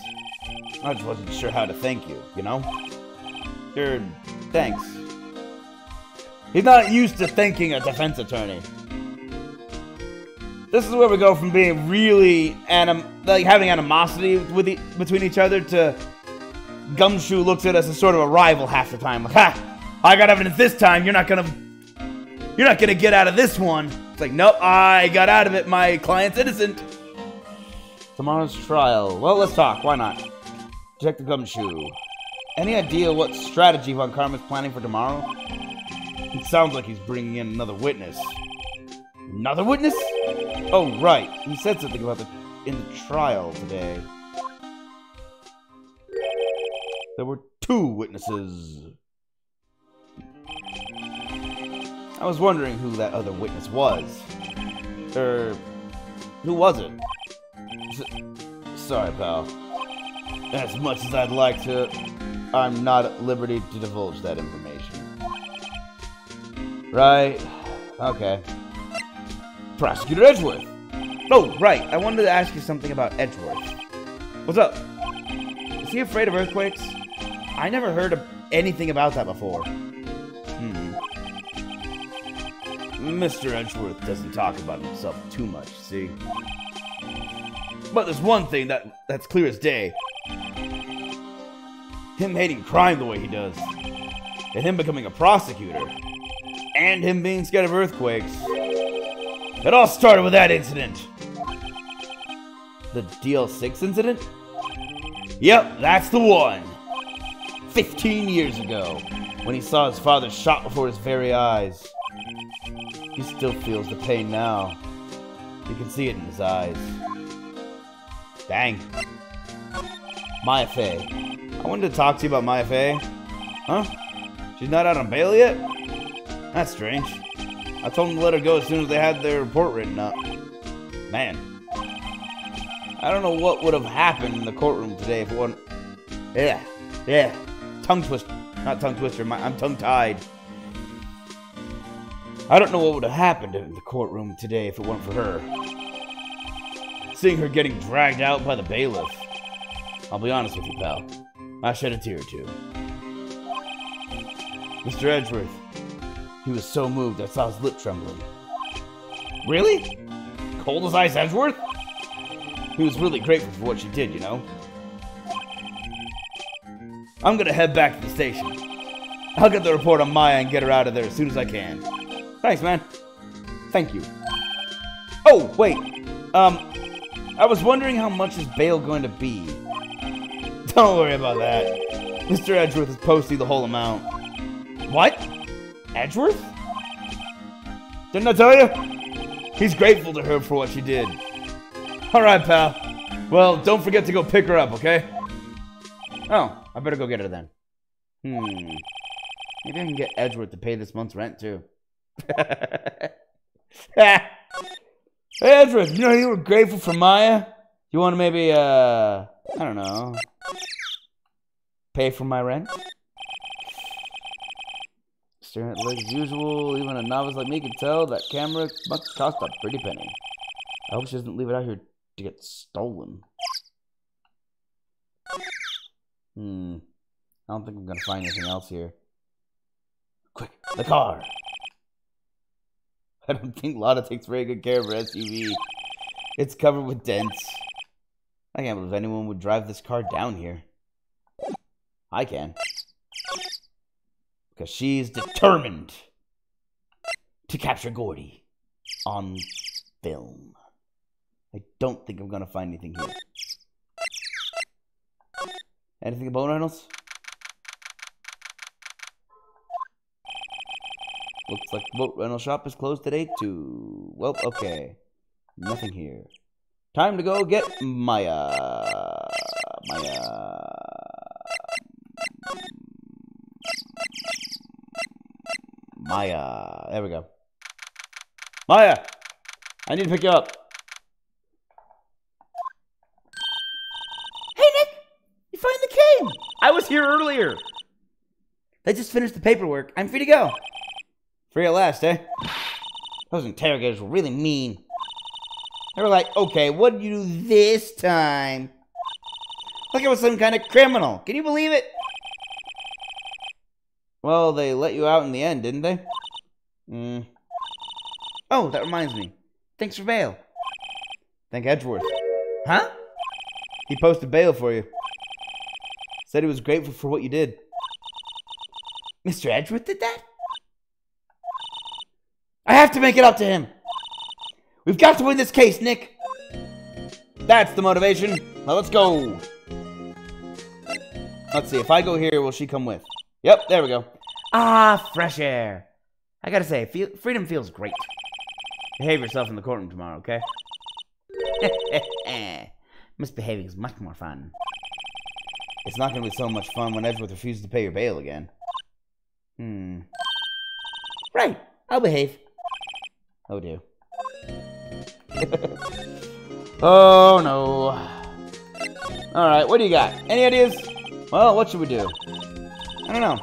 I just wasn't sure how to thank you, you know? Thanks. He's not used to thanking a defense attorney. This is where we go from being really having animosity between each other to Gumshoe looks at us as sort of a rival half the time. Like, ha! I got evidence this time. You're not gonna get out of this one. It's like, nope, I got out of it. My client's innocent. Tomorrow's trial. Well, let's talk. Why not? Detective Gumshoe. Any idea what strategy Von Karma's planning for tomorrow? It sounds like he's bringing in another witness. Another witness? Oh, right. He said something about in the trial today. There were 2 witnesses. I was wondering who that other witness was. Who was it? Sorry, pal. As much as I'd like to, I'm not at liberty to divulge that information. Right. Okay. Prosecutor Edgeworth. Oh, right. I wanted to ask you something about Edgeworth. What's up? Is he afraid of earthquakes? I never heard of anything about that before. Mr. Edgeworth doesn't talk about himself too much, see? But there's one thing that's clear as day. Him hating crime the way he does. And him becoming a prosecutor. And him being scared of earthquakes. It all started with that incident. The DL6 incident? Yep, that's the one. 15 years ago, when he saw his father shot before his very eyes. He still feels the pain now. You can see it in his eyes. Dang. Maya Fey. I wanted to talk to you about Maya Fey. Huh? She's not out on bail yet? That's strange. I told them to let her go as soon as they had their report written up. Man. I don't know what would have happened in the courtroom today if it wasn't... Yeah. Tongue twister. Not tongue twister. I'm tongue-tied. I don't know what would have happened in the courtroom today if it weren't for her. Seeing her getting dragged out by the bailiff. I'll be honest with you, pal. I shed a tear or two. Mr. Edgeworth. He was so moved I saw his lip trembling. Really? Cold as ice Edgeworth? He was really grateful for what she did, you know? I'm gonna head back to the station. I'll get the report on Maya and get her out of there as soon as I can. Thanks, man. Thank you. Oh, wait. I was wondering how much is bail going to be? Don't worry about that. Mr. Edgeworth is posting the whole amount. What? Edgeworth? Didn't I tell you? He's grateful to her for what she did. Alright, pal. Well, don't forget to go pick her up, okay? Oh, I better go get her then. Maybe I can get Edgeworth to pay this month's rent, too. Hey, Edgeworth, you know you were grateful for Maya? You want to maybe, I don't know, pay for my rent? Staring at the lake as usual, even a novice like me can tell that camera must cost a pretty penny. I hope she doesn't leave it out here to get stolen. I don't think I'm gonna find anything else here. Quick, the car! I don't think Lotta takes very good care of her SUV. It's covered with dents. I can't believe anyone would drive this car down here. I can. Because she's determined to capture Gordy on film. I don't think I'm going to find anything here. Anything about Reynolds? Looks like the boat rental shop is closed today too. Well, okay. Nothing here. Time to go get Maya. There we go. Maya! I need to pick you up. Hey, Nick! You finally came! I was here earlier. I just finished the paperwork. I'm free to go. Free at last, eh? Those interrogators were really mean. They were like, okay, what did you do this time? Like I was some kind of criminal. Can you believe it? Well, they let you out in the end, didn't they? Oh, that reminds me. Thanks for bail. Thank Edgeworth. Huh? He posted bail for you. Said he was grateful for what you did. Mr. Edgeworth did that? I have to make it up to him. We've got to win this case, Nick. That's the motivation. Now let's go. Let's see. If I go here, will she come with? Yep, there we go. Ah, fresh air. I gotta say, freedom feels great. Behave yourself in the courtroom tomorrow, okay? Misbehaving is much more fun. It's not gonna be so much fun when Edgeworth refuses to pay your bail again. Right, I'll behave. Oh, dear. Oh, no. Alright, what do you got? Any ideas? Well, what should we do? I don't know.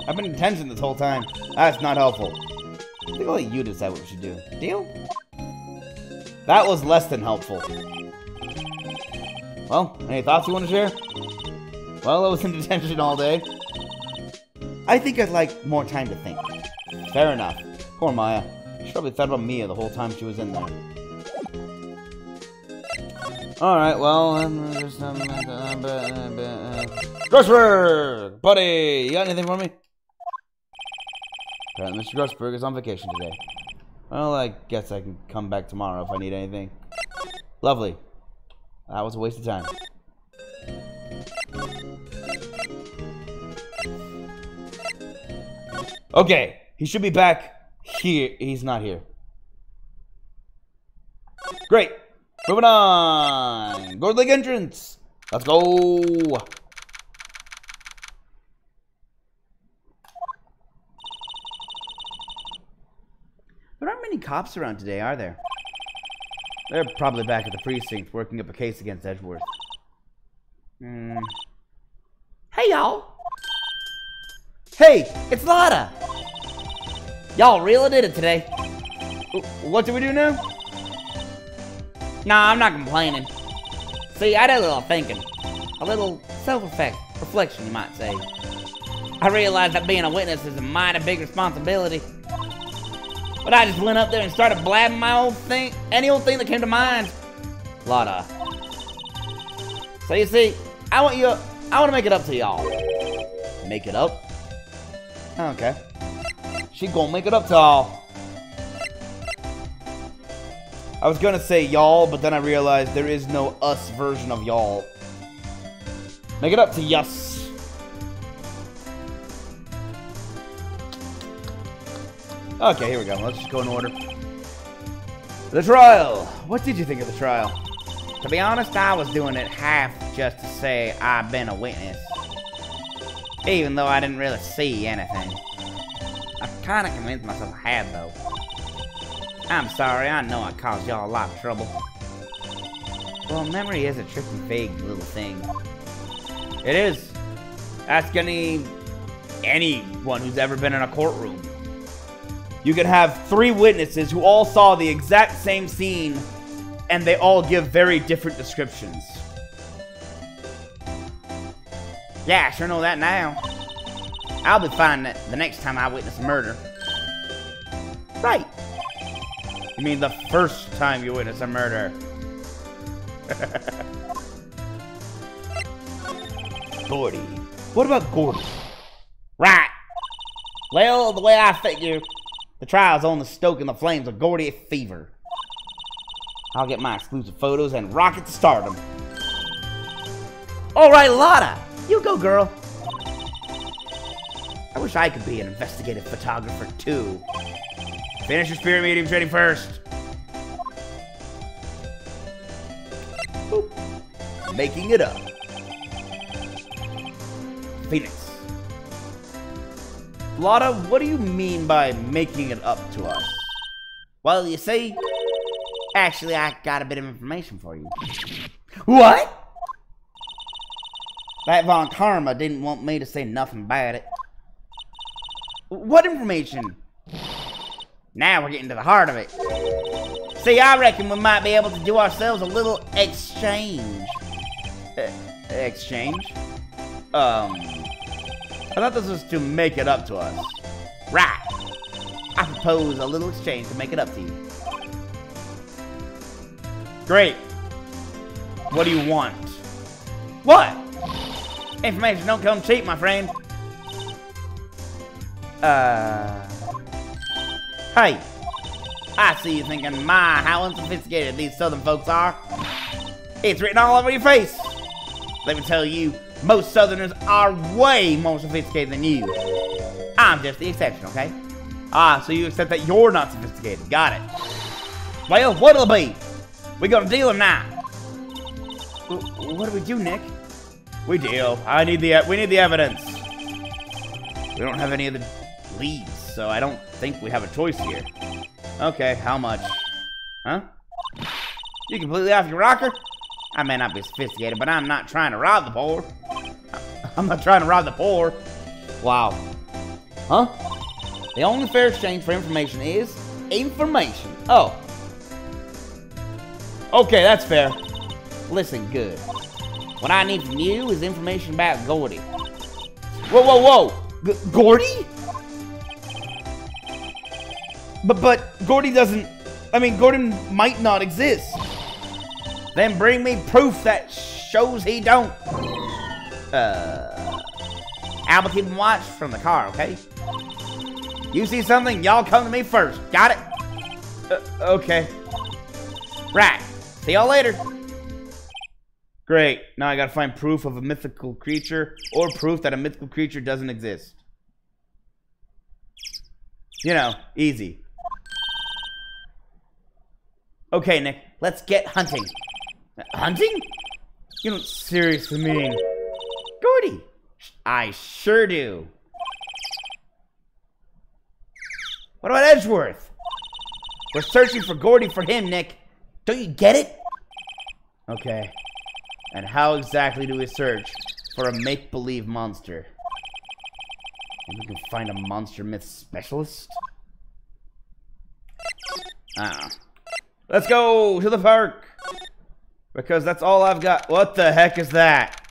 I've been in detention this whole time. That's not helpful. I think I'll let you decide what we should do. Deal? That was less than helpful. Well, any thoughts you want to share? Well, I was in detention all day. I think I'd like more time to think. Fair enough. Poor Maya. She probably thought about Mia the whole time she was in there. Alright, well, Grossberg! Buddy! You got anything for me? Apparently Mr. Grossberg is on vacation today. Well, I guess I can come back tomorrow if I need anything. Lovely. That was a waste of time. Okay, he should be back here. He's not here. Great. Moving on. Gourd Lake entrance. Let's go. There aren't many cops around today, are there? They're probably back at the precinct working up a case against Edgeworth. Hey, y'all. Hey, it's Lotta. Y'all really did it today. What do we do now? Nah, I'm not complaining. See, I did a little thinking. A little self-reflection, you might say. I realized that being a witness is a mighty big responsibility. But I just went up there and started blabbing my old thing, any old thing that came to mind. Lotta. So you see, I want to make it up to y'all. Make it up? Okay. She gonna make it up to y'all. I was gonna say y'all, but then I realized there is no us version of y'all. Make it up to yus. Okay, here we go. Let's just go in order. The trial. What did you think of the trial? To be honest, I was doing it half just to say I've been a witness. Even though I didn't really see anything. I kind of convinced myself I had, though. I'm sorry, I know I caused y'all a lot of trouble. Well, memory is a tricky, vague little thing. It is. Ask anyone who's ever been in a courtroom. You can have 3 witnesses who all saw the exact same scene, and they all give very different descriptions. Yeah, I sure know that now. I'll be fine the next time I witness a murder. Right. You mean the first time you witness a murder? Gordy. What about Gordy? Right. Well, the way I figure, the trial's only stoking the flames of Gordy fever. I'll get my exclusive photos and rocket to stardom. Alright, Lotta! You go, girl. I wish I could be an investigative photographer, too. Finish your spirit medium training first. Boop. Making it up. Phoenix. Lotta, what do you mean by making it up to us? Well, you see, actually, I got a bit of information for you. What? That Von Karma didn't want me to say nothing about it. What information? Now we're getting to the heart of it. See, I reckon we might be able to do ourselves a little exchange. Exchange? I thought this was to make it up to us. Right. I propose a little exchange to make it up to you. Great. What do you want? What? Information don't come cheap, my friend. Hey. I see you thinking, my, how unsophisticated these southern folks are. It's written all over your face. Let me tell you, most southerners are way more sophisticated than you. I'm just the exception, okay? Ah, so you accept that you're not sophisticated. Got it. Well, what'll it be? We gonna deal or not? What do we do, Nick? We deal. We need the evidence. We don't have any of the leads, so I don't think we have a choice here. Okay, how much? Huh? You completely off your rocker? I may not be sophisticated, but I'm not trying to rob the poor. I'm not trying to rob the poor. Wow. Huh? The only fair exchange for information is information. Oh. Okay, that's fair. Listen good. What I need from you is information about Gordy. Whoa, whoa, whoa! Gordy? But Gordy doesn't... I mean, Gordon might not exist. Then bring me proof that shows he don't. I'll be keeping watch from the car, okay? You see something, y'all come to me first. Got it? Okay. Right. See y'all later. Great. Now I gotta find proof of a mythical creature, or proof that a mythical creature doesn't exist. You know, easy. Okay, Nick, let's get hunting. Hunting? You don't seriously mean... Gordy! I sure do. What about Edgeworth? We're searching for Gordy for him, Nick. Don't you get it? Okay. And how exactly do we search for a make-believe monster? Maybe we can find a monster myth specialist? Let's go to the park! Because that's all I've got. What the heck is that?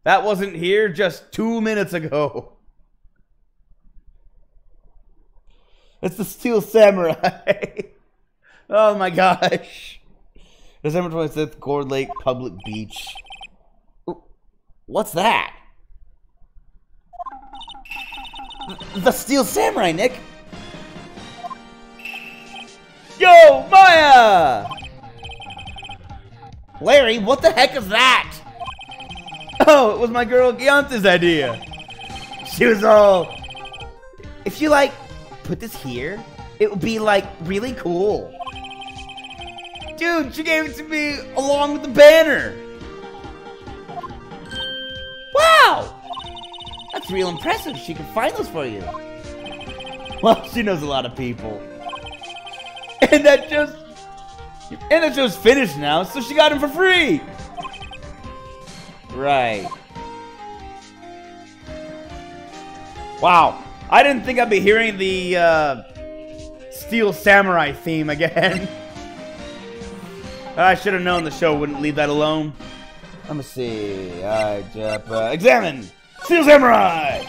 That wasn't here just 2 minutes ago. It's the Steel Samurai. Oh my gosh. December 26th, Gourd Lake Public Beach. Ooh, what's that? The Steel Samurai, Nick. Yo, Maya! Larry, what the heck is that? Oh, it was my girl Gianta's idea. She was all... If you, like, put this here, it would be, like, really cool. Dude, she gave it to me along with the banner. Wow! That's real impressive. She can find those for you. Well, she knows a lot of people. And that show's finished now, so she got him for free. Right. Wow. I didn't think I'd be hearing the Steel Samurai theme again. I should have known the show wouldn't leave that alone. Let me see. Examine! Steel Samurai!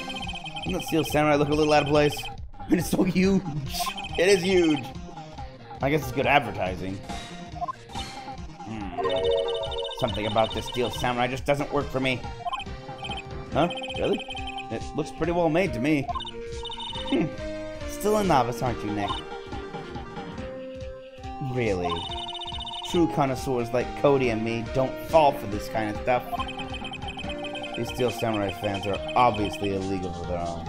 Doesn't the Steel Samurai look a little out of place? I mean, it's so huge. It is huge. I guess it's good advertising. Something about this Steel Samurai just doesn't work for me. Huh? Really? It looks pretty well made to me. Still a novice, aren't you, Nick? Really? True connoisseurs like Cody and me don't fall for this kind of stuff. These Steel Samurai fans are obviously illegal for their own.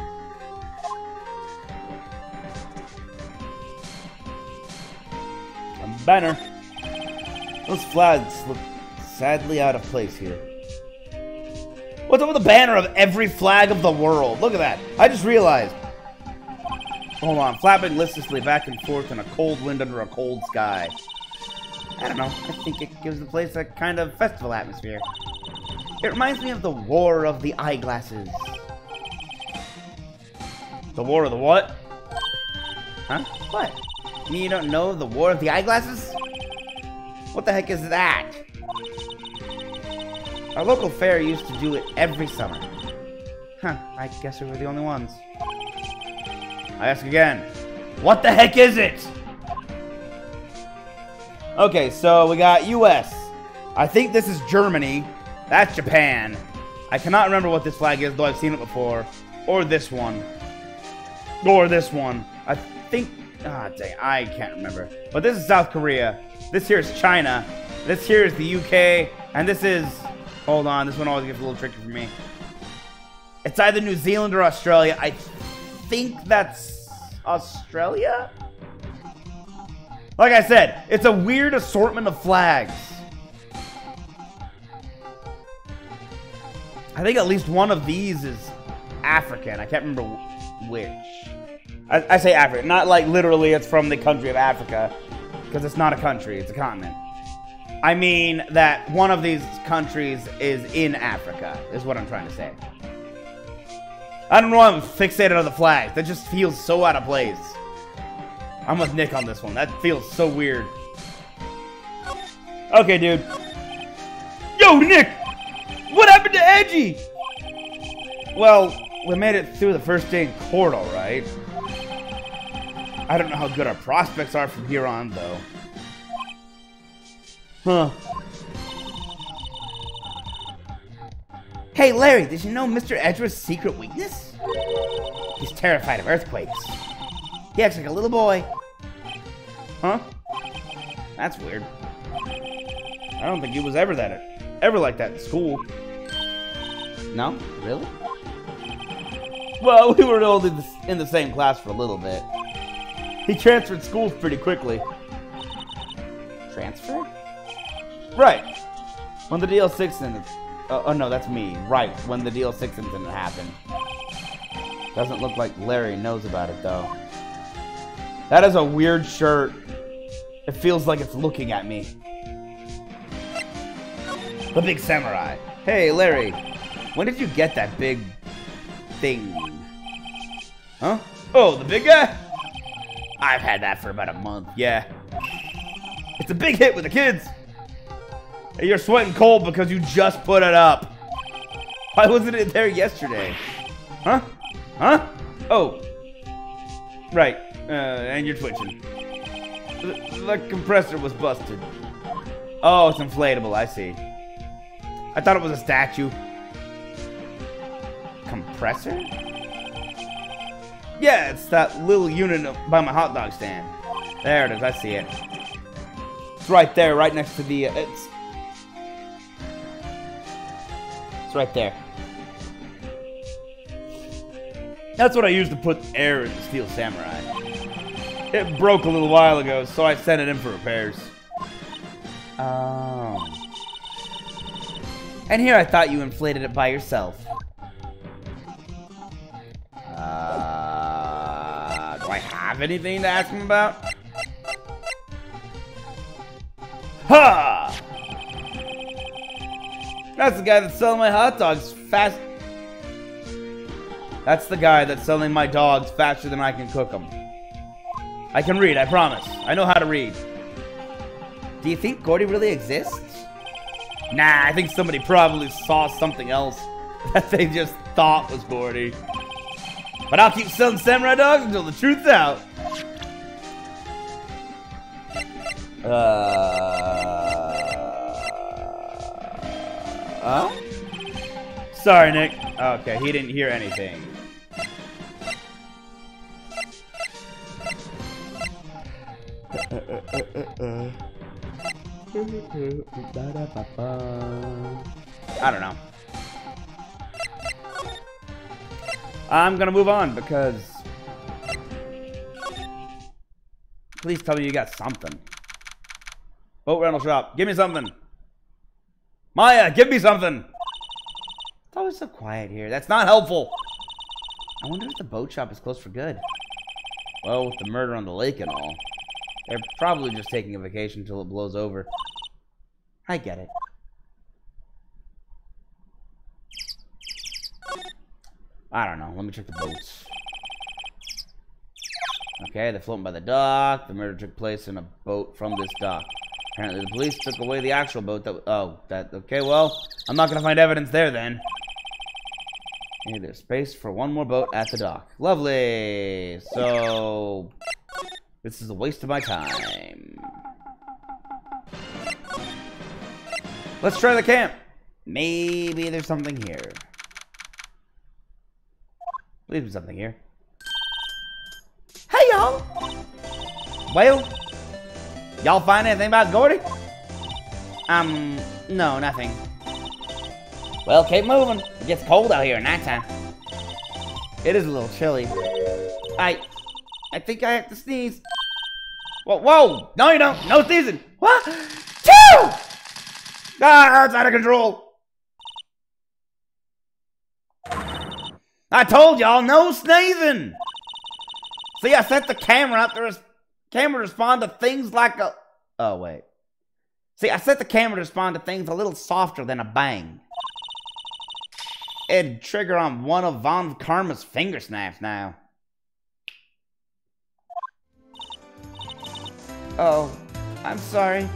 A banner. Those flags look sadly out of place here. What's up with the banner of every flag of the world? Look at that. I just realized. Hold on. Flapping listlessly back and forth in a cold wind under a cold sky. I don't know. I think it gives the place a kind of festival atmosphere. It reminds me of the War of the Eyeglasses. The War of the what? Huh? What? You mean you don't know the War of the Eyeglasses? What the heck is that? Our local fair used to do it every summer. Huh, I guess we were the only ones. I ask again, what the heck is it? Okay, so we got US. I think this is Germany. That's Japan. I cannot remember what this flag is, though I've seen it before. Or this one. Or this one. I think... Ah, dang, I can't remember. But this is South Korea. This here is China. This here is the UK. And this is... Hold on, this one always gets a little tricky for me. It's either New Zealand or Australia. I think that's Australia? Like I said, it's a weird assortment of flags. I think at least one of these is African. I can't remember which. I say African, not like literally it's from the country of Africa, because it's not a country, it's a continent. I mean that one of these countries is in Africa, is what I'm trying to say. I don't know why I'm fixated on the flags. That just feels so out of place. I'm with Nick on this one. That feels so weird. Okay, dude. Yo, Nick! What happened to Edgy? Well, we made it through the first day in court, alright. I don't know how good our prospects are from here on, though. Huh. Hey, Larry, did you know Mr. Edgeworth's secret weakness? He's terrified of earthquakes. He acts like a little boy. Huh? That's weird. I don't think he was ever like that in school. No? Really? Well, we were only in the same class for a little bit. He transferred schools pretty quickly. Transfer? Right. When the DL6 incident... oh, no, that's me. Right, when the DL6 incident happened. Doesn't look like Larry knows about it, though. That is a weird shirt. It feels like it's looking at me. The big samurai. Hey, Larry. When did you get that big thing? Huh? Oh, the big guy? I've had that for about a month. Yeah. It's a big hit with the kids. Hey, you're sweating cold because you just put it up. Why wasn't it there yesterday? Huh? Huh? Oh. Right. And you're twitching. The compressor was busted. Oh, it's inflatable. I see. I thought it was a statue. Compressor? Yeah, it's that little unit by my hot dog stand. There it is. I see it. It's right there, right next to the... It's right there. That's what I used to put air in the Steel Samurai. It broke a little while ago, so I sent it in for repairs. Oh. And here I thought you inflated it by yourself. Do I have anything to ask him about? Ha! That's the guy that's selling my hot dogs fast. That's the guy that's selling my dogs faster than I can cook them. I can read, I promise. I know how to read. Do you think Gordy really exists? Nah, I think somebody probably saw something else that they just thought was Gordy. But I'll keep selling samurai dogs until the truth's out. Huh? Sorry, Nick. Okay, he didn't hear anything. I don't know. I'm gonna move on because... Please tell me you got something. Boat rental shop. Give me something. Maya, give me something. It's always so quiet here. That's not helpful. I wonder if the boat shop is closed for good. Well, with the murder on the lake and all, they're probably just taking a vacation until it blows over. I get it. I don't know. Let me check the boats. Okay, they're floating by the dock. The murder took place in a boat from this dock. Apparently the police took away the actual boat that... Oh, that... Okay, well, I'm not going to find evidence there then. Hey, there's space for one more boat at the dock. Lovely. So... This is a waste of my time. Let's try the camp. Maybe there's something here. Leave me something here. Hey, y'all! Well, y'all find anything about Gordy? No, nothing. Well, keep moving. It gets cold out here at nighttime. It is a little chilly. I think I have to sneeze. Whoa! No, you don't. No sneezing. What? Two! Ah, it's out of control. I told y'all, no sneezing. See, I set the camera up. The camera respond to things like a... Oh, wait. See, I set the camera to respond to things a little softer than a bang. It'd trigger on one of Von Karma's finger snaps now. Oh, I'm sorry.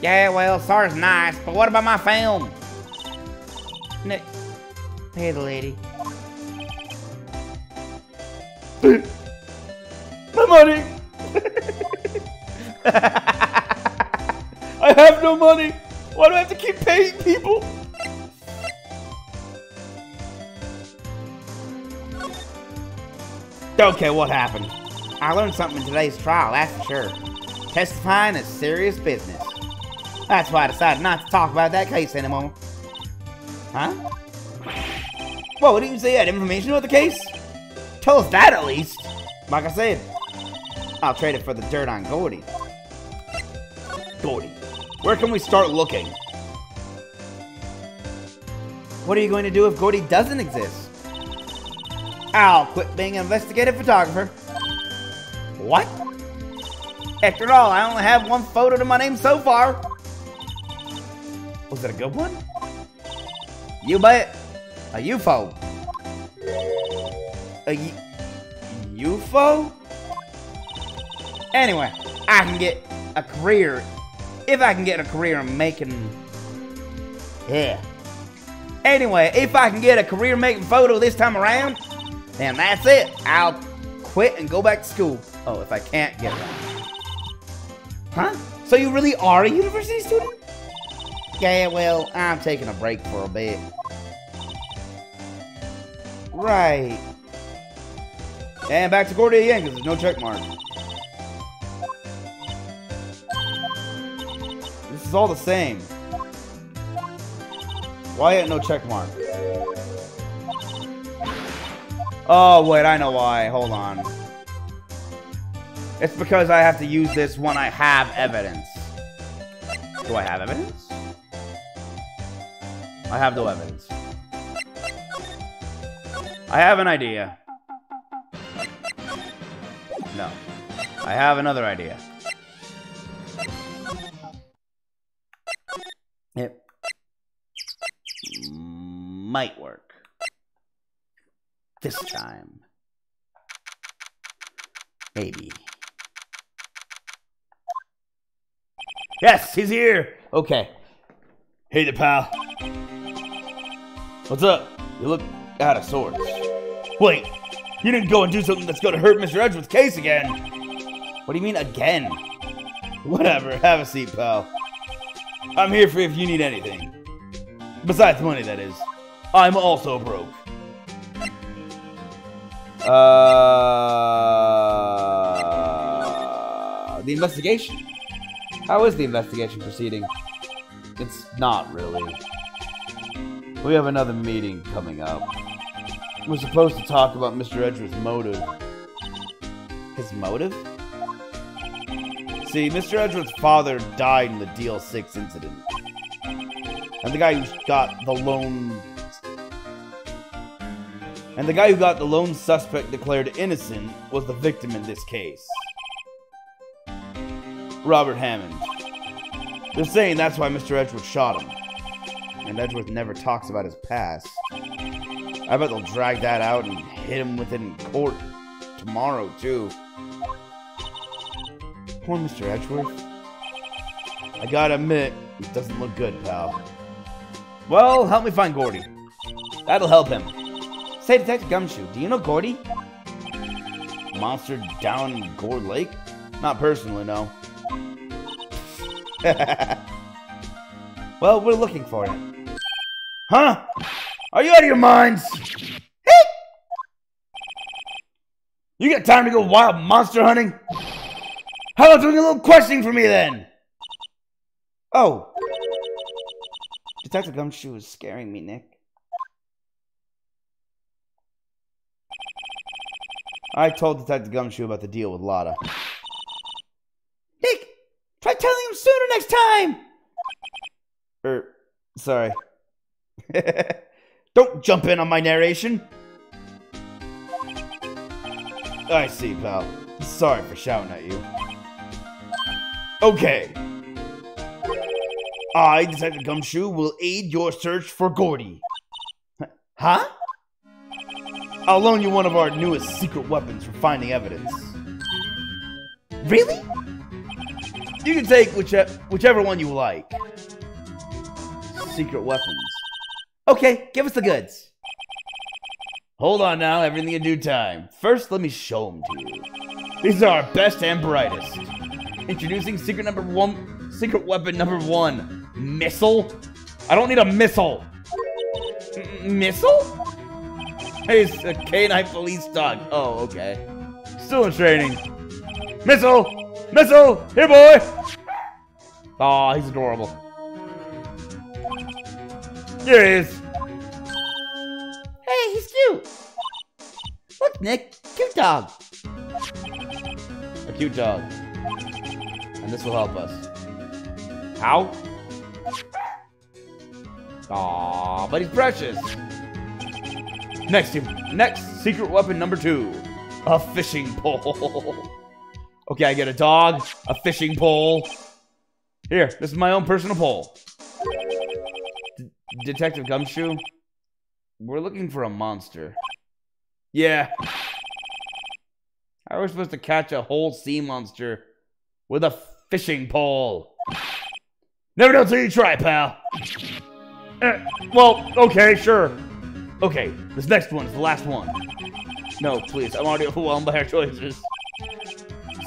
Yeah, well, sorry's nice, but what about my film? Nick, pay the lady. My money! I have no money! Why do I have to keep paying people? Okay, what happened? I learned something in today's trial, that's for sure. Testifying is serious business. That's why I decided not to talk about that case anymore. Huh? Well, what didn't you say you had information about the case? Tell us that at least. Like I said, I'll trade it for the dirt on Gordy. Gordy, where can we start looking? What are you going to do if Gordy doesn't exist? I'll quit being an investigative photographer. What? After all, I only have one photo to my name so far. Was it a good one? You bet. A UFO. A UFO? Anyway, I can get a career. If I can get a career making... Yeah. Anyway, if I can get a career making photo this time around, then that's it. I'll quit and go back to school. Oh, if I can't get one. Huh? So you really are a university student? Yeah, well, I'm taking a break for a bit. Right. And back to Gordy again, because there's no check mark. This is all the same. Why ain't no check mark? Oh, wait, I know why. Hold on. It's because I have to use this when I have evidence. Do I have evidence? I have no evidence. I have an idea. No. I have another idea. It might work. This time. Maybe. Yes, he's here! Okay. Hey there, pal. What's up? You look out of sorts. Wait, you didn't go and do something that's gonna hurt Mr. Edgeworth's case again. What do you mean again? Whatever, have a seat, pal. I'm here for if you need anything. Besides money, that is. I'm also broke. The investigation? How is the investigation proceeding? It's not really. We have another meeting coming up. We're supposed to talk about Mr. Edgeworth's motive. His motive? See, Mr. Edgeworth's father died in the DL6 incident. And the guy who got the lone... And the guy who got the lone suspect declared innocent was the victim in this case. Robert Hammond. They're saying that's why Mr. Edgeworth shot him. And Edgeworth never talks about his past. I bet they'll drag that out and hit him with it in court tomorrow, too. Poor Mr. Edgeworth. I gotta admit, it doesn't look good, pal. Well, help me find Gordy. That'll help him. Say, Detective Gumshoe, do you know Gordy? Monster down in Gore Lake? Not personally, no. Well, we're looking for it. Huh? Are you out of your minds? You got time to go wild monster hunting? How about doing a little questioning for me then? Oh. Detective Gumshoe is scaring me, Nick. I told Detective Gumshoe about the deal with Lotta. Nick, try telling him sooner next time! Sorry. Don't jump in on my narration. I see, pal. Sorry for shouting at you. Okay. I, Detective Gumshoe, will aid your search for Gordy. Huh? I'll loan you one of our newest secret weapons for finding evidence. Really? You can take whichever one you like. Secret weapons. Okay, give us the goods. Hold on now, everything in due time. First, let me show them to you. These are our best and brightest. Introducing secret weapon number one. Missile? I don't need a missile. Missile? Hey, it's a canine police dog. Oh, okay. Still in training. Missile! Missile! Here, boy! Aw, he's adorable. Here he is. Hey, he's cute. Look, Nick, cute dog. Cute dog. And this will help us. How? Aw, but he's precious. Next, secret weapon number 2. A fishing pole. Okay, I get a dog, a fishing pole. Here, this is my own personal pole. Detective Gumshoe? We're looking for a monster. Yeah. How are we supposed to catch a whole sea monster with a fishing pole? Never know till you try, pal. Well, okay, sure. Okay, this next one is the last one. No, please, I'm already overwhelmed by our choices.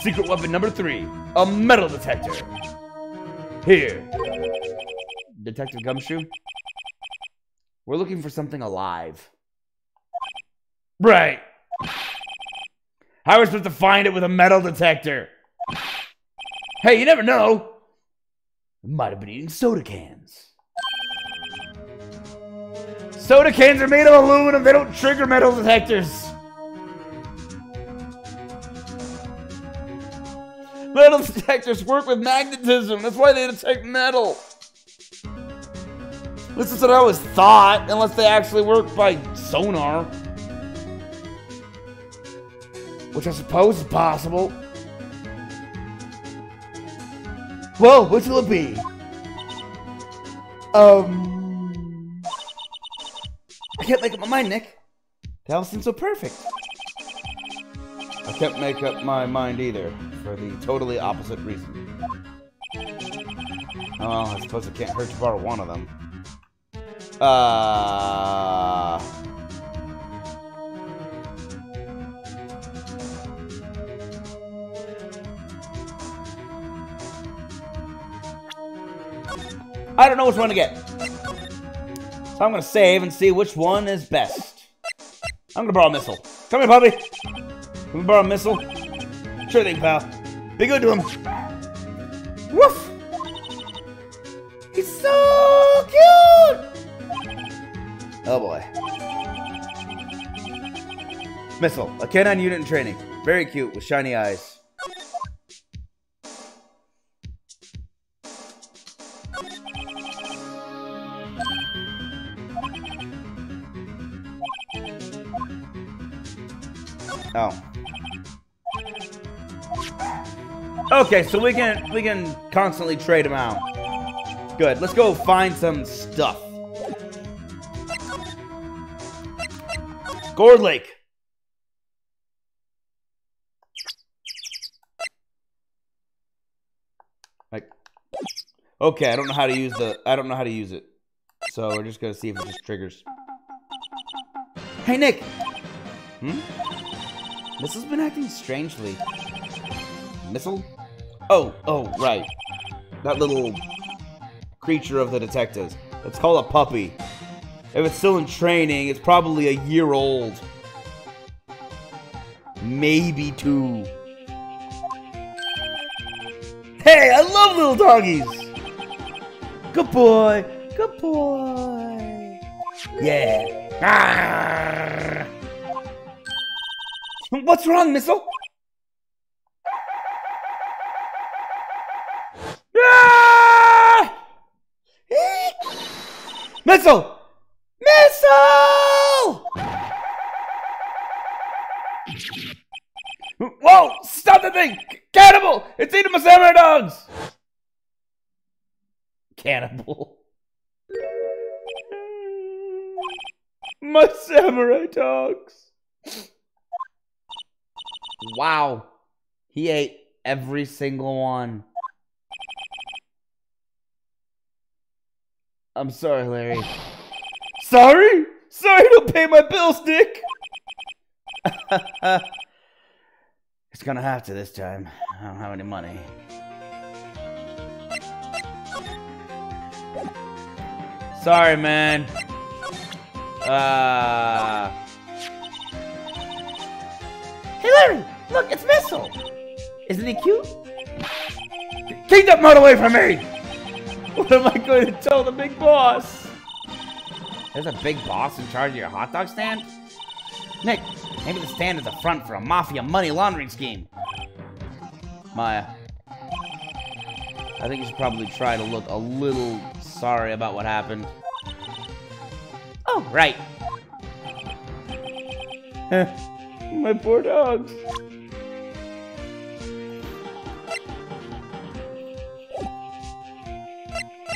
Secret weapon number 3, a metal detector. Here. Detective Gumshoe? We're looking for something alive. Right. How are we supposed to find it with a metal detector? Hey, you never know. Might have been eating soda cans. Soda cans are made of aluminum. They don't trigger metal detectors. Metal detectors work with magnetism. That's why they detect metal. This is what I always thought, unless they actually work by sonar. Which I suppose is possible. Well, which will it be? I can't make up my mind, Nick. That all seems so perfect. I can't make up my mind either, for the totally opposite reason. Oh, I suppose it can't hurt to borrow one of them. I don't know which one to get. So I'm gonna save and see which one is best. I'm gonna borrow a missile. Come here, puppy. Can we borrow a missile? Sure thing, pal. Be good to him. Woof! He's so cute! Oh boy. Missile, a canine unit in training. Very cute with shiny eyes. Oh. Okay, so we can constantly trade them out. Good. Let's go find some stuff. Gourd Lake. Like, okay, I don't know how to use it. So we're just gonna see if it just triggers. Hey, Nick. Missile's been acting strangely. Missile? Oh, right. That little creature of the detectives. It's called a puppy. If it's still in training, it's probably a year old. Maybe 2. Hey, I love little doggies! Good boy! Good boy! Yeah! Arrgh. What's wrong, Missile? Ah! Missile! Missile! Whoa! Stop the thing! Cannibal! It's eating my samurai dogs! Cannibal. My samurai dogs. Wow. He ate every single one. I'm sorry, Larry. Sorry? Sorry, don't pay my bills, Nick. It's gonna have to this time. I don't have any money. Sorry, man. Hey, Larry! Look, it's Missile! Isn't he cute? Keep that mud away from me! What am I going to tell the big boss? There's a big boss in charge of your hot dog stand? Nick, maybe the stand is a front for a mafia money laundering scheme. Maya. I think you should probably try to look a little sorry about what happened. Oh, right. My poor dogs.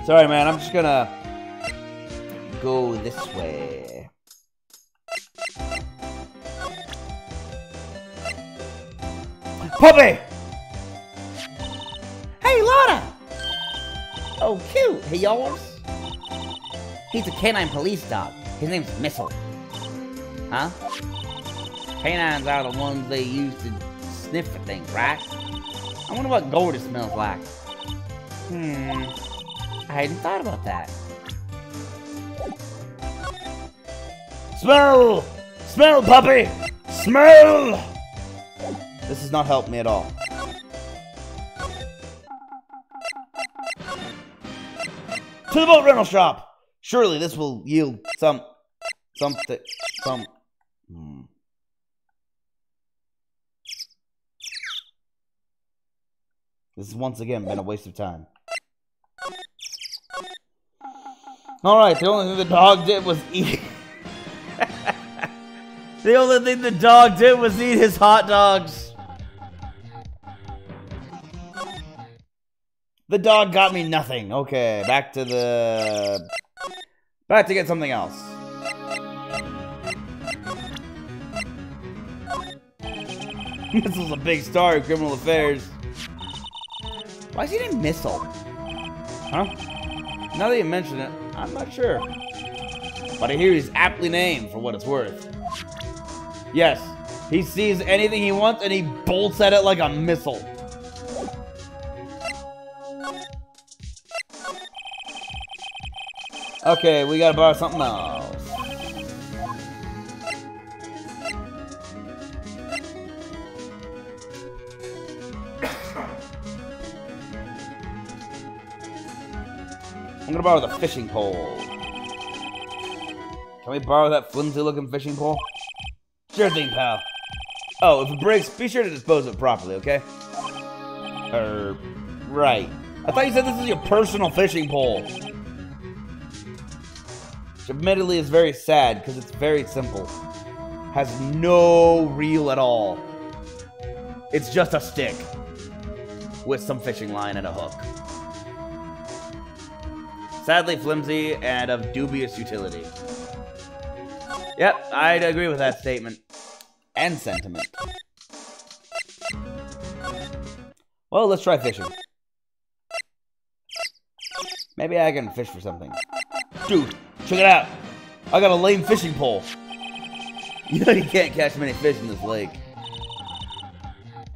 Sorry, man. I'm just gonna go this way. Puppy! Hey, Lana! Oh, cute. He yours? He's a canine police dog. His name's Missile. Huh? Canines are the ones they use to sniff for things, right? I wonder what Gordy smells like. I hadn't thought about that. Smell! Smell, puppy! Smell! This has not helped me at all. To the boat rental shop! Surely this will yield something. This has once again been a waste of time. Alright, the only thing the dog did was eat. The only thing the dog did was eat his hot dogs. The dog got me nothing. Okay, back to get something else. This was a big star in criminal affairs. Why is he named Missile? Huh? Now that you mention it, I'm not sure. But I hear he's aptly named for what it's worth. Yes, he sees anything he wants and he bolts at it like a missile. Okay, we gotta borrow something else. I'm gonna borrow the fishing pole. Can we borrow that flimsy-looking fishing pole? Sure thing, pal. Oh, if it breaks, be sure to dispose of it properly, okay? Right. I thought you said this is your personal fishing pole. Which admittedly is very sad, because it's very simple. Has no reel at all. It's just a stick. With some fishing line and a hook. Sadly flimsy and of dubious utility. Yep, I'd agree with that statement. And sentiment. Well, let's try fishing. Maybe I can fish for something. Dude, check it out. I got a lame fishing pole. You know you can't catch many fish in this lake.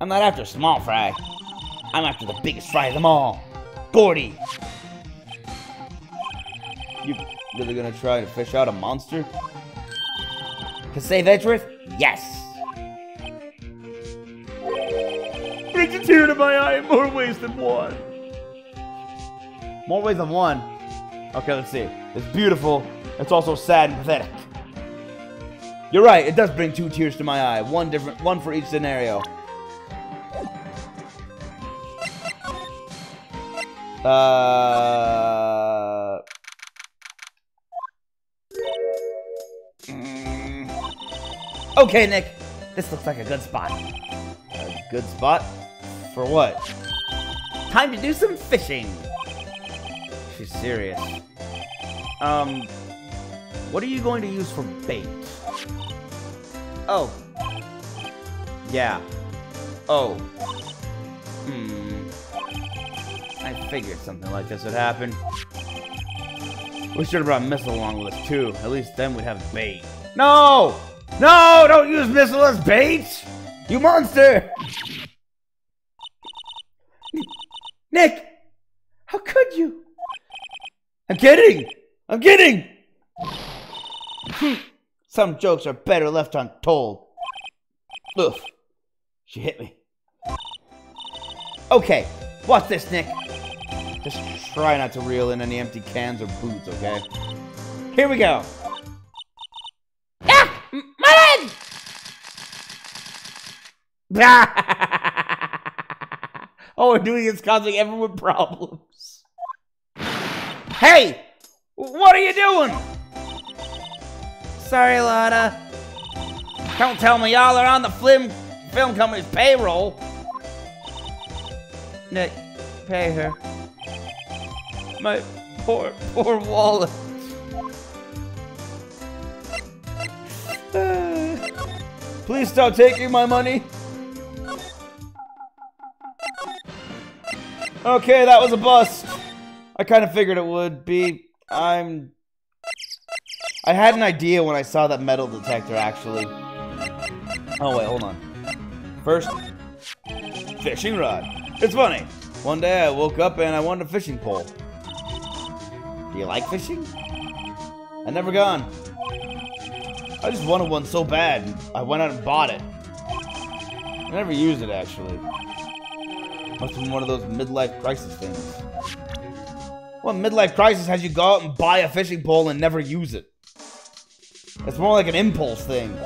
I'm not after small fry. I'm after the biggest fry of them all. Gordy. You really gonna try to fish out a monster? To save Edgeworth? Yes! Brings a tear to my eye in more ways than one. More ways than one? Okay, let's see. It's beautiful. It's also sad and pathetic. You're right, it does bring 2 tears to my eye. One for each scenario. Okay, Nick. This looks like a good spot. A good spot? For what? Time to do some fishing. She's serious. What are you going to use for bait? Oh. Yeah. Oh. I figured something like this would happen. We should have brought Missile along with us too. At least then we'd have bait. No! No! Don't use Missile as bait! You monster! Nick! How could you? I'm kidding! I'm kidding! Some jokes are better left untold. Ugh. She hit me. Okay, watch this, Nick. Just try not to reel in any empty cans or boots, okay? Here we go. Ah! My leg! All we're doing is causing everyone problems. Hey! What are you doing? Sorry, Lotta. Don't tell me y'all are on the film company's payroll. Nick, pay her. My poor wallet. Please stop taking my money. Okay, that was a bust. I kind of figured it would be. I had an idea when I saw that metal detector, actually. Oh, wait, hold on. First, fishing rod. It's funny. One day I woke up and I wanted a fishing pole. Do you like fishing? I never gone. I just wanted one so bad, I went out and bought it. I never used it, actually. Must have been one of those midlife crisis things. What midlife crisis has you go out and buy a fishing pole and never use it? It's more like an impulse thing.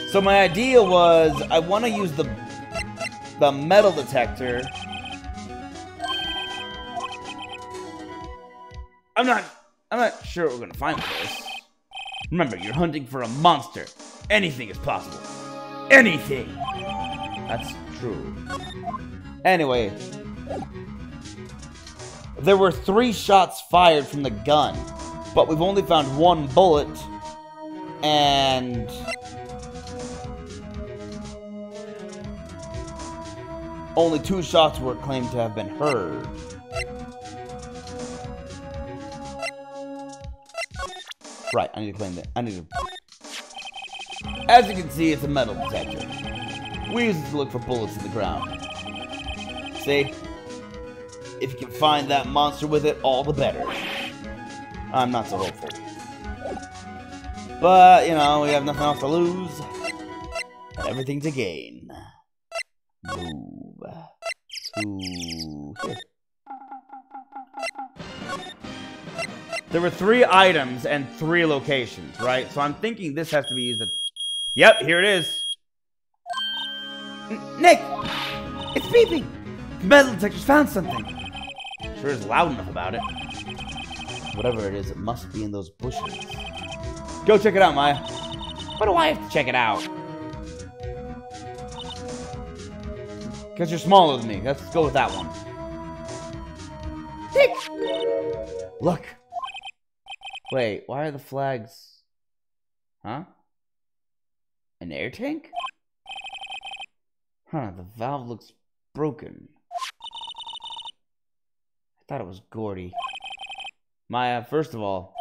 So my idea was, I want to use the metal detector. I'm not sure what we're gonna find with this. Remember, you're hunting for a monster. Anything is possible. Anything. That's true. Anyway, there were 3 shots fired from the gun, but we've only found 1 bullet, and only 2 shots were claimed to have been heard. Right, I need to claim that. As you can see, it's a metal detector. We use it to look for bullets in the ground. See? If you can find that monster with it, all the better. I'm not so hopeful. But, you know, we have nothing else to lose. And everything to gain. Move to here. There were 3 items and 3 locations, right? So I'm thinking this has to be used at... Yep, here it is. Nick! It's beeping! The metal detector's found something. Sure is loud enough about it. Whatever it is, it must be in those bushes. Go check it out, Maya. Why do I have to check it out? Because you're smaller than me. Let's go with that one. Nick! Look. Wait, why are the flags... Huh? An air tank? Huh, the valve looks broken. I thought it was Gordy. Maya, first of all,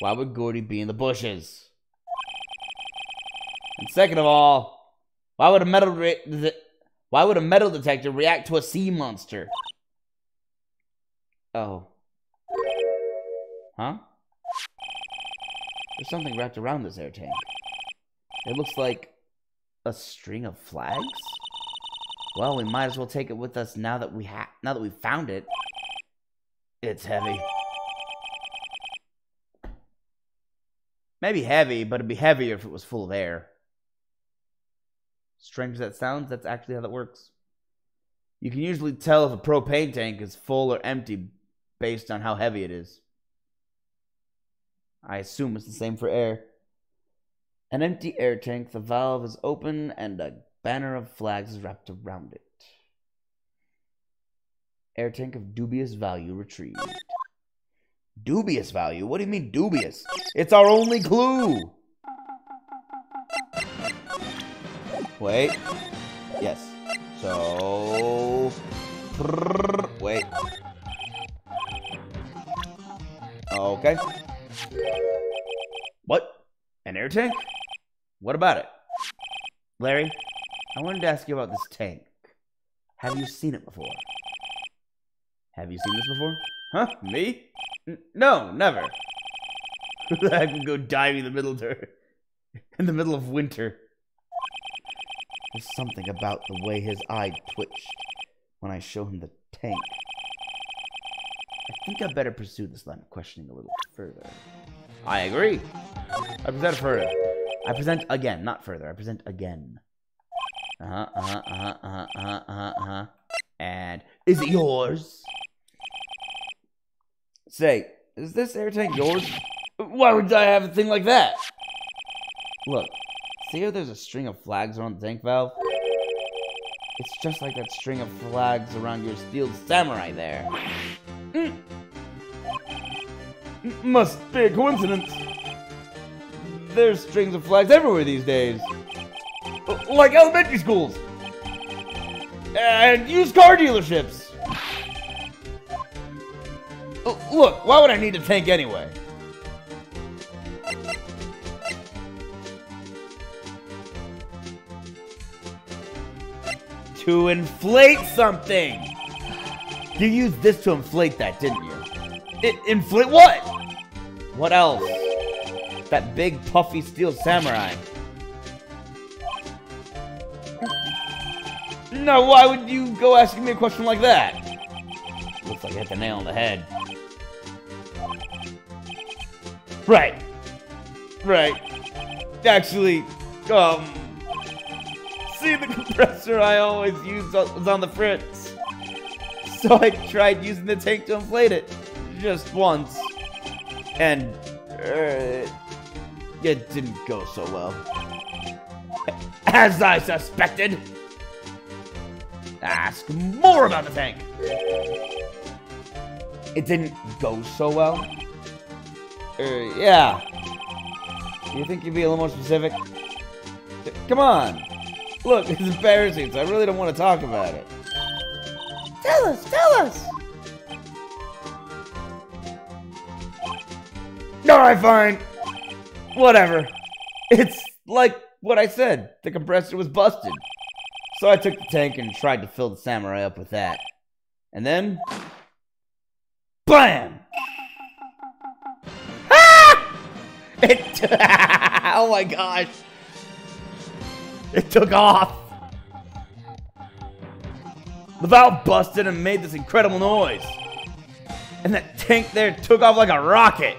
why would Gordy be in the bushes? And second of all, why would a metal detector react to a sea monster? Oh. Huh? There's something wrapped around this air tank. It looks like a string of flags? Well, we might as well take it with us now that we found it. It's heavy. Maybe heavy, but it'd be heavier if it was full of air. Strange as that sounds, that's actually how that works. You can usually tell if a propane tank is full or empty based on how heavy it is. I assume it's the same for air. An empty air tank, the valve is open, and a banner of flags is wrapped around it. Air tank of dubious value retrieved. Dubious value? What do you mean dubious? It's our only clue! Wait. Yes. So... Wait. Okay. What? An air tank? What about it? Larry, I wanted to ask you about this tank. Have you seen it before? Have you seen this before? Huh? Me? No, never. I could go diving in the middle of winter. There's something about the way his eye twitched when I showed him the tank. I think I better pursue this line of questioning a little further. I agree. I prefer it further. I present again, not further. I present again. And is it yours? Say, is this air tank yours? Why would I have a thing like that? Look, see how there's a string of flags around the tank valve? It's just like that string of flags around your steel samurai there. Must be a coincidence. There's strings of flags everywhere these days. Like elementary schools. And used car dealerships. Look, why would I need a tank anyway? To inflate something! You used this to inflate that, didn't you? Inflate what? What else? That big puffy steel samurai. No, why would you go asking me a question like that? Looks like you hit the nail on the head. Right. Actually, see, the compressor I always use was on the fritz. So I tried using the tank to inflate it. Just once. And, it didn't go so well. As I suspected. Ask more about the tank. It didn't go so well? Yeah. You think you'd be a little more specific? Come on. Look, it's embarrassing, so I really don't want to talk about it. Tell us! Alright, fine. Whatever. It's like what I said. The compressor was busted. So I took the tank and tried to fill the samurai up with that. And then... BAM! Ah! Oh my gosh. It took off. The valve busted and made this incredible noise. And that tank there took off like a rocket.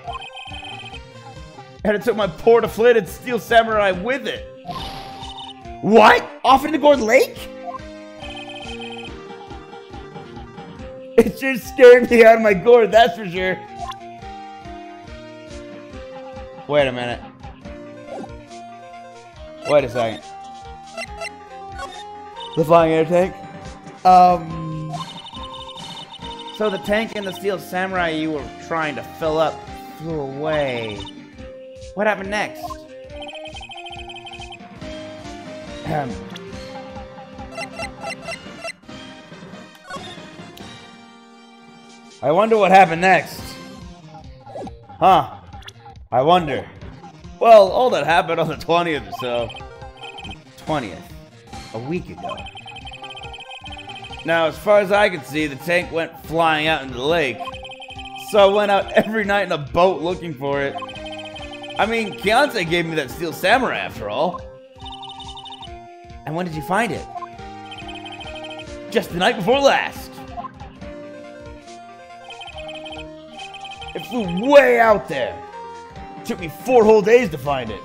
And it took my poor deflated steel samurai with it. What? Off into Gourd Lake? It sure scared me out of my gourd, that's for sure. Wait a minute. Wait a second. The flying air tank? So the tank and the steel samurai you were trying to fill up flew away. What happened next? I wonder what happened next. Huh. I wonder. Well, all that happened on the 20th or so. The 20th. A week ago. Now, as far as I could see, the tank went flying out into the lake. So I went out every night in a boat looking for it. I mean, Keontae gave me that steel samurai after all. And when did you find it? Just the night before last. It flew way out there. It took me 4 whole days to find it.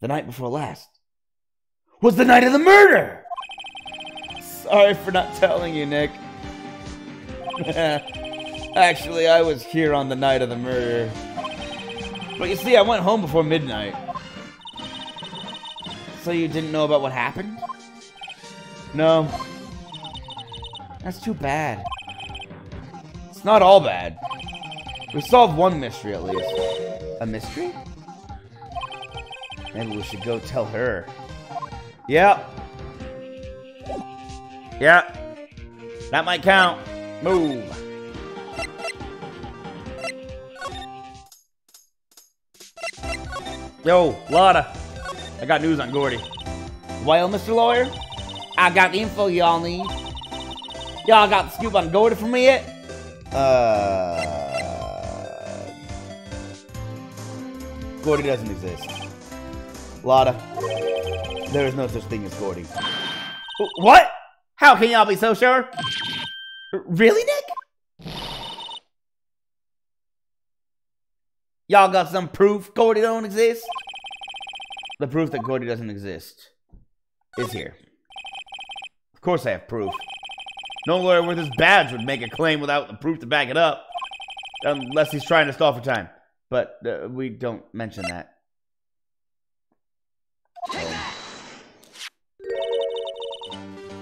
The night before last was the night of the murder! Sorry for not telling you, Nick. Actually, I was here on the night of the murder. But you see, I went home before midnight. So you didn't know about what happened? No. That's too bad. It's not all bad. We solved one mystery at least. A mystery? Maybe we should go tell her. Yep. Yep. That might count. Move. Yo, Lotta. I got news on Gordy. Well, Mr. Lawyer, I got the info y'all need. Y'all got the scoop on Gordy for me yet? Gordy doesn't exist. Lotta, there is no such thing as Gordy. What? How can y'all be so sure? Really, Nick? Y'all got some proof Gordy don't exist? The proof that Gordy doesn't exist is here. Of course I have proof. No lawyer with his badge would make a claim without the proof to back it up. Unless he's trying to stall for time. But we don't mention that.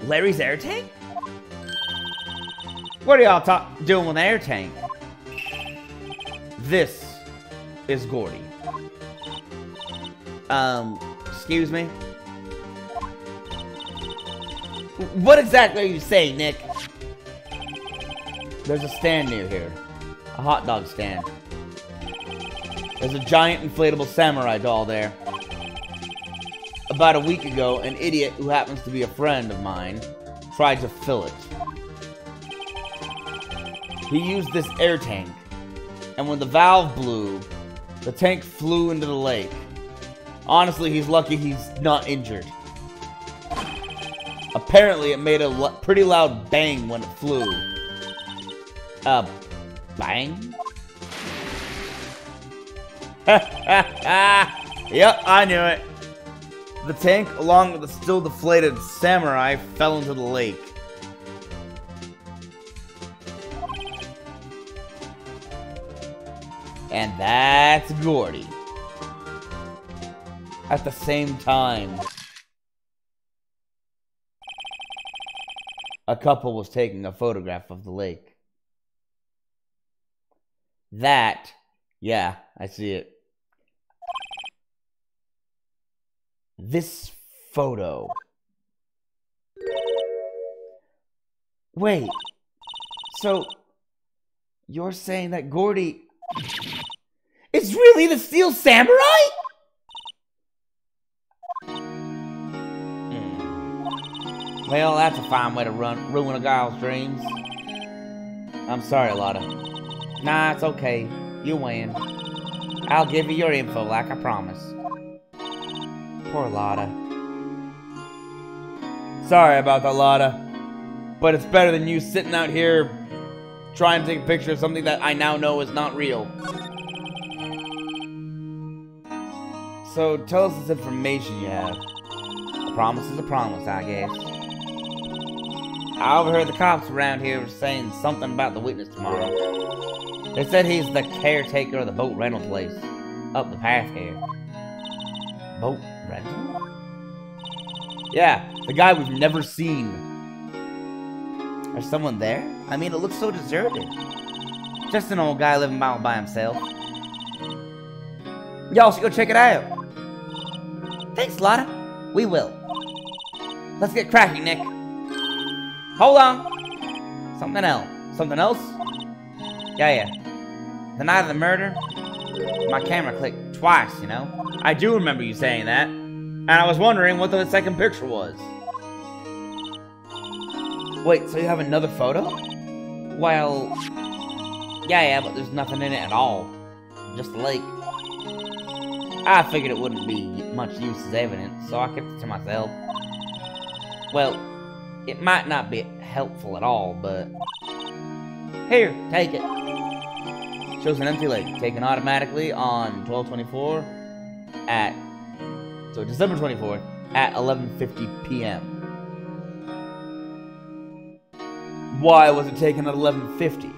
Larry's air tank? What are y'all doing with an air tank? This is Gordy. Excuse me? What exactly are you saying, Nick? There's a stand near here. A hot dog stand. There's a giant inflatable samurai doll there. About a week ago, an idiot who happens to be a friend of mine tried to fill it. He used this air tank, and when the valve blew, the tank flew into the lake. Honestly, he's lucky he's not injured. Apparently, it made a pretty loud bang when it flew. Bang? Yep, I knew it. The tank, along with the still deflated samurai, fell into the lake. And that's Gordy. At the same time, a couple was taking a photograph of the lake. That, yeah, I see it. This photo. Wait, so you're saying that Gordy is really the Steel Samurai? Well, that's a fine way to ruin a guy's dreams. I'm sorry, Lotta. Nah, it's okay. You win. I'll give you your info like I promised. Poor Lotta. Sorry about that, Lotta. But it's better than you sitting out here trying to take a picture of something that I now know is not real. So tell us this information you have. A promise is a promise, I guess. I overheard the cops around here saying something about the witness tomorrow. They said he's the caretaker of the boat rental place up the path here. Boat rental? Yeah, the guy we've never seen. There's someone there? I mean, it looks so deserted. Just an old guy living by himself. Y'all should go check it out. Thanks, Lotta. We will. Let's get cracking, Nick. Hold on. Something else. Something else? Yeah. The night of the murder, my camera clicked twice, you know? I do remember you saying that. And I was wondering what the second picture was. Wait, so you have another photo? Well, yeah, but there's nothing in it at all. Just a lake. I figured it wouldn't be much use as evidence, so I kept it to myself. Well, it might not be helpful at all, but... Here, take it. Shows an empty lake, taken automatically on 12/24 at... So, December 24th at 11:50 p.m. Why was it taken at 11:50?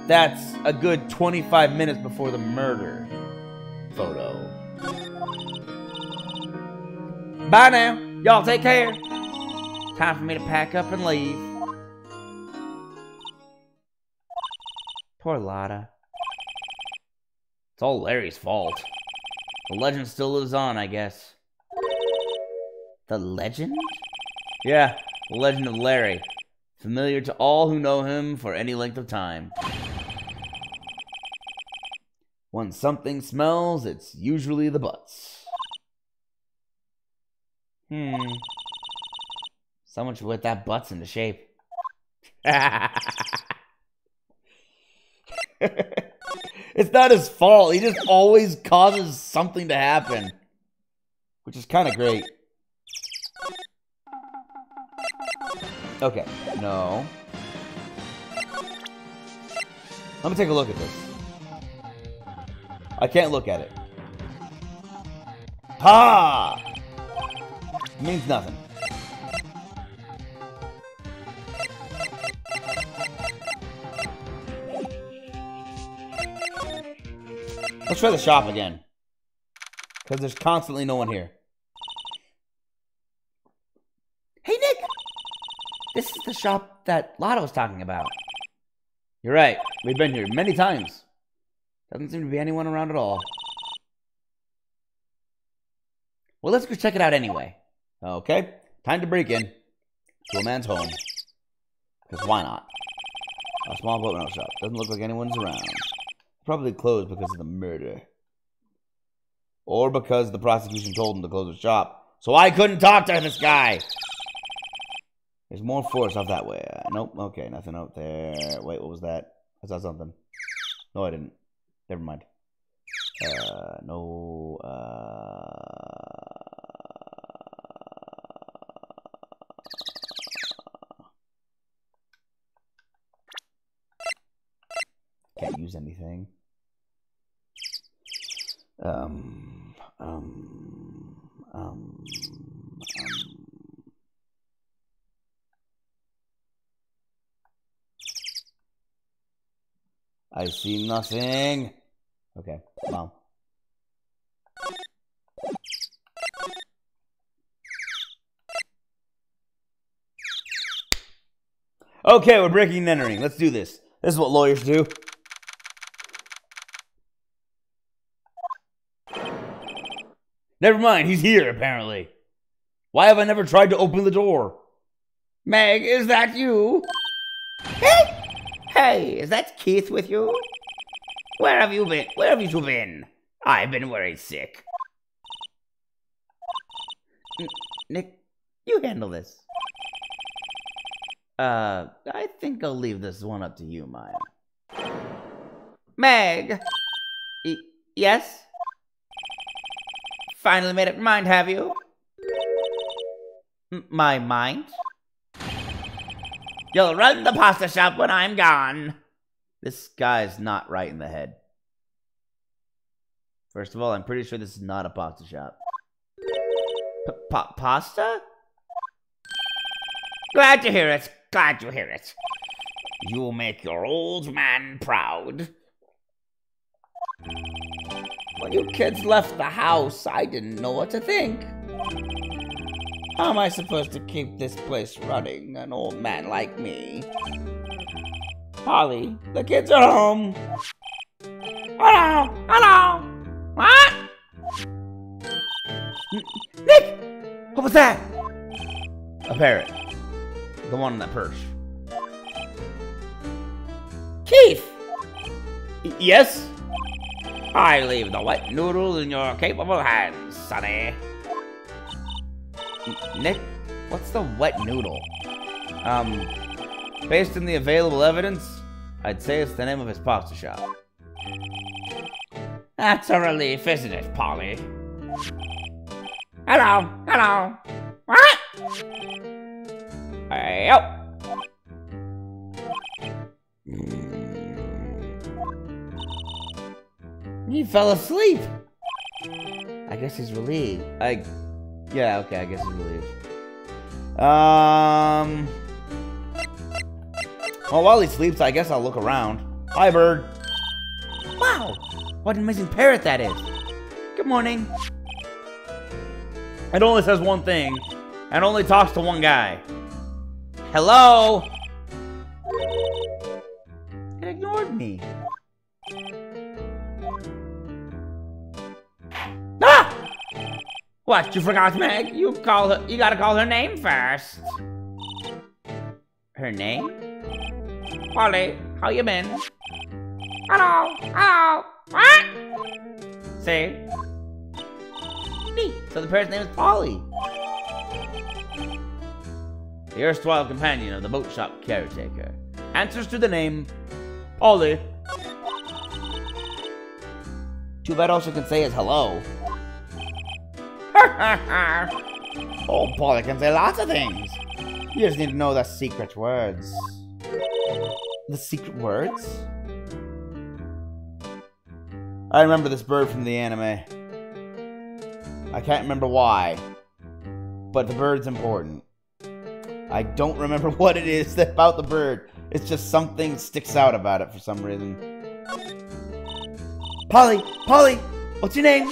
That's a good 25 minutes before the murder photo. Bye now. Y'all take care. Time for me to pack up and leave. Poor Lotta. It's all Larry's fault. The legend still lives on, I guess. The legend? Yeah, the legend of Larry. Familiar to all who know him for any length of time. When something smells, it's usually the butts. Someone should whip that butts into shape. It's not his fault. He just always causes something to happen. Which is kind of great. Okay, no. Let me take a look at this. I can't look at it. Ha! Means nothing. Let's try the shop again. Because there's constantly no one here. Hey, Nick! This is the shop that Lotto was talking about. You're right. We've been here many times. Doesn't seem to be anyone around at all. Well, let's go check it out anyway. Okay. Time to break in to a man's home. Because why not? A small boat rental shop. Doesn't look like anyone's around. Probably closed because of the murder. Or because the prosecution told him to close the shop. So I couldn't talk to this guy! There's more force off that way. Nope. Okay, nothing out there. Wait, what was that? I saw something. No, I didn't. Never mind. No, can't use anything. I see nothing. Okay, well. Okay, we're breaking and entering. Let's do this. This is what lawyers do. Never mind, he's here, apparently. Why have I never tried to open the door? Meg, is that you? Hey! Hey, is that Keith with you? Where have you been? Where have you two been? I've been very sick. Nick, you handle this. I think I'll leave this one up to you, Maya. Meg! Yes? Finally made up your mind, have you? My mind? You'll run the pasta shop when I'm gone. This guy's not right in the head. First of all, I'm pretty sure this is not a pasta shop. Pasta? Glad to hear it. Glad to hear it. You'll make your old man proud. When you kids left the house, I didn't know what to think. How am I supposed to keep this place running, an old man like me? Polly, the kids are home. Hello, hello. What? Nick, what was that? A parrot. The one in that purse. Keith! Yes? I leave the wet noodle in your capable hands, sonny. Nick, what's the wet noodle? Based on the available evidence, I'd say it's the name of his pasta shop. That's a relief, isn't it, Polly? Hello, hello. What? Hey, oh. He fell asleep. I guess he's relieved. Yeah, okay, I guess he's relieved. Well, while he sleeps, I guess I'll look around. Hi, bird. Wow, what an amazing parrot that is. Good morning. It only says one thing, and only talks to one guy. Hello? It ignored me. Ah! What, you forgot, Meg? You gotta call her name first. Her name? Polly, how you been? Hello, hello, what? See? Neat, so the parrot's name is Polly. The erstwhile companion of the boat shop caretaker. Answers to the name, Polly. Too bad all she can say is hello. Oh, Polly can say lots of things. You just need to know the secret words. The secret words? I remember this bird from the anime. I can't remember why, but the bird's important. I don't remember what it is about the bird. It's just something sticks out about it for some reason. Polly! Polly! What's your name?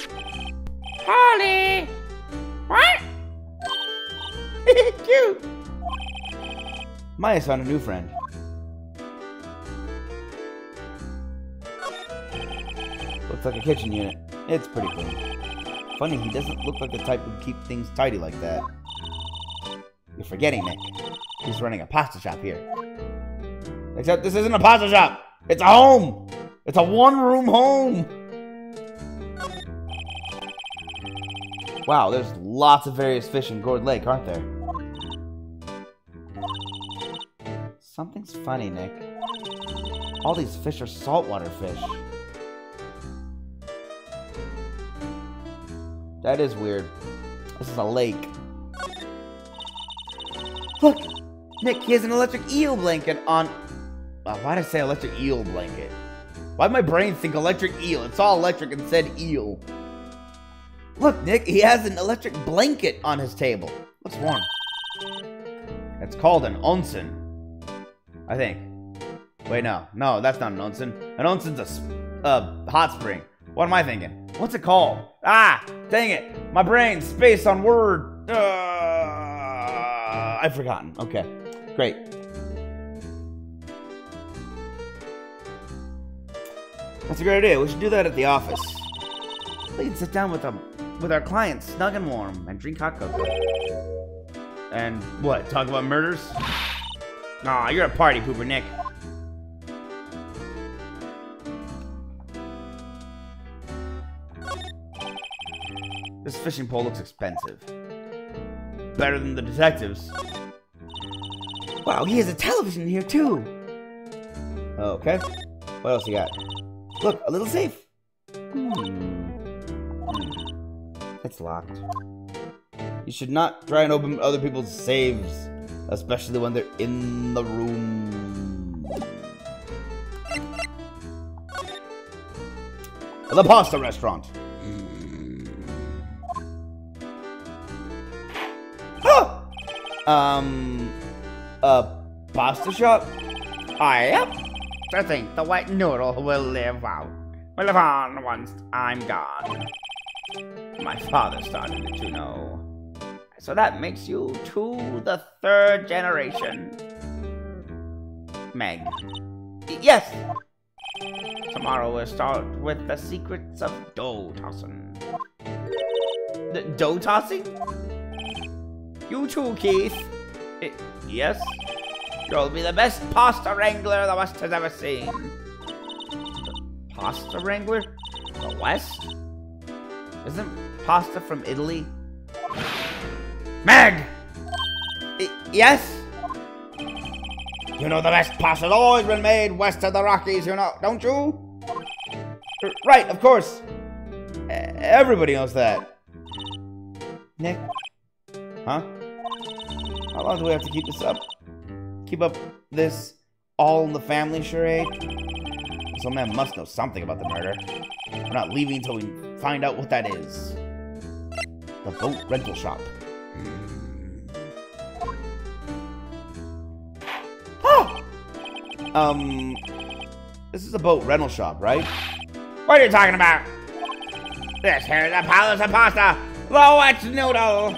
Polly! What? Cute! Maya's found a new friend. Looks like a kitchen unit. It's pretty clean. Funny, he doesn't look like the type who'd keep things tidy like that. You're forgetting, Nick. He's running a pasta shop here. Except this isn't a pasta shop! It's a home! It's a one-room home! Wow, there's lots of various fish in Gourd Lake, aren't there? Something's funny, Nick. All these fish are saltwater fish. That is weird. This is a lake. Look! Nick, he has an electric eel blanket on... why'd I say electric eel blanket? Why'd my brain think electric eel? It's all electric and said eel. Look, Nick, he has an electric blanket on his table. Looks warm. It's called an onsen, I think. Wait, no. No, that's not an onsen. An onsen's a hot spring. What am I thinking? What's it called? Ah, dang it. My brain, space on word. I've forgotten. Okay, great. That's a great idea. We should do that at the office. We can sit down with our clients, snug and warm, and drink hot cocoa. And what? Talk about murders? Aw, you're a party pooper, Nick. This fishing pole looks expensive. Better than the detectives. Wow, he has a television here too. Okay. What else you got? Look, a little safe. It's locked. You should not try and open other people's safes, especially when they're in the room. The pasta restaurant. A pasta shop? Yep. I think the white noodle will live on once I'm gone. My father started it, you know. So that makes you to the third generation. Meg. Yes. Tomorrow we'll start with the secrets of dough tossing. Dough tossing? You too, Keith. Yes? You'll be the best pasta wrangler the West has ever seen. Pasta wrangler? The West? Isn't pasta from Italy? Meg! Yes? You know the best pasta's always been made west of the Rockies, you know, don't you? Right, of course. Everybody knows that. Nick? Huh? How long do we have to keep this up? Keep up this all in the family charade? Some man must know something about the murder. We're not leaving until we find out what that is. The boat rental shop. This is a boat rental shop, right? What are you talking about? This here's a palace of pasta, the wet noodle.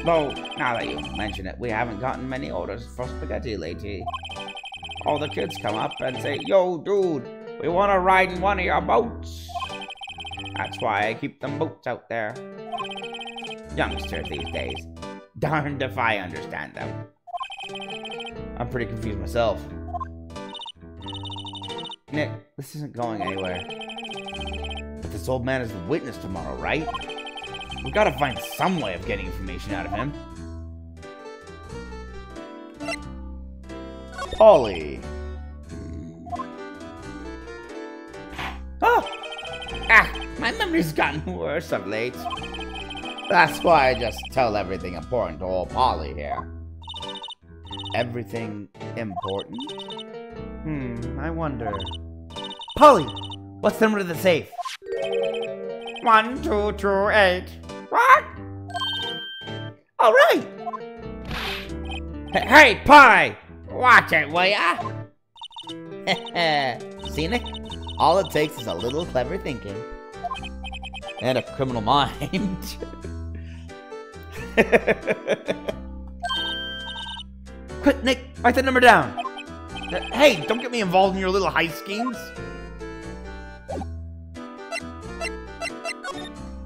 Though, now that you mention it, we haven't gotten many orders for spaghetti lately. All the kids come up and say, "Yo, dude, we want to ride in one of your boats." That's why I keep them boats out there. Youngsters these days. Darned if I understand them. I'm pretty confused myself. Nick, this isn't going anywhere. But this old man is the witness tomorrow, right? We gotta find some way of getting information out of him. Polly. My memory's gotten worse of late. That's why I just tell everything important to old Polly here. Everything important? I wonder. Polly, What's the number to the safe? 1228. What? All right. Hey, Pie! Watch it, will ya? See, Nick? All it takes is a little clever thinking. And a criminal mind. Quick, Nick, write that number down. Hey, don't get me involved in your little heist schemes.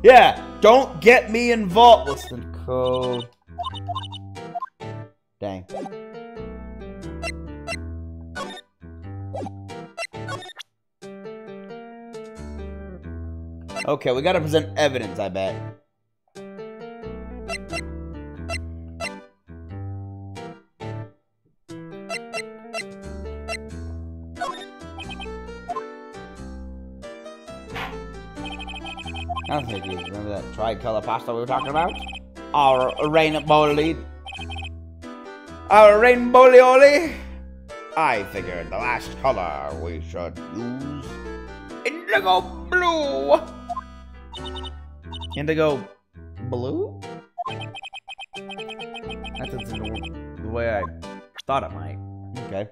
Yeah, don't get me involved. What's the code? Dang. Okay, we gotta present evidence, I bet. I don't think you remember that tricolor pasta we were talking about? Our rainbow lead. Our rainbow lioli? I figured the last color we should use. Indigo blue! Indigo blue? That doesn't go the way I thought it might. Okay.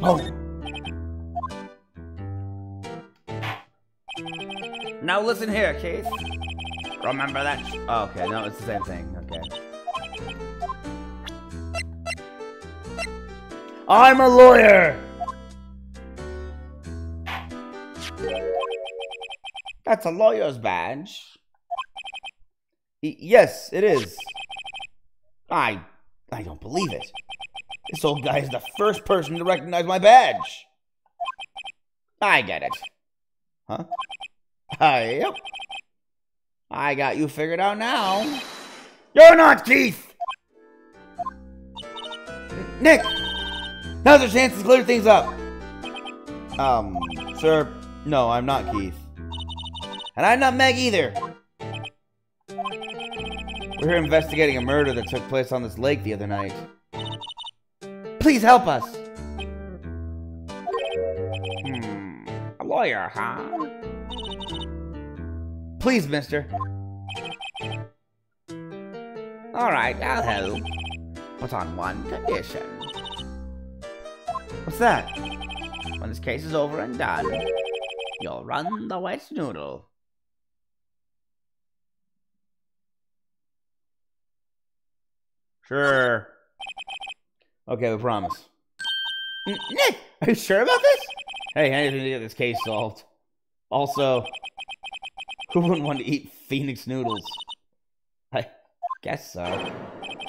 Oh! Now listen here, Keith. Remember that? Oh, okay, no, it's the same thing. Okay. I'm a lawyer! That's a lawyer's badge. Yes, it is. I don't believe it. This old guy is the first person to recognize my badge. I get it. Huh? Yep. I got you figured out now. You're not Keith! Nick! Now's our chance to clear things up. Sir, no, I'm not Keith. And I'm not Meg either. We're here investigating a murder that took place on this lake the other night. Please help us. A lawyer, huh? Please, mister. Alright, I'll help. But on one condition. What's that? When this case is over and done, you'll run the wet noodle. Sure. Okay, we promise. Nick, are you sure about this? Hey, anything to get this case solved. Also, who wouldn't want to eat Phoenix noodles? I guess so.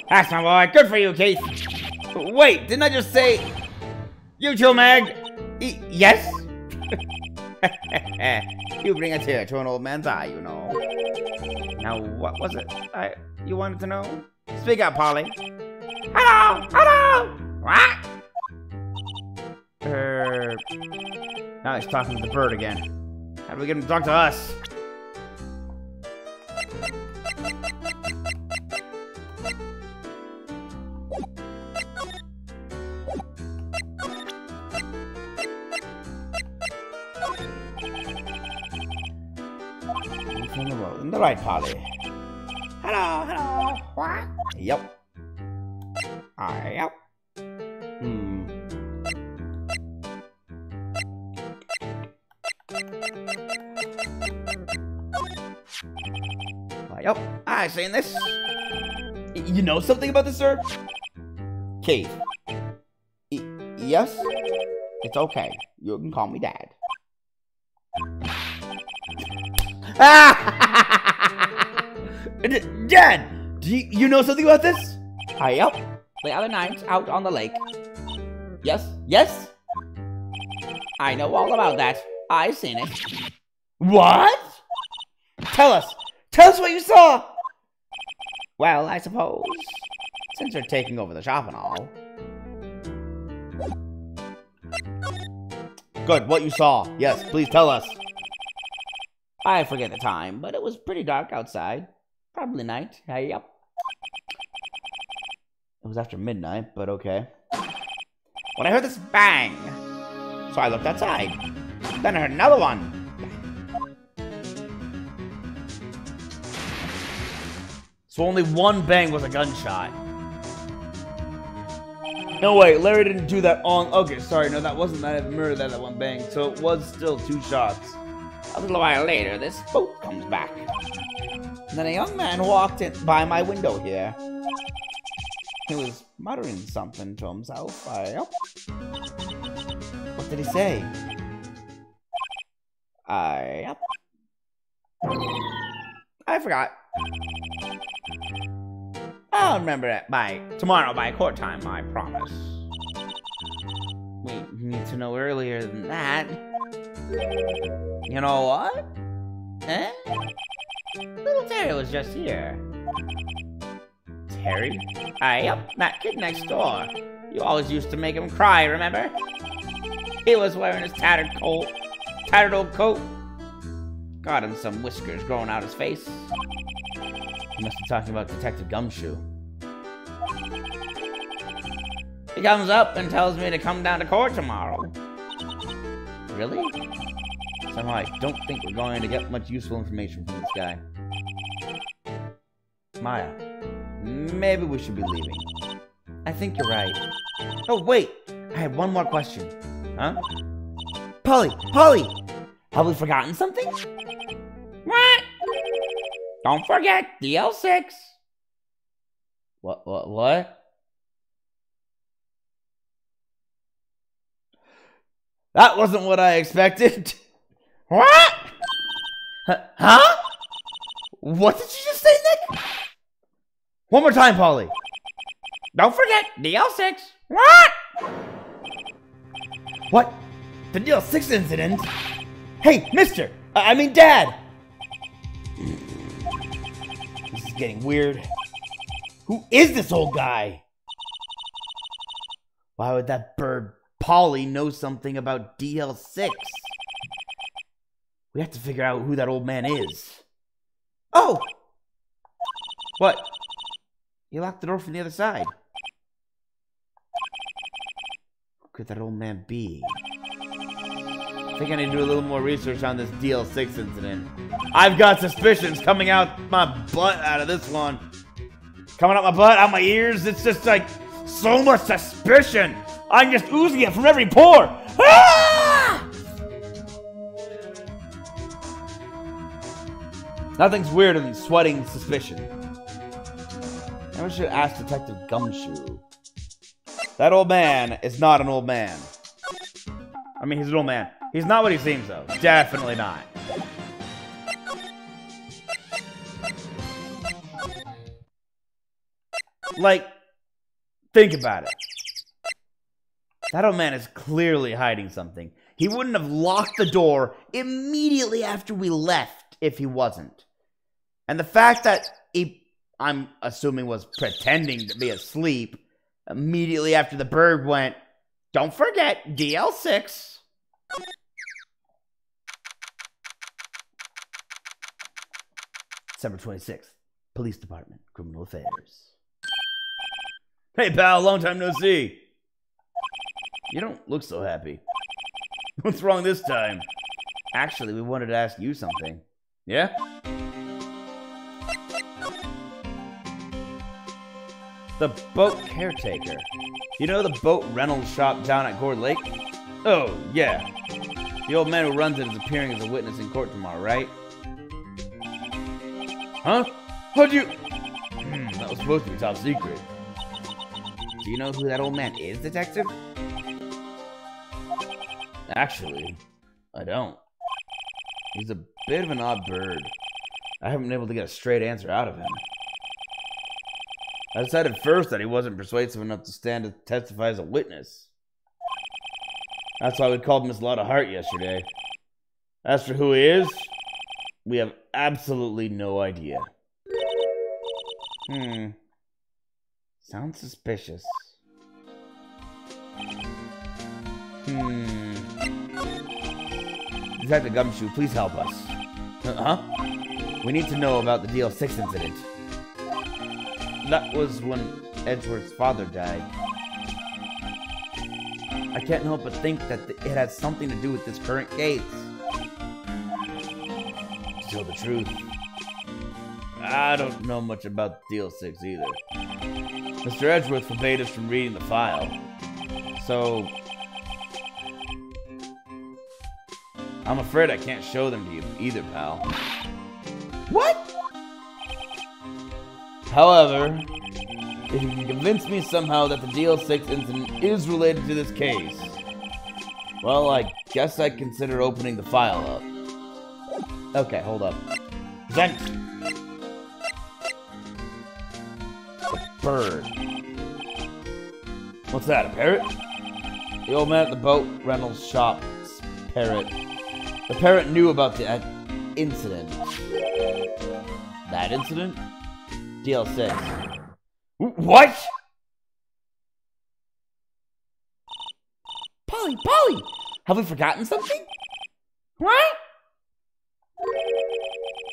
That's my boy. Good for you, Keith. Wait, didn't I just say... You too, Meg. Yes? You bring a tear to an old man's eye, you know. Now, what was it you wanted to know? Speak up, Polly. Hello! Hello! What? Now he's talking to the bird again. How do we get him to talk to us? In the right, Polly. Hello, hello. What? Yep. Yep. Yep, I seen this. You know something about this, sir? Keith. Yes? It's okay. You can call me Dad. Dad! Do you know something about this? Yep. The other night, out on the lake. Yes? Yes? I know all about that. I seen it. What? Tell us! Tell us what you saw! Well, I suppose, since you're taking over the shop and all. Good, what you saw. Yes, please tell us. I forget the time, but it was pretty dark outside. Probably night. Yep. It was after midnight, but okay. When I heard this bang, so I looked outside. Then I heard another one. So only one bang was a gunshot. No, wait, Larry didn't do that on... Okay, sorry, no, that wasn't that murder that one bang. So it was still 2 shots. A little while later, this boat comes back. And then a young man walked in by my window here. He was muttering something to himself. What did he say? I forgot. I'll remember it tomorrow by court time, I promise. We need to know earlier than that. You know what? Eh? Little Terry was just here. Terry? Yep, that kid next door. You always used to make him cry, remember? He was wearing his tattered old coat. Got him some whiskers growing out his face. You must be talking about Detective Gumshoe. He comes up and tells me to come down to court tomorrow. Really? Somehow I don't think we're going to get much useful information from this guy. Maya, maybe we should be leaving. I think you're right. Oh, wait! I have one more question. Huh? Polly! Have we forgotten something? What? Don't forget DL6. What? That wasn't what I expected. What? Huh? What did you just say, Nick? One more time, Polly. Don't forget DL6. What? What? The DL6 incident? Hey, mister! I mean, Dad! This is getting weird. Who is this old guy? Why would that bird Polly know something about DL6? We have to figure out who that old man is. Oh! What? You locked the door from the other side. Who could that old man be? I think I need to do a little more research on this DL6 incident. I've got suspicions coming out my butt out of this one. Coming out my butt, out my ears. It's just like so much suspicion. I'm just oozing it from every pore. Ah! Nothing's weirder than sweating suspicion. I should ask Detective Gumshoe. That old man is not an old man. I mean, he's an old man. He's not what he seems, though. Definitely not. Like, think about it. That old man is clearly hiding something. He wouldn't have locked the door immediately after we left if he wasn't. And the fact that I'm assuming was pretending to be asleep immediately after the bird went, don't forget DL6. December 26th, Police Department, Criminal Affairs. Hey pal, long time no see. You don't look so happy. What's wrong this time? Actually, we wanted to ask you something. Yeah? The boat caretaker. You know the boat rental shop down at Gore Lake? Oh, yeah. The old man who runs it is appearing as a witness in court tomorrow, right? Huh? How'd you... that was supposed to be top secret. Do you know who that old man is, Detective? Actually, I don't. He's a bit of an odd bird. I haven't been able to get a straight answer out of him. I decided first that he wasn't persuasive enough to stand to testify as a witness. That's why we called Miss Lotta Hart yesterday. As for who he is, we have absolutely no idea. Sounds suspicious. Detective Gumshoe, please help us. Huh? We need to know about the DL6 incident. That was when Edgeworth's father died. I can't help but think that it has something to do with this current case. To tell the truth, I don't know much about DL6 either. Mr. Edgeworth forbade us from reading the file, so I'm afraid I can't show them to you either, pal. What? However, if you can convince me somehow that the DL6 incident is related to this case, well, I guess I'd consider opening the file up. Okay, hold up. Present! The bird. What's that, a parrot? The old man at the boat rental shop's parrot. The parrot knew about the incident. That incident? DL6. What? Polly, have we forgotten something? What?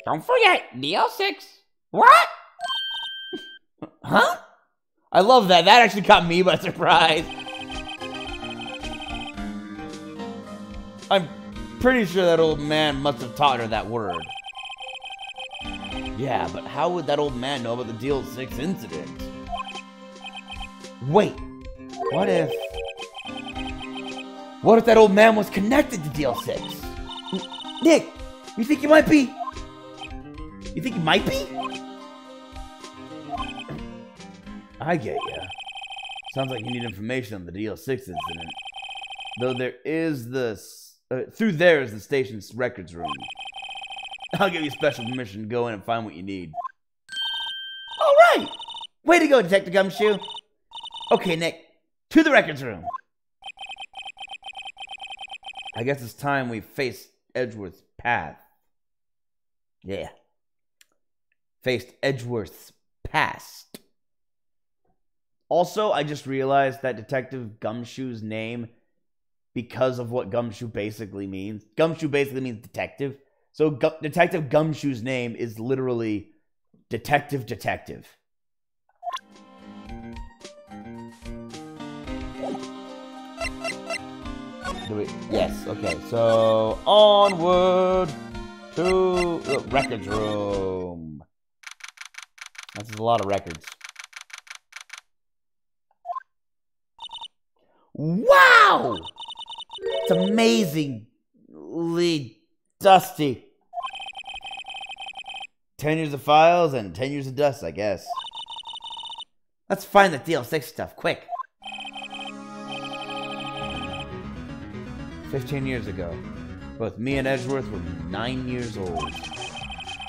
Don't forget, DL6. What? Huh? I love that. That actually caught me by surprise. I'm pretty sure that old man must have taught her that word. Yeah, but how would that old man know about the DL6 incident? Wait, what if that old man was connected to DL6? Nick, you think he might be? You think he might be? I get ya. Sounds like you need information on the DL6 incident. Though there is through there is the station's records room. I'll give you special permission to go in and find what you need. All right. Way to go, Detective Gumshoe. Okay, Nick, to the records room. I guess it's time we face Edgeworth's path. Yeah. Faced Edgeworth's past. Also, I just realized that Detective Gumshoe's name, because of what Gumshoe basically means. Gumshoe basically means detective. So Detective Gumshoe's name is literally Detective. Yes, okay. So, onward to the records room. That's a lot of records. Wow! It's amazingly dusty. 10 years of files and 10 years of dust, I guess. Let's find the DL6 stuff, quick. 15 years ago, both me and Edgeworth were 9 years old.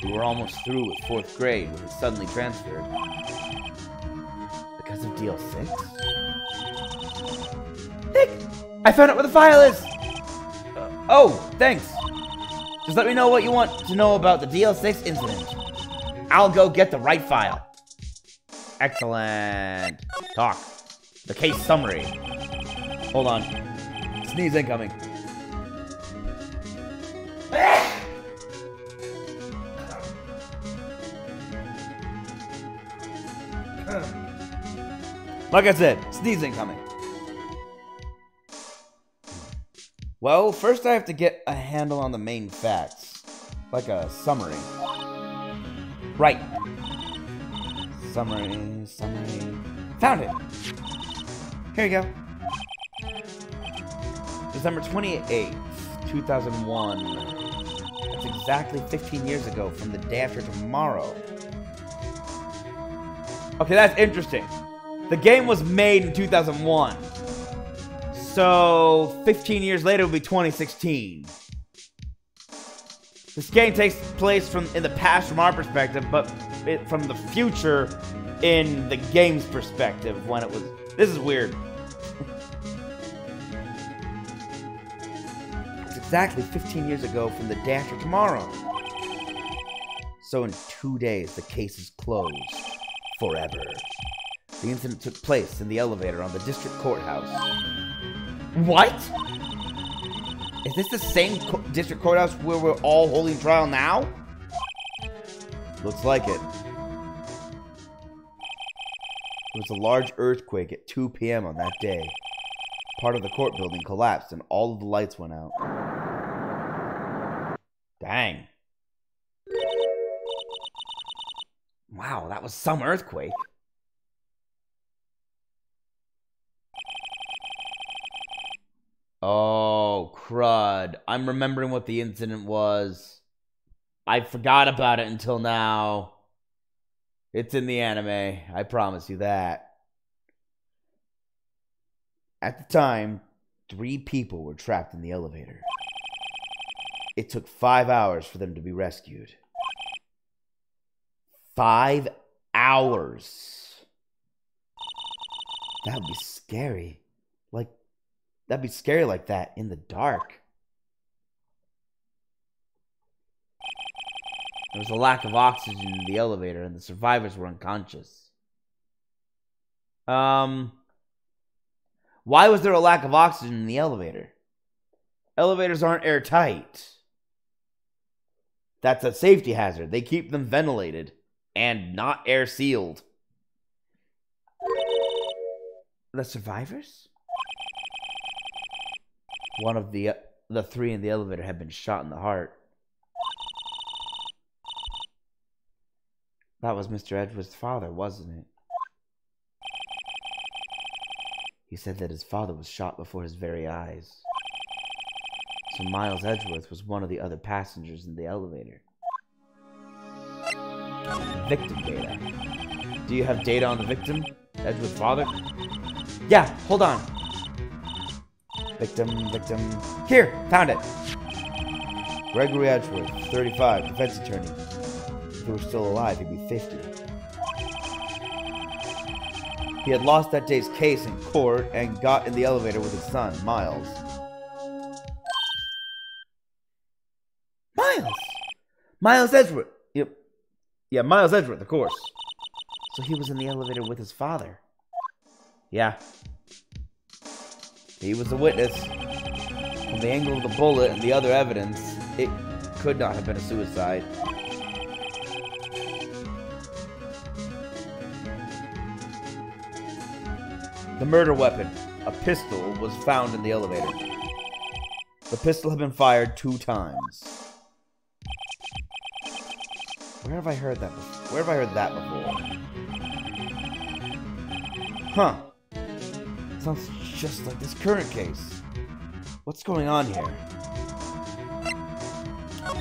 We were almost through with 4th grade when we suddenly transferred. Because of DL6? Nick, I found out where the file is. Oh, thanks. Just let me know what you want to know about the DL6 incident. I'll go get the right file. Excellent. Talk. The case summary. Hold on. Sneeze incoming. Like I said, sneeze incoming. Well, first I have to get a handle on the main facts. Like a summary. Right. Summary. Found it! Here you go. December 28th, 2001. That's exactly 15 years ago from the day after tomorrow. Okay, that's interesting. The game was made in 2001. So, 15 years later would be 2016. This game takes place in the past from our perspective, but from the future in the game's perspective when it was... This is weird. It's exactly 15 years ago from the day after tomorrow. So in 2 days, the case is closed. Forever. The incident took place in the elevator on the district courthouse. What? Is this the same district courthouse where we're all holding trial now? Looks like it. There was a large earthquake at 2 p.m. on that day. Part of the court building collapsed and all of the lights went out. Dang. Wow, that was some earthquake. Oh, crud. I'm remembering what the incident was. I forgot about it until now. It's in the anime. I promise you that. At the time, 3 people were trapped in the elevator. It took 5 hours for them to be rescued. 5 hours. That would be scary. That'd be scary like that in the dark. There was a lack of oxygen in the elevator and the survivors were unconscious. Why was there a lack of oxygen in the elevator? Elevators aren't airtight. That's a safety hazard. They keep them ventilated and not air sealed. The survivors? One of the 3 in the elevator had been shot in the heart. That was Mr. Edgeworth's father, wasn't it? He said that his father was shot before his very eyes. So Miles Edgeworth was one of the other passengers in the elevator. Victim data. Do you have data on the victim? Edgeworth's father? Yeah, hold on. Victim. Here, found it. Gregory Edgeworth, 35, defense attorney. If he were still alive, he'd be 50. He had lost that day's case in court and got in the elevator with his son, Miles. Miles Edgeworth. Yep. Yeah, Miles Edgeworth, of course. So he was in the elevator with his father. Yeah. He was a witness. From the angle of the bullet and the other evidence, it could not have been a suicide. The murder weapon, a pistol, was found in the elevator. The pistol had been fired 2 times. Where have I heard that before? Where have I heard that before? Huh. Sounds just like this current case. What's going on here?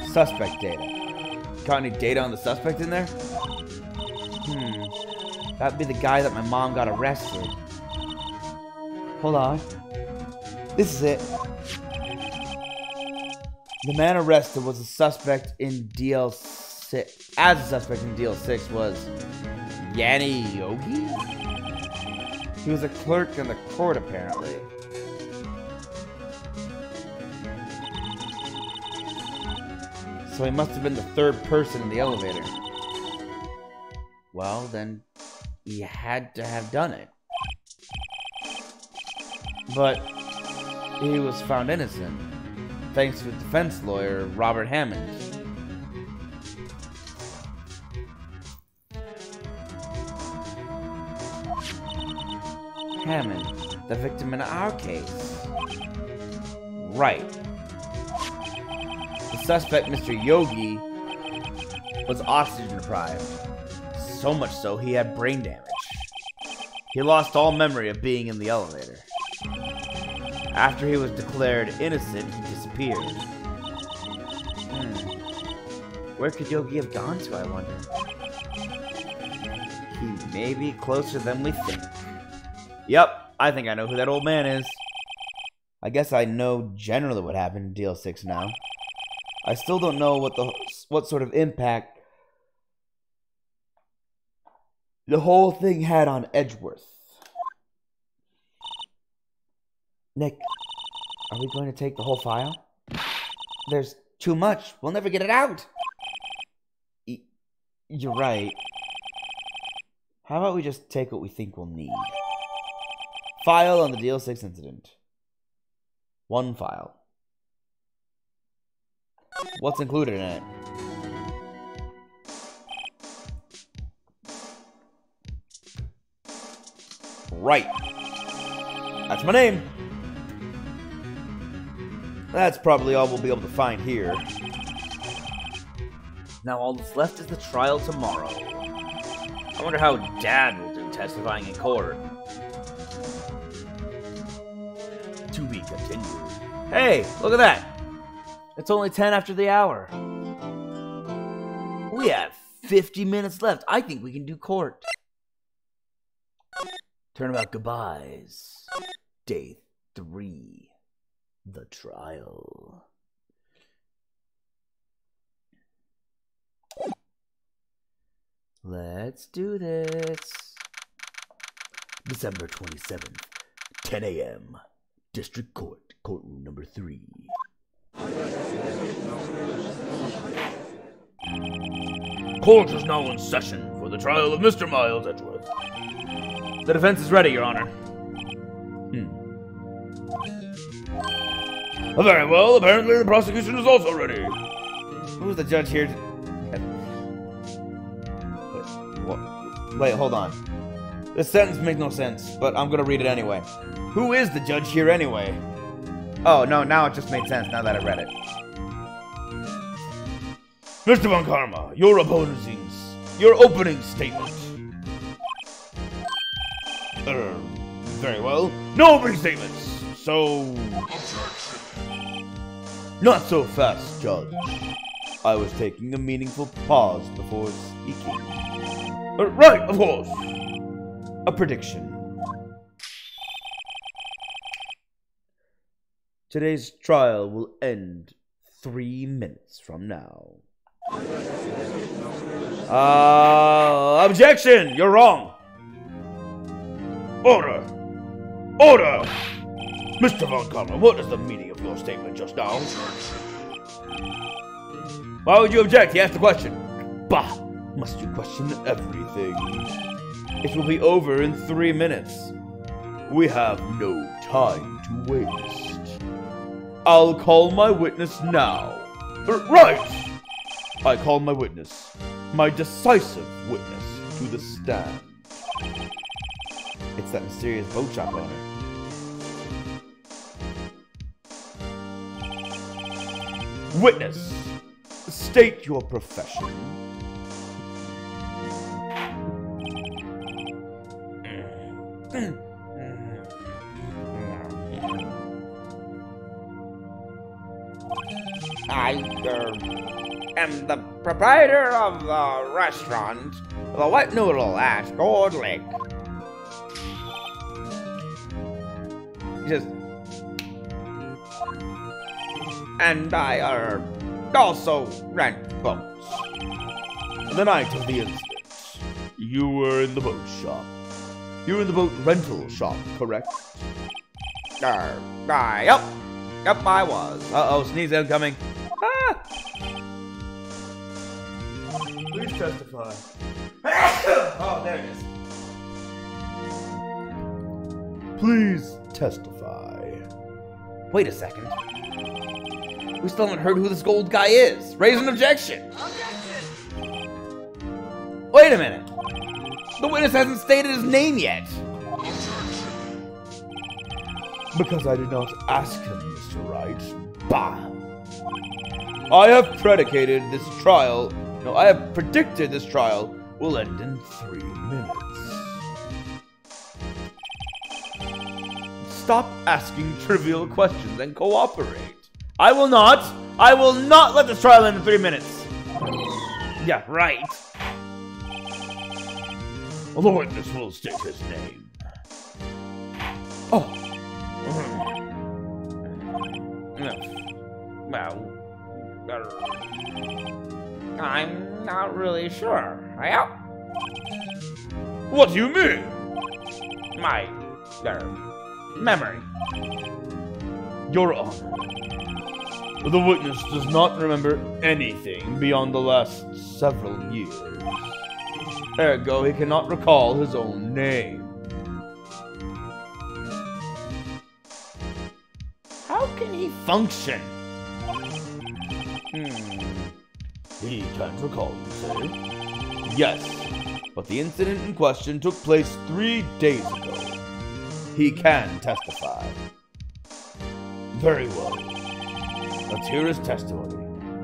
Suspect data. Got any data on the suspect in there? That'd be the guy that my mom got arrested. Hold on. This is it. The man arrested was a suspect in DL6. As a suspect in DL6 was Yanni Yogi? He was a clerk in the court, apparently. So he must have been the 3rd person in the elevator. Well, then he had to have done it. But he was found innocent, thanks to defense lawyer Robert Hammond. Hammond, the victim in our case. Right. The suspect, Mr. Yogi, was oxygen deprived. So much so he had brain damage. He lost all memory of being in the elevator. After he was declared innocent, he disappeared. Where could Yogi have gone to, I wonder? He may be closer than we think. Yep, I think I know who that old man is. I guess I know generally what happened in DL6 now. I still don't know what sort of impact the whole thing had on Edgeworth. Nick, are we going to take the whole file? There's too much. We'll never get it out. You're right. How about we just take what we think we'll need? File on the DL6 incident. 1 file. What's included in it? Wright. That's my name. That's probably all we'll be able to find here. Now all that's left is the trial tomorrow. I wonder how Dad will do testifying in court. To be continued. Hey, look at that! It's only 10 after the hour. We have 50 minutes left. I think we can do court. Turnabout goodbyes. Day 3. The trial. Let's do this. December 27th, 10 a.m. District Court, courtroom number 3. Court is now in session for the trial of Mr. Miles Edgeworth. The defense is ready, Your Honor. Very well, apparently the prosecution is also ready. Who's the judge here? Wait, hold on. This sentence makes no sense, but I'm gonna read it anyway. Who is the judge here anyway? Oh, no, now it just made sense now that I read it. Mr. Von Karma, your opening statement. Very well. No opening statements. So... Not so fast, Judge. I was taking a meaningful pause before speaking. Right, of course. A prediction. Today's trial will end 3 minutes from now. Objection! You're wrong. Order! Order! Mr. Von Karma, what is the meaning of your statement just now? Why would you object? He asked the question. Bah! Must you question everything? It will be over in 3 minutes. We have no time to waste. I'll call my witness now. Right! I call my witness, my decisive witness, to the stand. It's that mysterious boat shop owner. Witness, state your profession. I am the proprietor of the restaurant, the Wet Noodle at Gold Lake. And I also rent boats. The night of the incident, you were in the boat shop. You were in the boat rental shop, correct? Yep, I was. Uh-oh, sneeze incoming. Ah! Please testify. Oh, there it is. Please testify. Wait a second. We still haven't heard who this gold guy is. Raise an objection. Wait a minute. The witness hasn't stated his name yet. Because I did not ask him, Mr. Wright. Bah! I have predicted this trial will end in 3 minutes. Stop asking trivial questions and cooperate. I will not let this trial end in 3 minutes. Yeah, right. The witness will state his name. Oh. Well, I'm not really sure. What do you mean? My memory. Your Honor, the witness does not remember anything beyond the last several years. Ergo, he cannot recall his own name. How can he function? He can't recall, you say? Yes, but the incident in question took place 3 days ago. he can testify. Very well. Let's hear his testimony,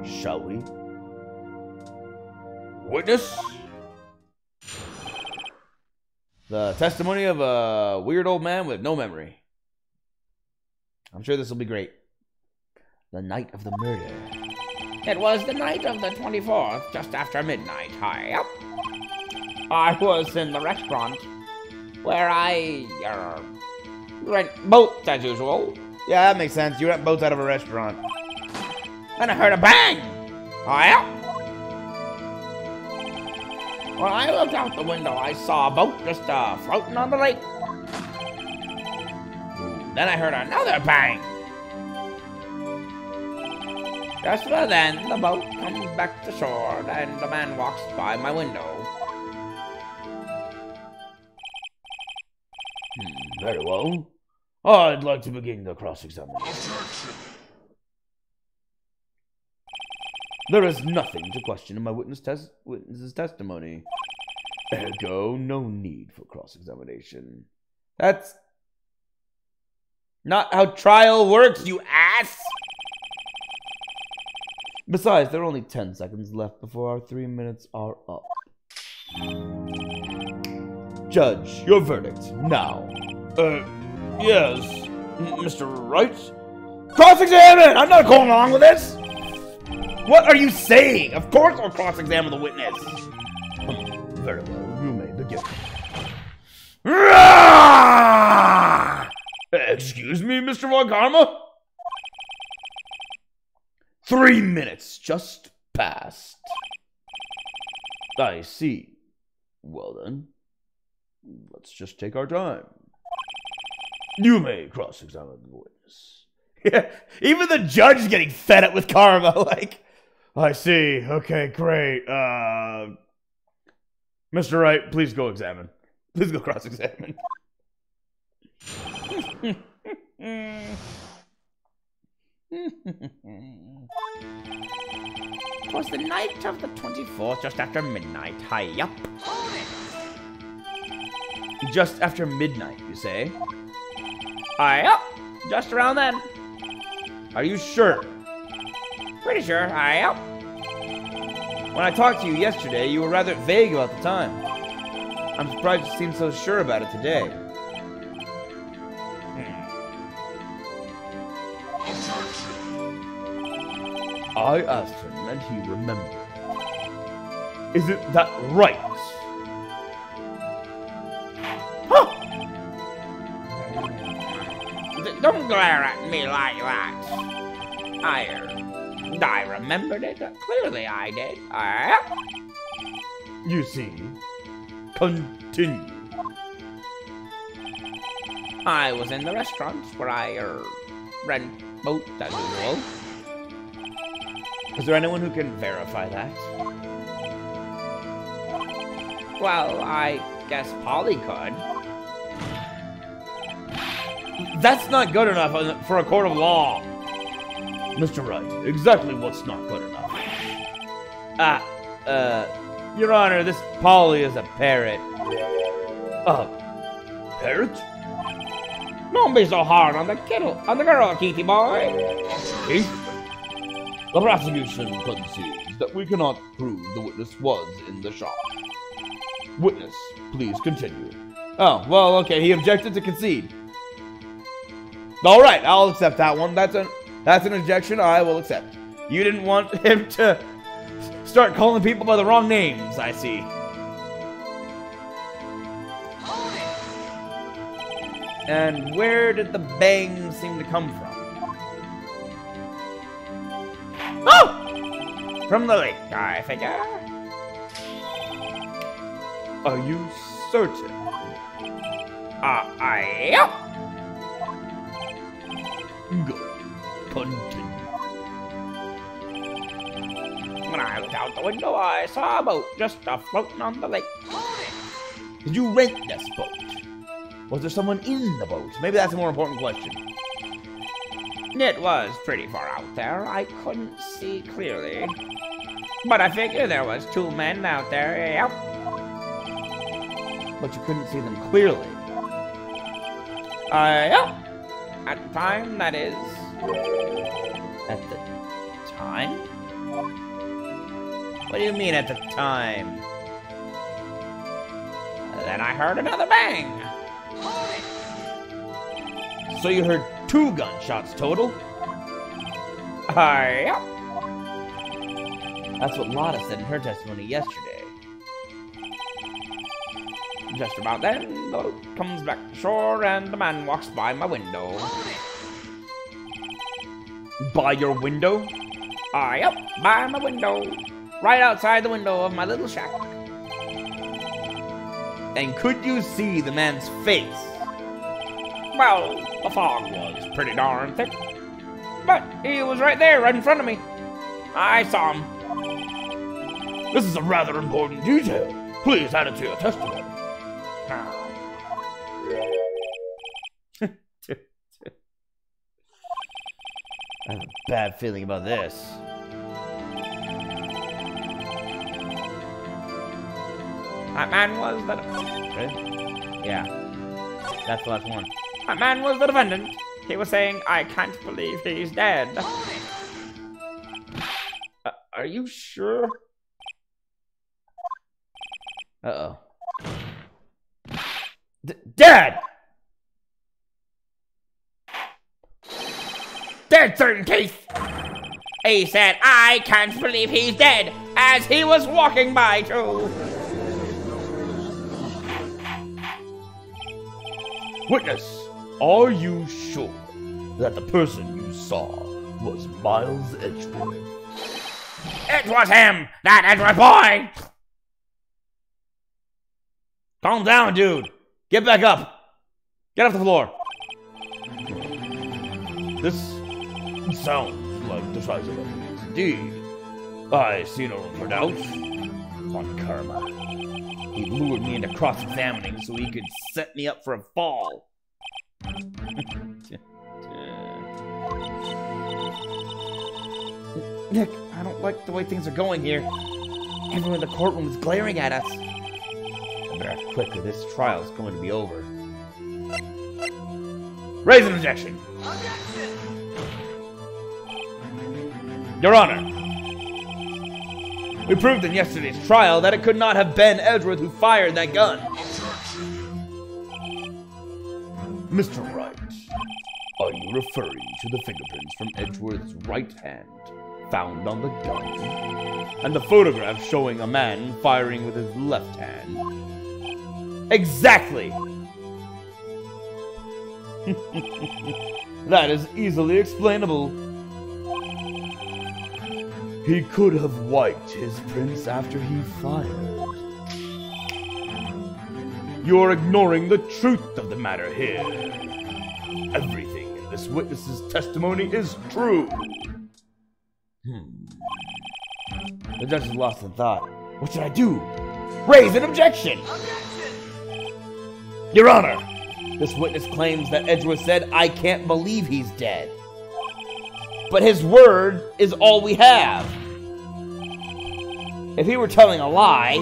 shall we? Witness? The testimony of a weird old man with no memory. I'm sure this will be great. The night of the murder. It was the night of the 24th, just after midnight. Yep. I was in the restaurant where I rent boats as usual. Yeah, that makes sense. You rent boats out of a restaurant. Then I heard a bang. Yep. When I looked out the window, I saw a boat just floating on the lake. Then I heard another bang. Just about then, the boat comes back to shore, and the man walks by my window. Very well. I'd like to begin the cross-examination. There is nothing to question in my witness's testimony. Ergo, no need for cross-examination. That's not how trial works, you ass! Besides, there are only 10 seconds left before our 3 minutes are up. Judge, your verdict, now. Yes, Mr. Wright? Cross-examine! I'm not going along with this! What are you saying? Of course I'll cross-examine the witness. Very well, you may begin. Excuse me, Mr. Von Karma? 3 minutes just passed. I see. Well then, let's just take our time. You may cross-examine the witness. Yeah, even the judge is getting fed up with Karma. Like, I see. Okay, great. Mr. Wright, please go examine. Please go cross-examine. It was the night of the 24th, just after midnight. Yup. Just after midnight, you say? Yup. Just around then. Are you sure? Pretty sure. Yup. When I talked to you yesterday, you were rather vague about the time. I'm surprised you seem so sure about it today. I asked him, and he remembered. Isn't that right? Huh. Don't glare at me like that. I remembered it. Clearly I did. You see. Continue. I was in the restaurant where I rent boats as usual. Is there anyone who can verify that? Well, I guess Polly could. That's not good enough for a court of law. Mr. Wright, exactly what's not good enough? Your Honor, this Polly is a parrot. Parrot? Don't be so hard on the girl, Keithy boy. Keith? The prosecution concedes that we cannot prove the witness was in the shop. Witness, please continue. Oh, well, okay, he objected to concede. All right, I'll accept that one. That's an objection I will accept. You didn't want him to start calling people by the wrong names, I see. And where did the bang seem to come from? Oh! From the lake, I figure. Are you certain? Yep. Good. Continue. When I looked out the window, I saw a boat just floating on the lake. Did you rent this boat? Was there someone in the boat? Maybe that's a more important question. It was pretty far out there. I couldn't see clearly. But I figure there was 2 men out there, yep. But you couldn't see them clearly. Yeah. At the time, that is. At the time? What do you mean at the time? Then I heard another bang. So you heard 2 gunshots total? Yeah. That's what Lotta said in her testimony yesterday. Just about then, the boat comes back to shore and the man walks by my window. By your window? Yep, by my window. Right outside the window of my little shack. And could you see the man's face? Well, the fog was pretty darn thick. But he was right there, right in front of me. I saw him. This is a rather important detail. Please add it to your testimony. I have a bad feeling about this. That man was the... Really? Yeah. That's the last one. That man was the defendant. He was saying, I can't believe he's dead. Are you sure? Uh-oh. Dad! Dead certain case. He said, I can't believe he's dead, as he was walking by too. Witness, are you sure that the person you saw was Miles Edgeworth? It was him, that Edward boy. Calm down, dude. Get back up. Get off the floor. This sounds like decisive evidence indeed. I see no room for doubt. On karma. He lured me into cross-examining so he could set me up for a fall. Nick, I don't like the way things are going here. Everyone in the courtroom is glaring at us. I better act quick or this trial's going to be over. Raise an objection. Your Honor, we proved in yesterday's trial that it could not have been Edgeworth who fired that gun. Mr. Wright, are you referring to the fingerprints from Edgeworth's right hand found on the gun, and the photograph showing a man firing with his left hand? Exactly! That is easily explainable. He could have wiped his prints after he fired. You're ignoring the truth of the matter here. Everything in this witness's testimony is true. The judge is lost in thought. What should I do? Raise an objection! Your Honor, this witness claims that Edgeworth said, I can't believe he's dead. But his word is all we have. If he were telling a lie...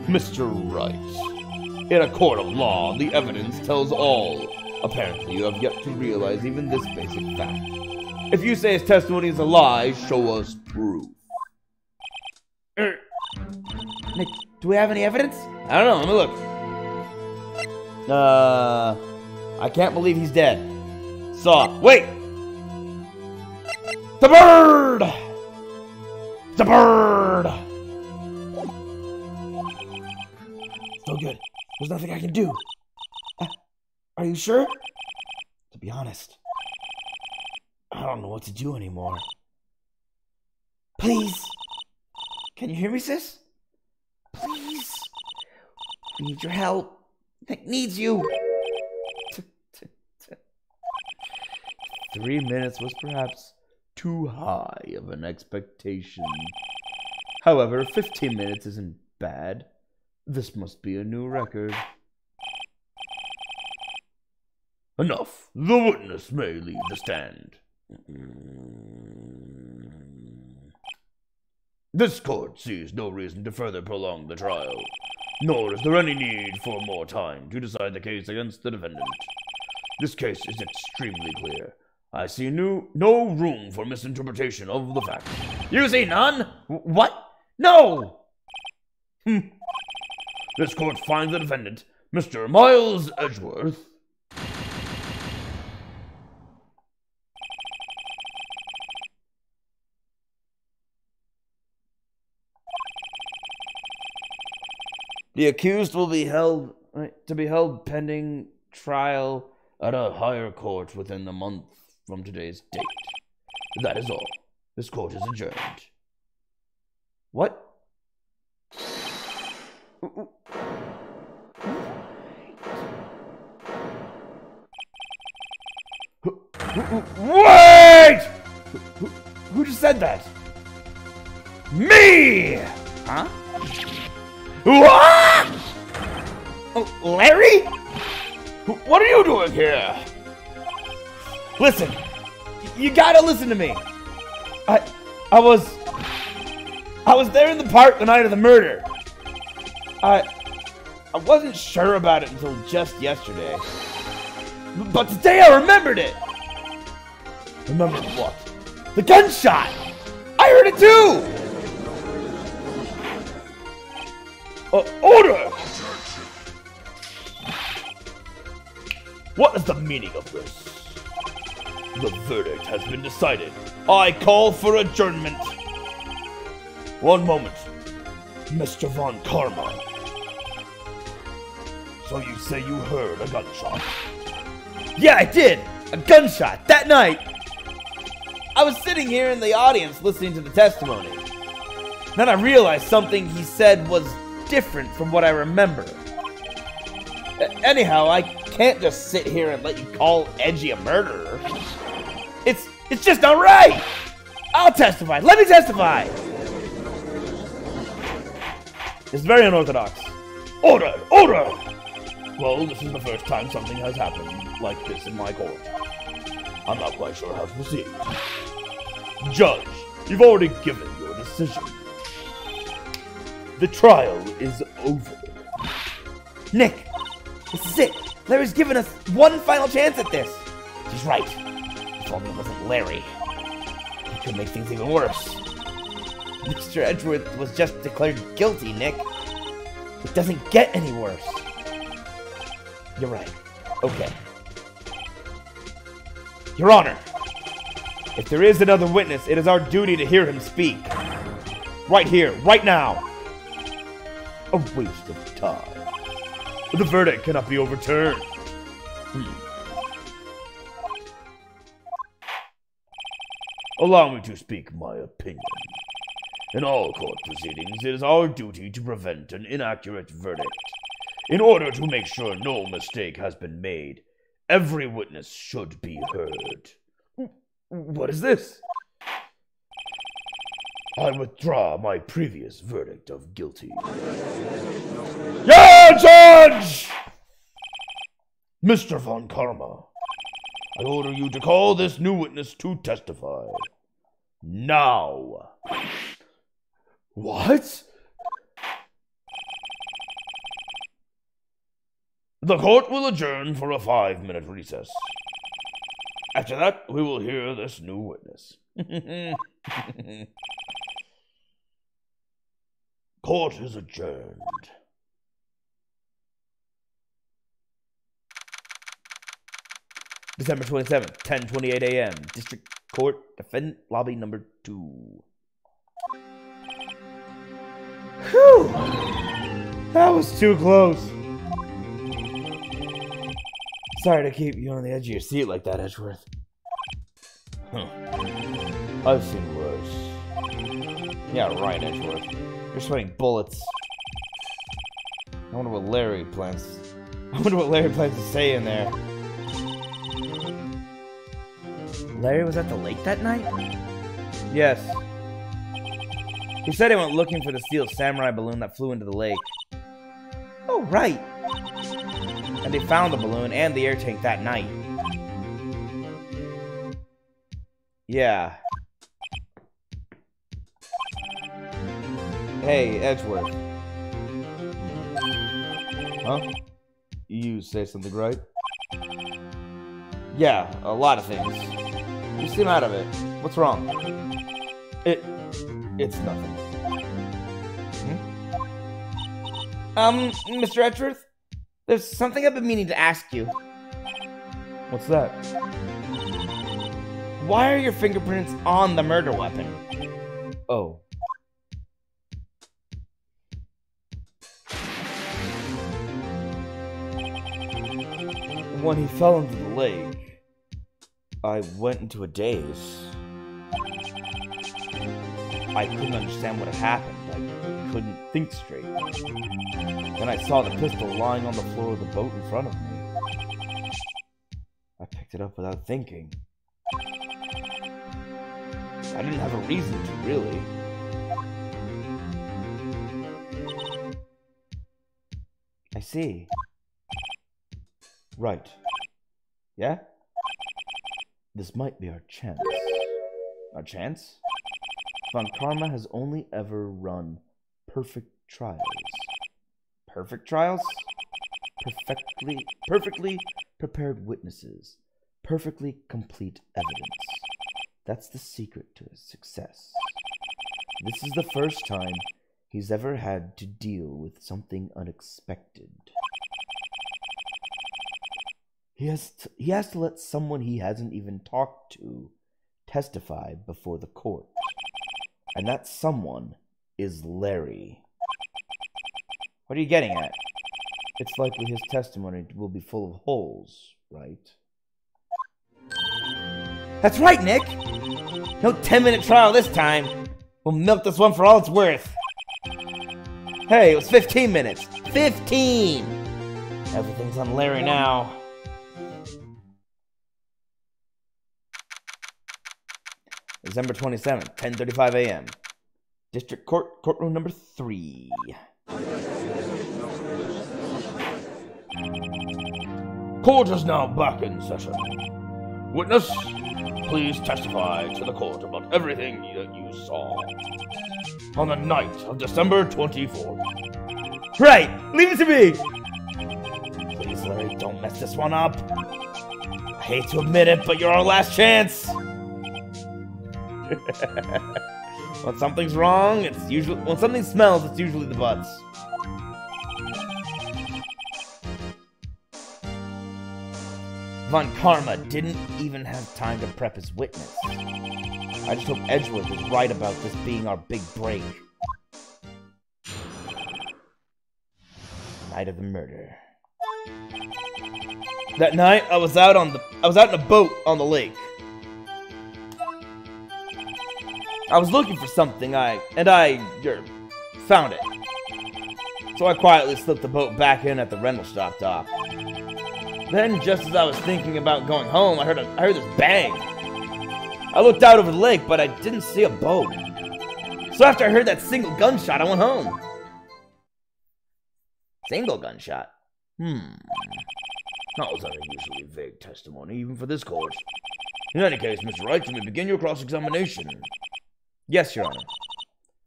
Mr. Wright, in a court of law, the evidence tells all. Apparently, you have yet to realize even this basic fact. If you say his testimony is a lie, show us proof. Nick, do we have any evidence? I don't know, let me look. I can't believe he's dead. Wait! The bird! The bird! So good. There's nothing I can do. Are you sure? To be honest, I don't know what to do anymore. Please. Can you hear me, sis? Please. We need your help. Nick needs you. 3 minutes was perhaps too high of an expectation. However, 15 minutes isn't bad. This must be a new record. Enough. The witness may leave the stand. This court sees no reason to further prolong the trial. Nor is there any need for more time to decide the case against the defendant. This case is extremely clear. I see no room for misinterpretation of the facts. You see none? What? No! This court finds the defendant, Mr. Miles Edgeworth, The accused will be held pending trial at a higher court within the month from today's date. That is all. This court is adjourned. What? Wait! Who just said that? Me! Huh? What? Oh, Larry? What are you doing here? Listen, you gotta listen to me. I was there in the park the night of the murder. I wasn't sure about it until just yesterday. But today I remembered it. Remember what? The gunshot! I heard it too! Order! What is the meaning of this? The verdict has been decided. I call for adjournment. One moment. Mr. Von Karma. So you say you heard a gunshot? Yeah, I did! A gunshot, that night! I was sitting here in the audience listening to the testimony. Then I realized something he said was different from what I remember. Anyhow, I can't just sit here and let you call Edgy a murderer. It's just not right! I'll testify! Let me testify! It's very unorthodox. Order! Order! Well, this is the first time something has happened like this in my court. I'm not quite sure how to proceed. Judge, you've already given your decision. The trial is over. Nick, this is it. Larry's given us one final chance at this. He's right. If only it wasn't Larry. He could make things even worse. Mr. Edgeworth was just declared guilty, Nick. It doesn't get any worse. You're right. Okay. Your Honor, if there is another witness, it is our duty to hear him speak. Right here, right now. A waste of time. The verdict cannot be overturned. Allow me to speak my opinion. In all court proceedings, it is our duty to prevent an inaccurate verdict. In order to make sure no mistake has been made, every witness should be heard. What is this? I withdraw my previous verdict of guilty. Yeah, Judge! Mr. Von Karma, I order you to call this new witness to testify. Now. What? The court will adjourn for a 5-minute recess. After that, we will hear this new witness. Court is adjourned. December 27th, 10:28 a.m. District Court, Defendant Lobby number 2. Whew! That was too close. Sorry to keep you on the edge of your seat like that, Edgeworth. I've seen worse. Yeah, right, Edgeworth. You're sweating bullets. I wonder what Larry plans to say in there. Larry was at the lake that night? Yes. He said he went looking for the steel samurai balloon that flew into the lake. Oh, right. And they found the balloon and the air tank that night. Yeah. Hey, Edgeworth. Huh? You say something, right? Yeah, a lot of things. You seem out of it. What's wrong? It's nothing. Mr. Edgeworth? There's something I've been meaning to ask you. What's that? Why are your fingerprints on the murder weapon? Oh. When he fell into the lake, I went into a daze. I couldn't understand what had happened. I couldn't think straight. Then I saw the pistol lying on the floor of the boat in front of me. I picked it up without thinking. I didn't have a reason to, really. I see. Right. Yeah? This might be our chance. Our chance? Von Karma has only ever run perfect trials. Perfect trials? Perfectly prepared witnesses. Perfectly complete evidence. That's the secret to his success. This is the first time he's ever had to deal with something unexpected. He has to let someone he hasn't even talked to testify before the court. And that someone is Larry. What are you getting at? It's likely his testimony will be full of holes, right? That's right, Nick! No 10-minute trial this time. We'll milk this one for all it's worth. Hey, it was 15 minutes. 15! Everything's on Larry now. December 27th, 10:35 a.m. District Court, courtroom number 3. Court is now back in session. Witness, please testify to the court about everything that you saw on the night of December 24th. Right! Leave it to me! Please, Larry, don't mess this one up. I hate to admit it, but you're our last chance. When something's wrong, when something smells, it's usually the butts. Von Karma didn't even have time to prep his witness. I just hope Edgeworth is right about this being our big break. Night of the murder. That night, I was out in a boat on the lake. I was looking for something, I found it. So I quietly slipped the boat back in at the rental stop dock. Then, just as I was thinking about going home, I heard this bang. I looked out over the lake, but I didn't see a boat. So after I heard that single gunshot, I went home. Single gunshot? That was an unusually vague testimony, even for this court. In any case, Mr. Wright, you may begin your cross-examination. Yes, Your Honor.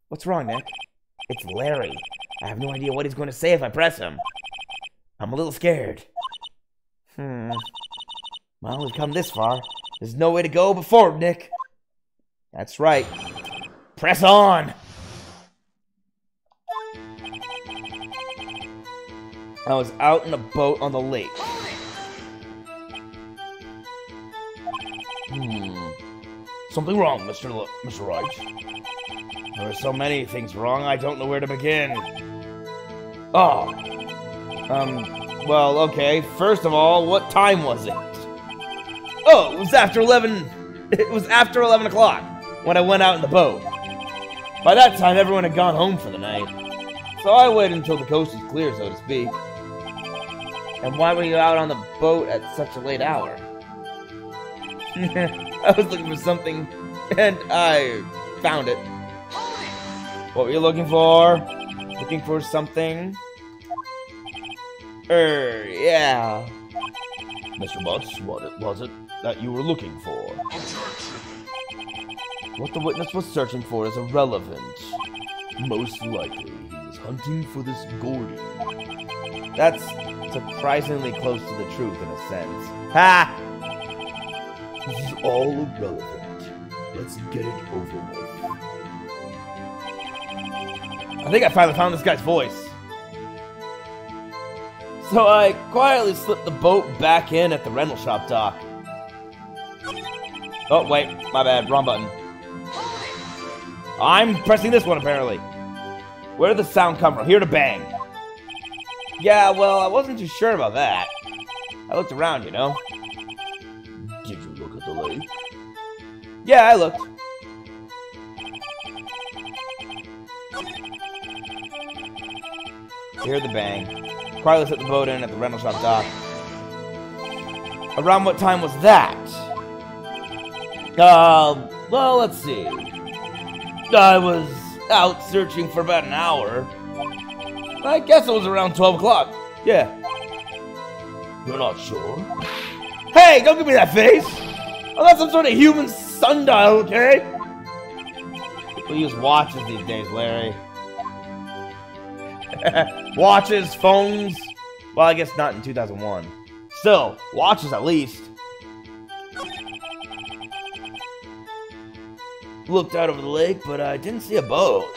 What's wrong, Nick? It's Larry. I have no idea what he's going to say if I press him. I'm a little scared. Well, we've come this far. There's no way to go but forward, Nick. That's right. Press on! I was out in a boat on the lake. Something wrong, Mr. Wright. There are so many things wrong, I don't know where to begin. Well, okay. First of all, what time was it? Oh, it was after 11. It was after 11 o'clock when I went out in the boat. By that time, everyone had gone home for the night. So I waited until the coast was clear, so to speak. And why were you out on the boat at such a late hour? I was looking for something, and I found it. What were you looking for? Looking for something? Yeah. Mr. Butts, what was it that you were looking for? What the witness was searching for is irrelevant. Most likely, he was hunting for this Gordon. That's surprisingly close to the truth in a sense. Ha! This is all irrelevant. Let's get it over with. I think I finally found this guy's voice. So I quietly slipped the boat back in at the rental shop dock. Oh, wait, my bad, wrong button. I'm pressing this one, apparently. Where did the sound come from? Here to bang. Yeah, well, I wasn't too sure about that. I looked around, you know. Did you look at the lake? Yeah, I looked. Hear the bang. Quietly set the boat in at the rental shop dock. Around what time was that? Well, let's see. I was out searching for about an hour. I guess it was around 12 o'clock. Yeah. You're not sure? Hey, don't give me that face! I'm not some sort of human sundial, okay? People use watches these days, Larry. Watches, phones. Well, I guess not in 2001. Still, watches at least. Looked out over the lake, but I didn't see a boat.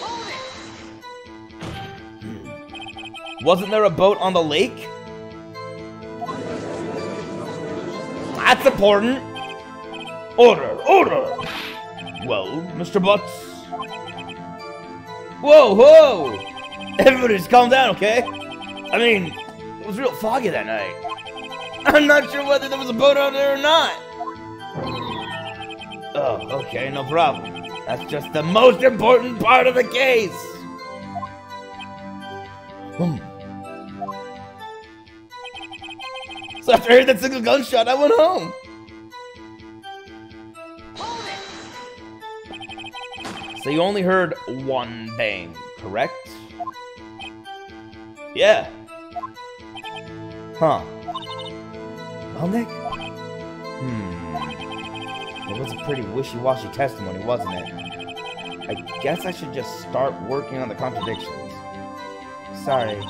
Wasn't there a boat on the lake? That's important. Order, order. Well, Mr. Butts. Whoa, whoa. Everybody's calm down, okay? I mean, it was real foggy that night. I'm not sure whether there was a boat out there or not. Oh, okay, no problem. That's just the most important part of the case. So after I heard that single gunshot, I went home. So you only heard one bang, correct? Yeah. Huh. Well, Nick? It was a pretty wishy-washy testimony, wasn't it? I guess I should just start working on the contradictions. Sorry.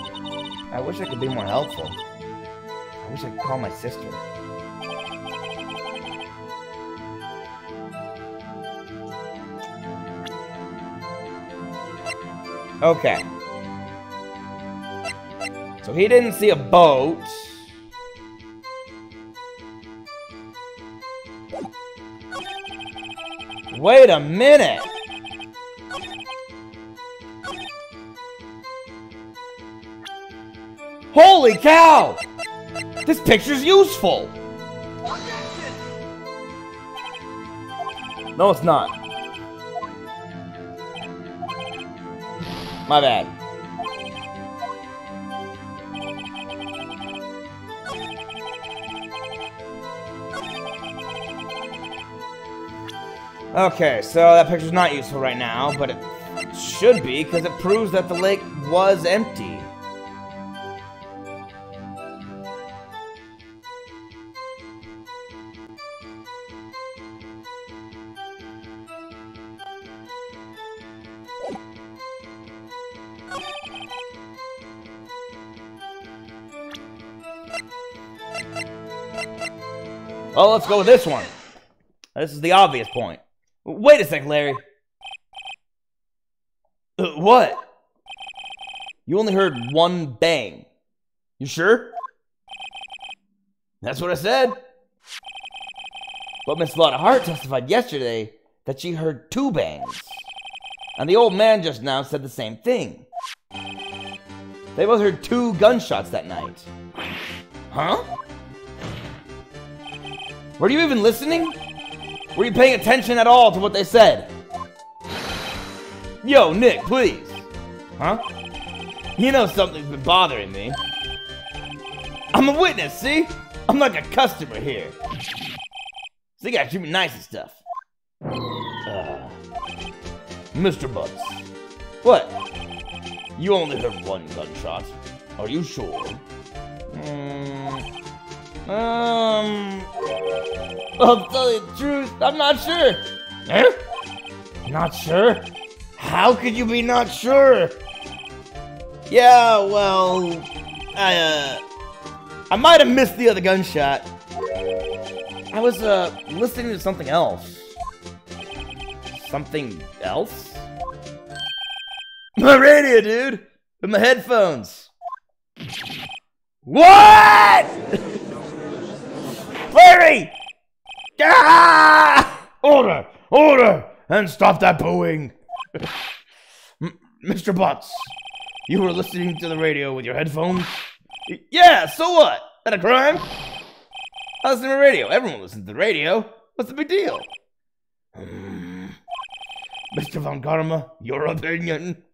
I wish I could be more helpful. I wish I could call my sister. Okay. So he didn't see a boat. Wait a minute. Holy cow! This picture's useful. No, it's not. My bad. Okay, so that picture's not useful right now, but it should be, because it proves that the lake was empty. Well, let's go with this one. This is the obvious point. Wait a sec, Larry. What? You only heard one bang. You sure? That's what I said. But Miss Lotta Hart testified yesterday that she heard two bangs. And the old man just now said the same thing. They both heard two gunshots that night. Huh? Were you even listening? Were you paying attention at all to what they said? Yo, Nick, please. Huh? You know something's been bothering me. I'm a witness, see? I'm like a customer here. So you gotta treat me nice and stuff. Mr. Butts. What? You only heard one gunshot. Are you sure? I'll tell you the truth, I'm not sure. Huh? Not sure? How could you be not sure? Yeah, well, I might have missed the other gunshot. I was, listening to something else. Something else? My radio, dude! With my headphones. What?! Larry! Ah! Order! Order! And stop that booing! Mr. Butts, you were listening to the radio with your headphones? Yeah, so what? That a crime? I listen to the radio. Everyone listens to the radio. What's the big deal? Mr. Von Karma, your opinion?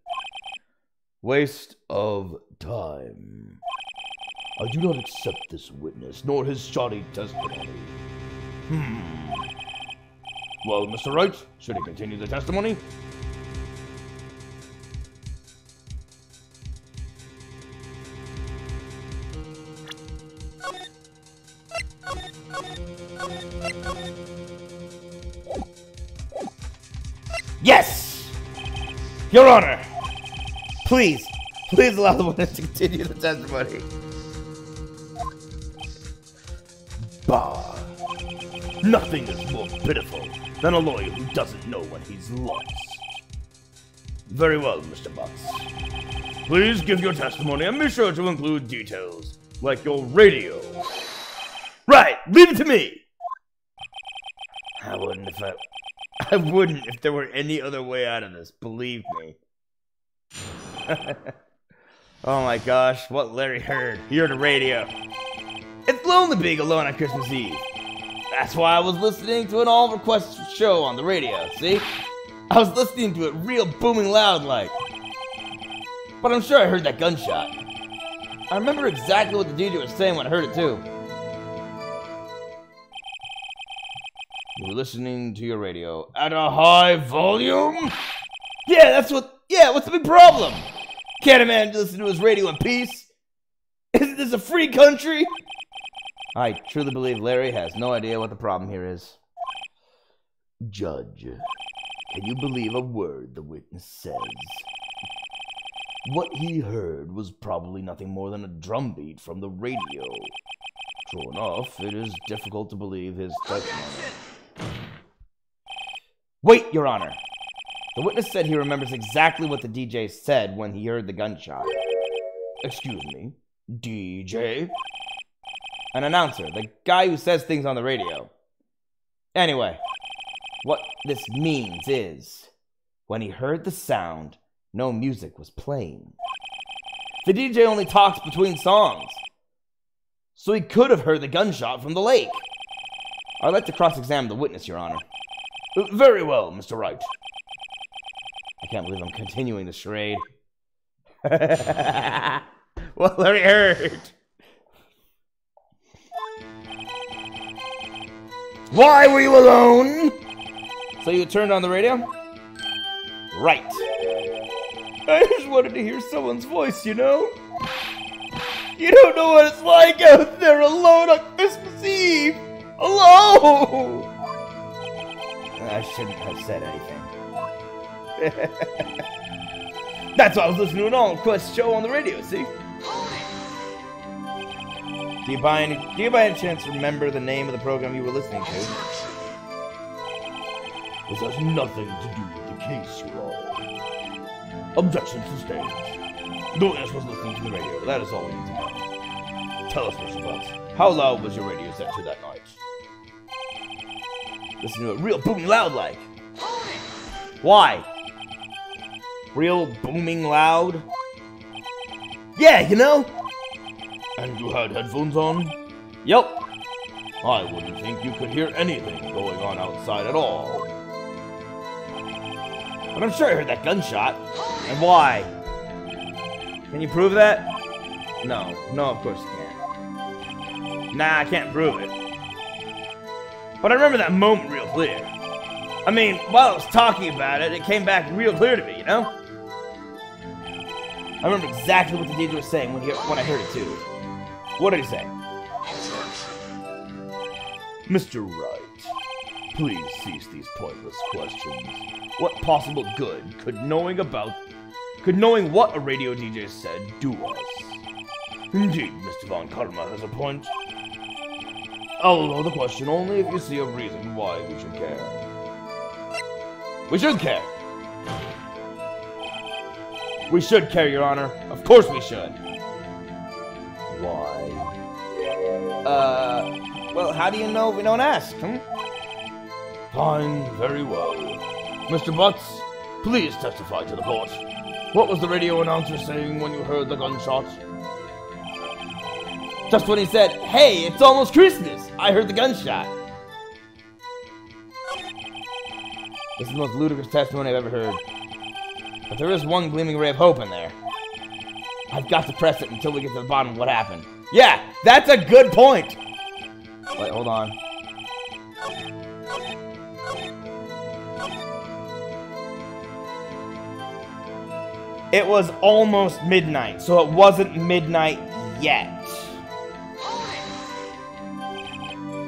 Waste of time. I do not accept this witness, nor his shoddy testimony. Well, Mr. Wright, should he continue the testimony? Yes! Your Honor! Please allow the witness to continue the testimony. Bah! Nothing is more pitiful than a lawyer who doesn't know when he's lost. Very well, Mr. Butts. Please give your testimony and be sure to include details, like your radio. Right, leave it to me! I wouldn't if there were any other way out of this, believe me. Oh my gosh, what Larry heard. He heard a radio. It's lonely being alone on Christmas Eve. That's why I was listening to an all-request show on the radio, see? I was listening to it real booming loud like. But I'm sure I heard that gunshot. I remember exactly what the DJ was saying when I heard it too. You were listening to your radio at a high volume? Yeah, what's the big problem? Can't a man listen to his radio in peace? Isn't this a free country? I truly believe Larry has no idea what the problem here is. Judge, can you believe a word the witness says? What he heard was probably nothing more than a drumbeat from the radio. True enough, it is difficult to believe his testimony. Wait, Your Honor. The witness said he remembers exactly what the DJ said when he heard the gunshot. Excuse me, DJ? An announcer, the guy who says things on the radio. Anyway, what this means is, when he heard the sound, no music was playing. The DJ only talks between songs. So he could have heard the gunshot from the lake. I'd like to cross-examine the witness, Your Honor. Very well, Mr. Wright. I can't believe I'm continuing the charade. What Larry heard. Why were you alone? So you turned on the radio? Right. I just wanted to hear someone's voice, you know? You don't know what it's like out there alone on Christmas Eve! Alone! I shouldn't have said anything. That's why I was listening to an all-request show on the radio, see? Do you by any chance remember the name of the program you were listening to? This has nothing to do with the case, Your Honor. Objection sustained. The witness was listening to the radio. That is all we need to know. Tell us, Mr. Butts, how loud was your radio set to that night? Listen to it real booming loud like. Why? Real booming loud? Yeah, you know? And you had headphones on? Yup. I wouldn't think you could hear anything going on outside at all. But I'm sure I heard that gunshot. And why? Can you prove that? No, of course you can't. Nah, I can't prove it. But I remember that moment real clear. I mean, while I was talking about it, it came back real clear to me, you know? I remember exactly what the DJ was saying when I heard it too. What did he say? Mr. Wright, please cease these pointless questions. What possible good could knowing what a radio DJ said do us? Indeed, Mr. Von Karma has a point. I'll allow the question only if you see a reason why we should care. We should care! We should care, Your Honor. Of course we should. Why? Well, how do you know if we don't ask, hmm? Fine, very well. Mr. Butts, please testify to the court. What was the radio announcer saying when you heard the gunshot? Just when he said, "Hey, it's almost Christmas," I heard the gunshot. This is the most ludicrous testimony I've ever heard. But there is one gleaming ray of hope in there. I've got to press it until we get to the bottom of what happened. Yeah, that's a good point! Wait, hold on. It was almost midnight, so it wasn't midnight yet.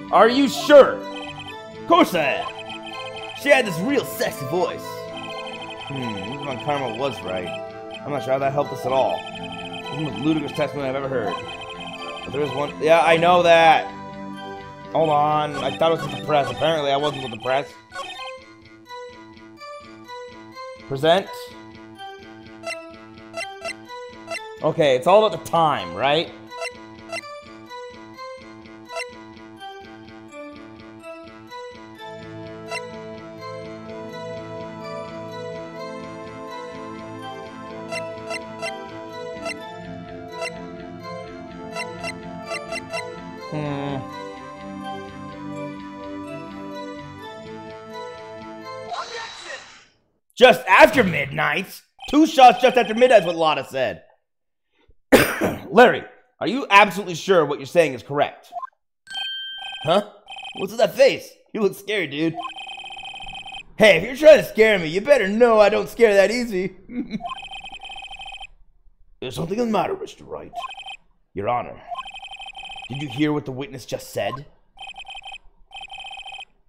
Are you sure? Of course I am. She had this real sexy voice. Miss Von Karma was right. I'm not sure how that helped us at all. This is the most ludicrous testimony I've ever heard. But there is one. Yeah, I know that. Hold on. I thought it was with the press. Apparently, I wasn't with the press. Present. Okay, it's all about the time, right? Just after midnight? 2 shots just after midnight is what Lotta said. Larry, are you absolutely sure what you're saying is correct? Huh? What's with that face? You look scared, dude. Hey, if you're trying to scare me, you better know I don't scare that easy. There's something the matter, Mr. Wright. Your Honor, did you hear what the witness just said?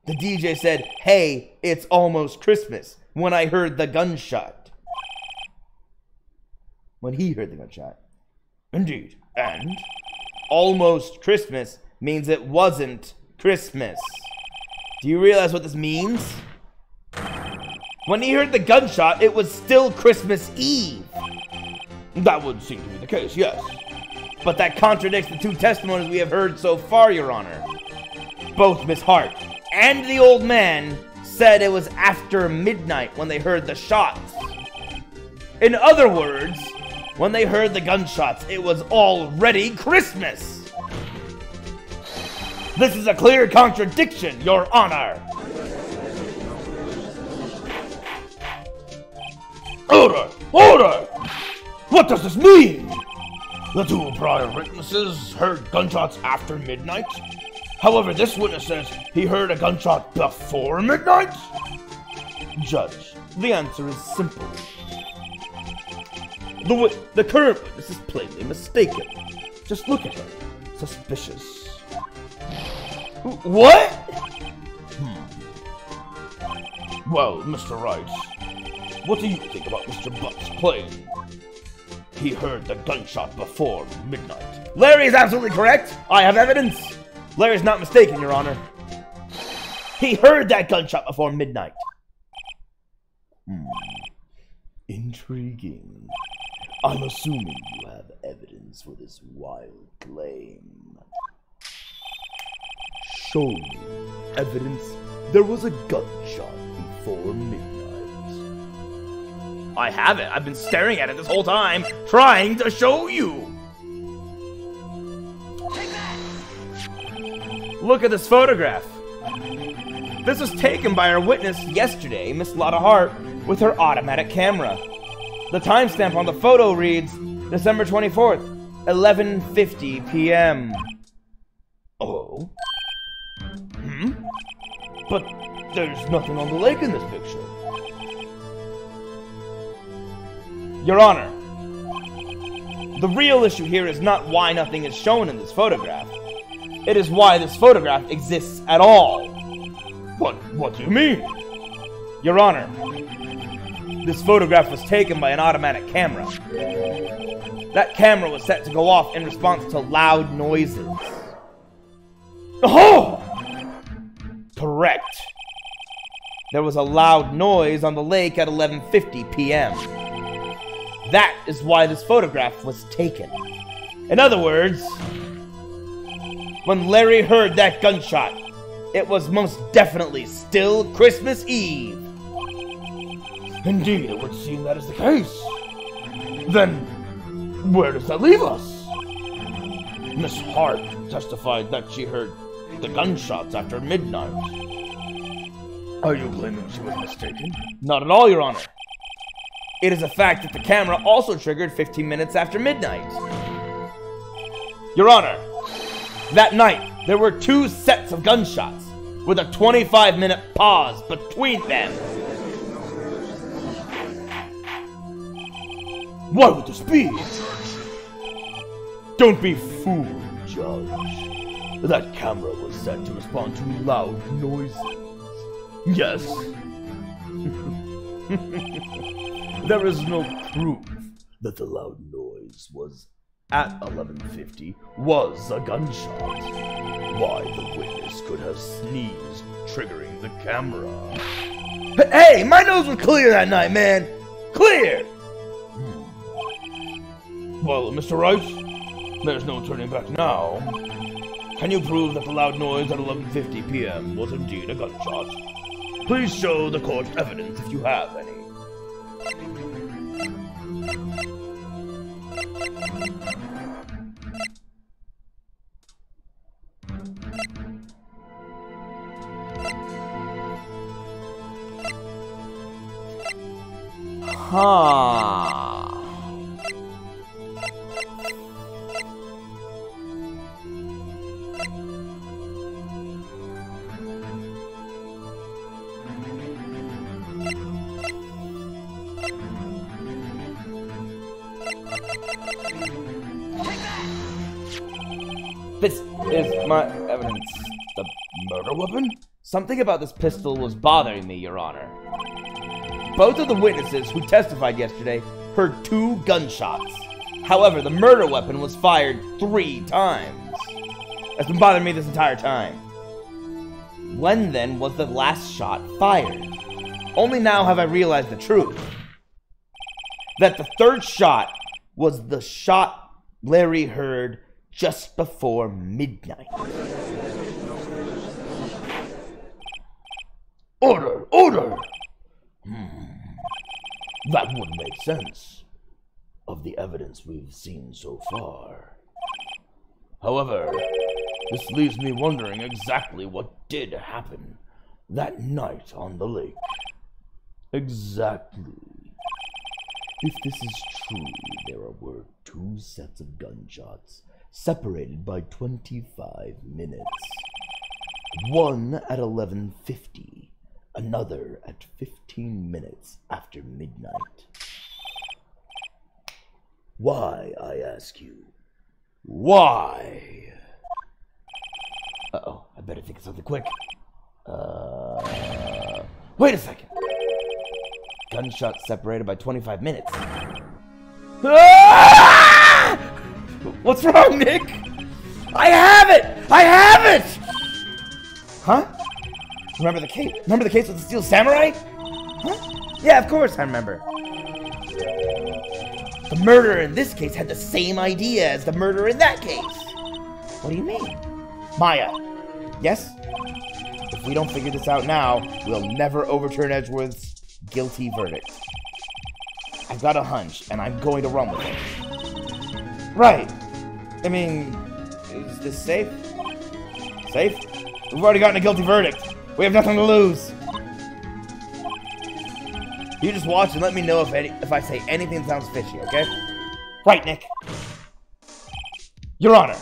The DJ said, "Hey, it's almost Christmas," when I heard the gunshot. When he heard the gunshot. Indeed. And? Almost Christmas means it wasn't Christmas. Do you realize what this means? When he heard the gunshot, it was still Christmas Eve. That would seem to be the case, yes. But that contradicts the 2 testimonies we have heard so far, Your Honor. Both Miss Hart and the old man said it was after midnight when they heard the shots. In other words, when they heard the gunshots, it was already Christmas. This is a clear contradiction, Your Honor. Order! Order! What does this mean? The 2 prior witnesses heard gunshots after midnight. However, this witness says he heard a gunshot before midnight? Judge, the answer is simple. The current witness is plainly mistaken. Just look at her. Suspicious. What? Well, Mr. Wright, what do you think about Mr. Butt's claim? He heard the gunshot before midnight. Larry is absolutely correct. I have evidence. Larry's not mistaken, Your Honor. He heard that gunshot before midnight. Intriguing. I'm assuming you have evidence for this wild claim. Show me evidence there was a gunshot before midnight. I have it. I've been staring at it this whole time, trying to show you. Look at this photograph. This was taken by our witness yesterday, Miss Lotta Hart, with her automatic camera. The timestamp on the photo reads December 24th, 11:50 p.m. Oh? But there's nothing on the lake in this picture. Your Honor, the real issue here is not why nothing is shown in this photograph. It is why this photograph exists at all. What do you mean? Your Honor, this photograph was taken by an automatic camera. That camera was set to go off in response to loud noises. Oh! Correct. There was a loud noise on the lake at 11:50 p.m. That is why this photograph was taken. In other words, when Larry heard that gunshot, it was most definitely still Christmas Eve. Indeed, it would seem that is the case. Then, where does that leave us? Miss Hart testified that she heard the gunshots after midnight. Are you claiming she was mistaken? Not at all, Your Honor. It is a fact that the camera also triggered 15 minutes after midnight. Your Honor, that night, there were 2 sets of gunshots, with a 25-minute pause between them. Why would this be? Don't be fooled, Judge. That camera was set to respond to loud noises. Yes. There is no proof that the loud noise was at 11:50 was a gunshot. Why the witness could have sneezed, triggering the camera. Hey, my nose was clear that night, man. Clear! Well, Mr. Wright, there's no turning back now. Can you prove that the loud noise at 11:50 p.m. was indeed a gunshot? Please show the court evidence if you have any. Huh. This is my evidence. The murder weapon? Something about this pistol was bothering me, Your Honor. Both of the witnesses who testified yesterday heard 2 gunshots. However, the murder weapon was fired 3 times. That's been bothering me this entire time. When then was the last shot fired? Only now have I realized the truth. That the 3rd shot was the shot Larry heard just before midnight. Order! Order! That would make sense of the evidence we've seen so far. However, this leaves me wondering exactly what did happen that night on the lake. Exactly. If this is true, there were 2 sets of gunshots separated by 25 minutes. One at 11:50, another at 15 minutes after midnight. Why, I ask you? Why? Uh-oh, I better think of something quick. Wait a second. Gunshots separated by 25 minutes. Ah! What's wrong, Nick? I have it! I have it! Huh? Remember the case? Remember the case with the Steel Samurai? Huh? Yeah, of course I remember. The murderer in this case had the same idea as the murderer in that case. What do you mean? Maya. Yes? If we don't figure this out now, we'll never overturn Edgeworth's guilty verdict. I've got a hunch, and I'm going to run with it. Right. I mean, is this safe? Safe? We've already gotten a guilty verdict. We have nothing to lose. You just watch and let me know if I say anything that sounds fishy, okay? Right, Nick. Your Honor.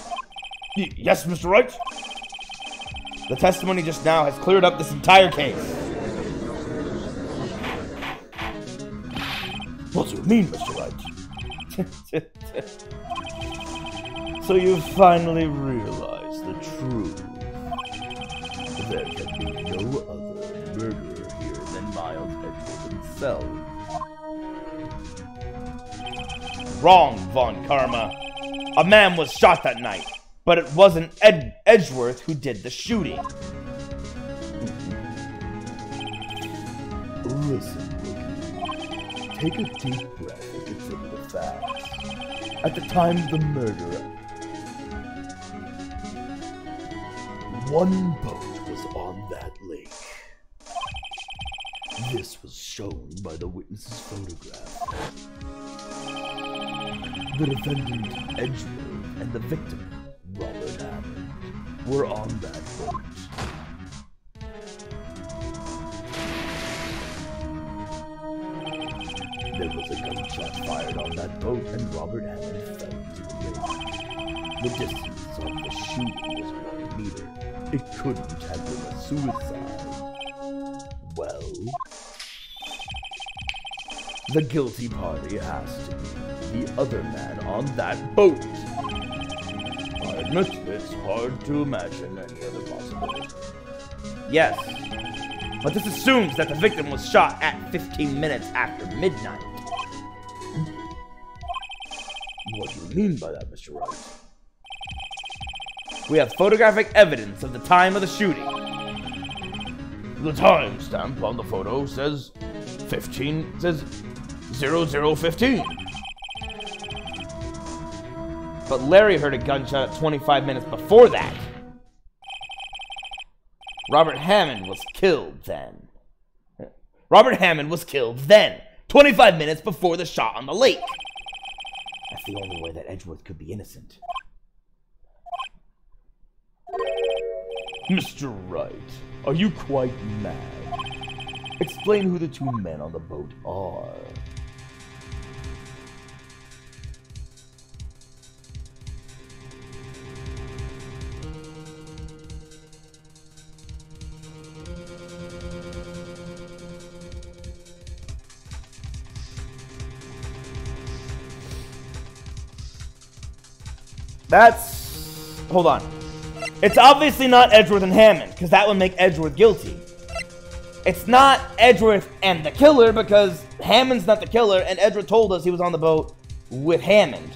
Yes, Mr. Wright? The testimony just now has cleared up this entire case. What do you mean, Mr. Wright? So you finally realize the truth. There can be no other murderer here than my child Edgeworth himself. Wrong, Von Karma. A man was shot that night, but it wasn't Edgeworth who did the shooting. Listen, Wookie. Take a deep breath and consider the facts. At the time of the murder, one boat was on that lake. This was shown by the witness's photograph. The defendant, Edgeworth, and the victim, Robert Hammond, were on that boat. There was a gunshot fired on that boat, and Robert Hammond fell into the lake. The distance of the shooting was 1 meter. It couldn't have been a suicide. Well, the guilty party has to be the other man on that boat. I admit it's hard to imagine any other possibility. Yes, but this assumes that the victim was shot at 15 minutes after midnight. What do you mean by that, Mr. Wright? We have photographic evidence of the time of the shooting. The timestamp on the photo says 0015. But Larry heard a gunshot at 25 minutes before that. Robert Hammond was killed then. 25 minutes before the shot on the lake. That's the only way that Edgeworth could be innocent. Mr. Wright, are you quite mad? Explain who the two men on the boat are. Hold on. It's obviously not Edgeworth and Hammond, because that would make Edgeworth guilty. It's not Edgeworth and the killer, because Hammond's not the killer, and Edgeworth told us he was on the boat with Hammond.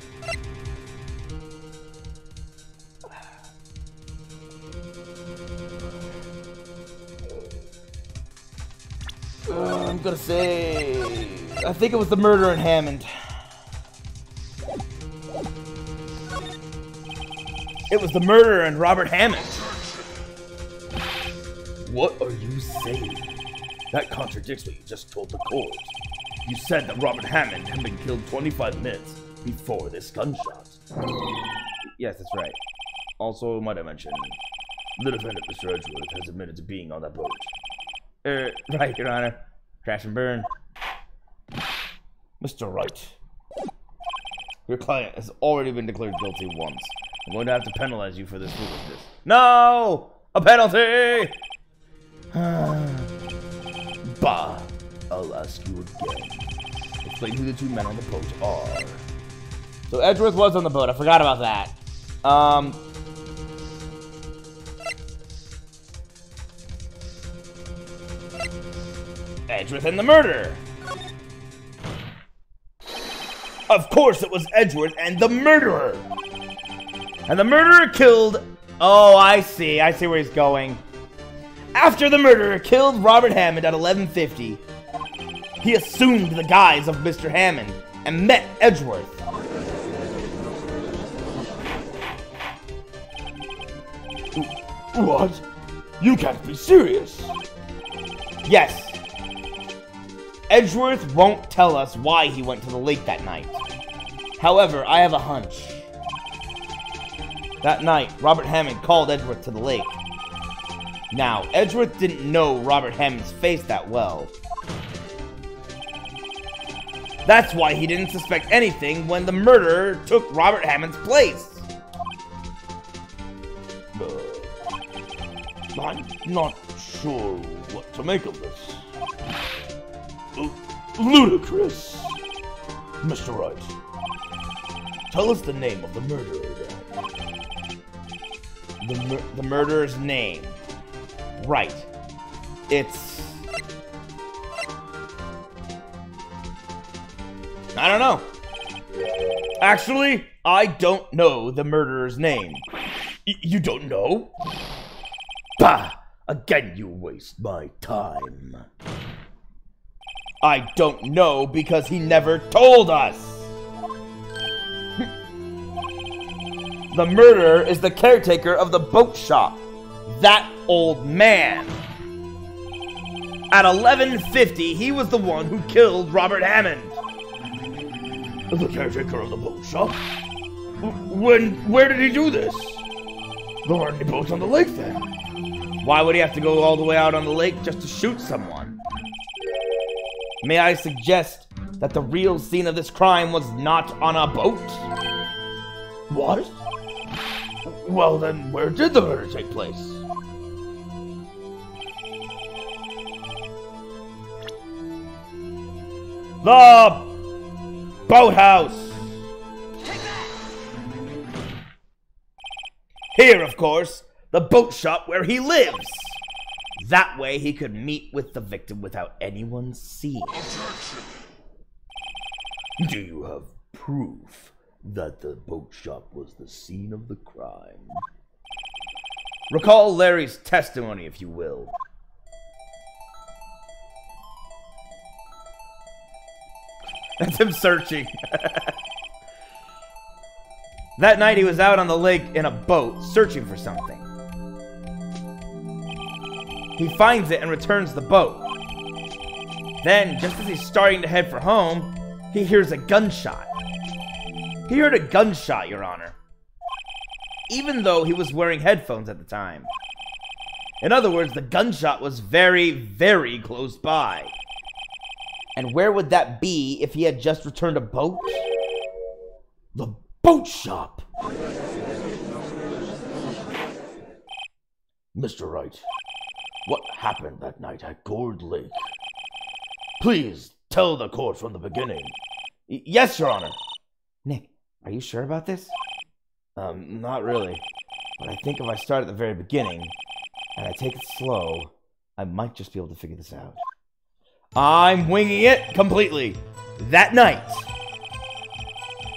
I'm gonna say... I think it was the murder in Hammond. It was the murderer and Robert Hammond. What are you saying? That contradicts what you just told the court. You said that Robert Hammond had been killed 25 minutes before this gunshot. Yes, that's right. Also, might I mention, The defendant, Mr. Edgeworth, has admitted to being on that boat. Right, Your Honor. Crash and burn. Mr. Wright, Your client has already been declared guilty once. I'm going to have to penalize you for this foolishness. No! A penalty! bah, I'll ask you again. Explain who the two men on the boat are. So Edgeworth was on the boat. I forgot about that. Edgeworth and the murderer. Of course it was Edgeworth and the murderer. And the murderer killed... Oh, I see where he's going. After the murderer killed Robert Hammond at 11:50, he assumed the guise of Mr. Hammond and met Edgeworth. What? You can't be serious. Yes. Edgeworth won't tell us why he went to the lake that night. However, I have a hunch. That night, Robert Hammond called Edgeworth to the lake. Now, Edgeworth didn't know Robert Hammond's face that well. That's why he didn't suspect anything when the murderer took Robert Hammond's place. I'm not sure what to make of this. Ludicrous. Mr. Wright, tell us the name of the murderer then. The murderer's name. Right. It's I don't know. Actually, I don't know the murderer's name. You don't know? Bah! Again, you waste my time. I don't know because he never told us. The murderer is the caretaker of the boat shop. That old man. At 11:50, he was the one who killed Robert Hammond. The caretaker of the boat shop? Where did he do this? There weren't any boats on the lake then. Why would he have to go all the way out on the lake just to shoot someone? May I suggest that the real scene of this crime was not on a boat? What? Well then, where did the murder take place? The boathouse! Here, of course, the boat shop where he lives. That way he could meet with the victim without anyone seeing. Do you have proof that the boat shop was the scene of the crime? Recall Larry's testimony, if you will. That's him searching. That night he was out on the lake in a boat, searching for something. He finds it and returns the boat. Then, just as he's starting to head for home, he hears a gunshot. He heard a gunshot, Your Honor, even though he was wearing headphones at the time. In other words, the gunshot was very, very close by. And where would that be if he had just returned a boat? The boat shop! Mr. Wright, what happened that night at Gourd Lake? Please tell the court from the beginning. Yes, Your Honor. Nick, are you sure about this? Not really. But I think if I start at the very beginning, and I take it slow, I might just be able to figure this out. I'm winging it completely. That night,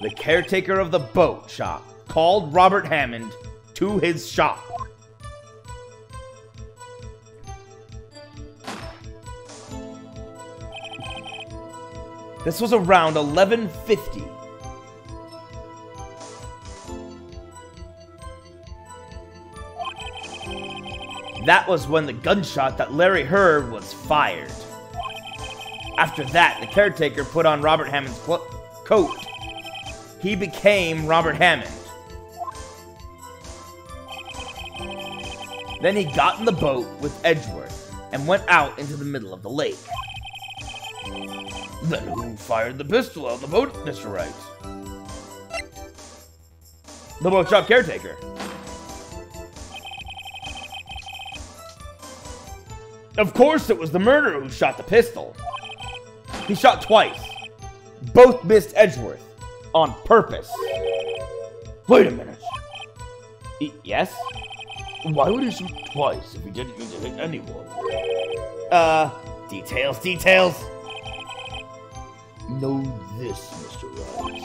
the caretaker of the boat shop called Robert Hammond to his shop. This was around 11:50. That was when the gunshot that Larry heard was fired. After that, the caretaker put on Robert Hammond's coat. He became Robert Hammond. Then he got in the boat with Edgeworth and went out into the middle of the lake. Then who fired the pistol on the boat, Mr. Wright? The boat shop caretaker. Of course it was the murderer who shot the pistol. He shot twice. Both missed Edgeworth. On purpose. Wait a minute. Yes? Why would he shoot twice if he didn't mean to hit anyone? Details. Know this, Mr. Wright.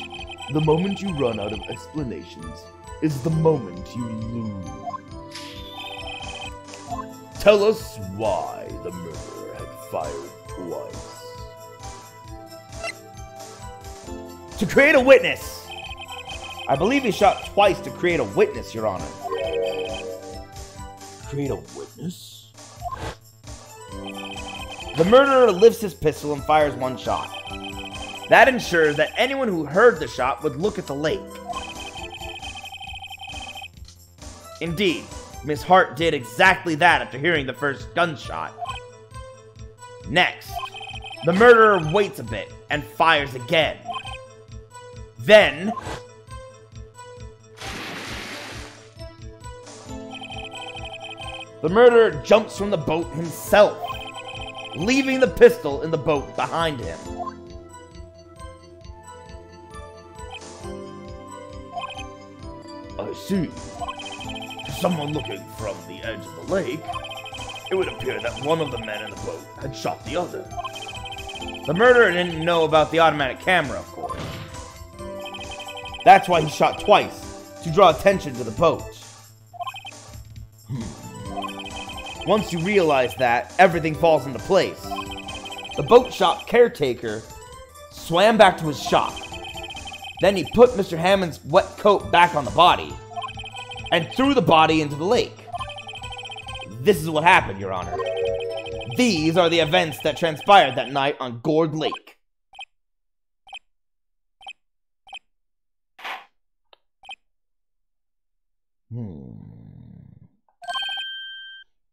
The moment you run out of explanations is the moment you lose. Tell us why the murderer had fired twice. To create a witness. I believe he shot twice to create a witness, Your Honor. Create a witness? The murderer lifts his pistol and fires one shot. That ensures that anyone who heard the shot would look at the lake. Indeed, Miss Hart did exactly that after hearing the first gunshot. Next, the murderer waits a bit and fires again. Then, the murderer jumps from the boat himself, leaving the pistol in the boat behind him. I see. To someone looking from the edge of the lake, it would appear that one of the men in the boat had shot the other. The murderer didn't know about the automatic camera, of course. That's why he shot twice, to draw attention to the boat. Once you realize that, everything falls into place. The boat shop caretaker swam back to his shop. Then he put Mr. Hammond's wet coat back on the body and threw the body into the lake. This is what happened, Your Honor. These are the events that transpired that night on Gourd Lake.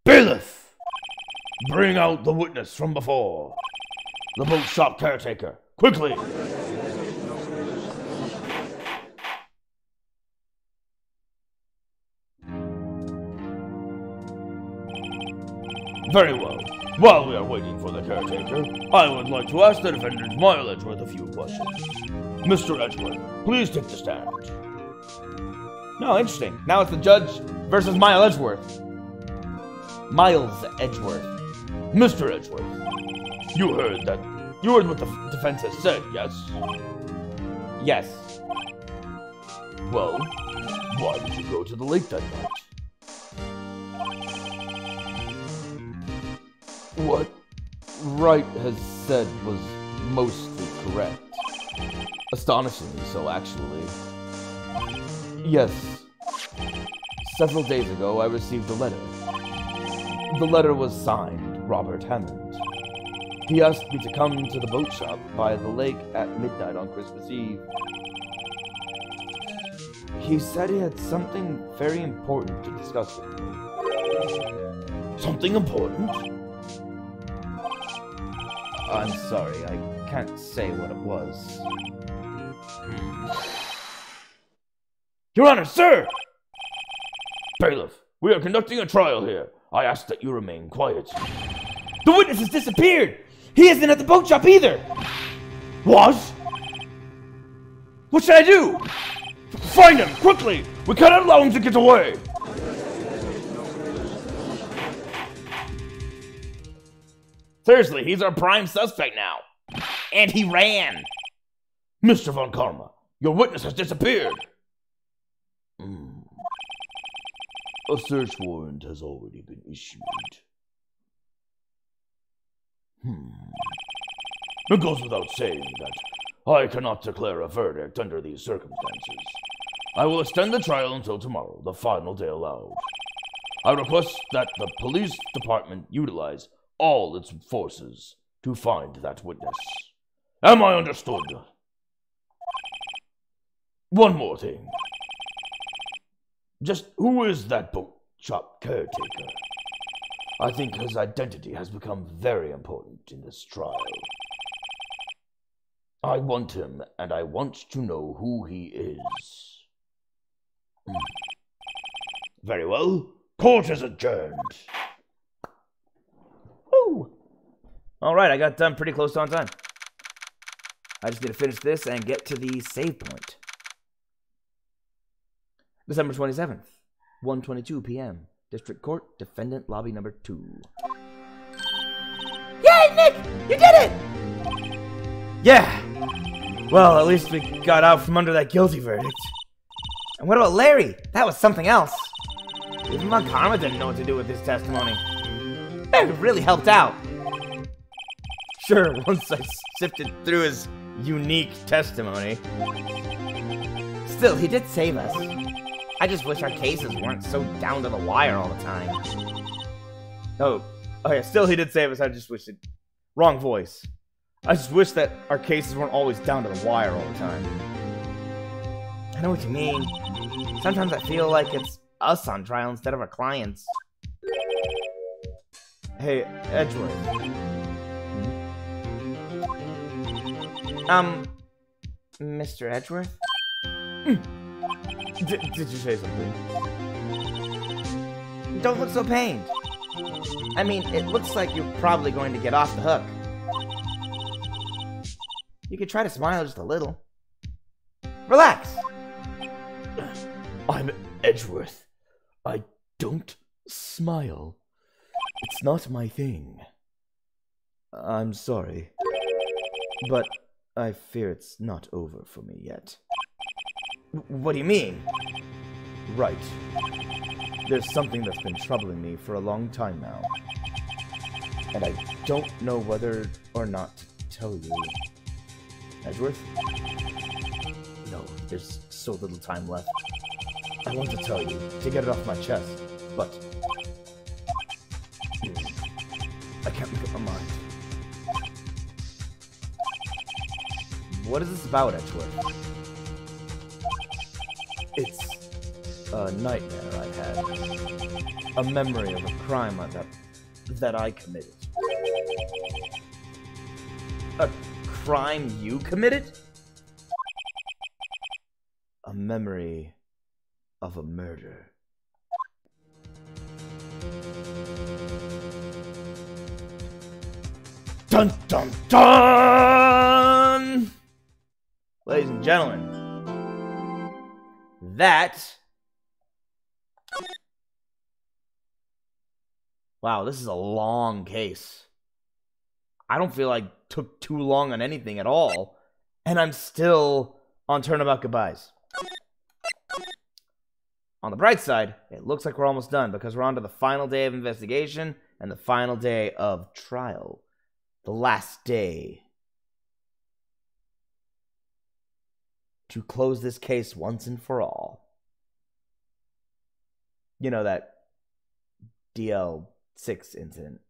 Bailiff! Bring out the witness from before. The boat shop caretaker. Quickly! Very well. While we are waiting for the caretaker, I would like to ask the defendant Miles Edgeworth a few questions. Mr. Edgeworth, please take the stand. No, interesting. Now it's the judge versus Miles Edgeworth. Miles Edgeworth. Mr. Edgeworth, you heard what the defense has said, yes? Yes. Well, why did you go to the lake that night? What Wright has said was mostly correct. Astonishingly so, actually. Yes. Several days ago, I received a letter. The letter was signed Robert Hammond. He asked me to come to the boat shop by the lake at midnight on Christmas Eve. He said he had something very important to discuss with me. Something important? I'm sorry, I can't say what it was. Your Honor, sir! Bailiff, we are conducting a trial here. I ask that you remain quiet. The witness has disappeared! He isn't at the boat shop either! What? What should I do? Find him, quickly! We cannot allow him to get away! Seriously, he's our prime suspect now. And he ran. Mr. Von Karma, your witness has disappeared. A search warrant has already been issued. It goes without saying that I cannot declare a verdict under these circumstances. I will extend the trial until tomorrow, the final day allowed. I request that the police department utilize all its forces to find that witness. Am I understood? One more thing. Just who is that boat shop caretaker? I think his identity has become very important in this trial. I want him, and I want to know who he is. Very well. Court is adjourned. Woo! Alright, I got done pretty close on time. I just need to finish this and get to the save point. December 27th, 1:22 p.m. District Court, Defendant Lobby Number 2. Yay, Nick! You did it! Yeah. Well, at least we got out from under that guilty verdict. And what about Larry? That was something else. Even Von Karma didn't know what to do with his testimony. It really helped out. Sure, once I sifted through his unique testimony. Still, he did save us. I just wish our cases weren't so down to the wire all the time. Oh yeah, still he did save us. I just wish it... Wrong voice. I just wish that our cases weren't always down to the wire all the time. I know what you mean. Sometimes I feel like it's us on trial instead of our clients. Hey, Edgeworth. Mr. Edgeworth? Did you say something? Don't look so pained. I mean, it looks like you're probably going to get off the hook. You could try to smile just a little. Relax! I'm Edgeworth. I don't smile. It's not my thing. I'm sorry. But I fear it's not over for me yet. What do you mean? Right. There's something that's been troubling me for a long time now. And I don't know whether or not to tell you. Edgeworth? No, there's so little time left. I want to tell you, to get it off my chest, but... I can't make up my mind. What is this about, Edgeworth? It's a nightmare I had. A memory of a crime that I committed. A crime you committed? A memory of a murder. Dun dun dun! Ladies and gentlemen, that... Wow, this is a long case. I don't feel like took too long on anything at all, and I'm still on Turnabout Goodbyes. On the bright side, it looks like we're almost done because we're on to the final day of investigation and the final day of trial. The last day to close this case once and for all. You know, that DL6 incident.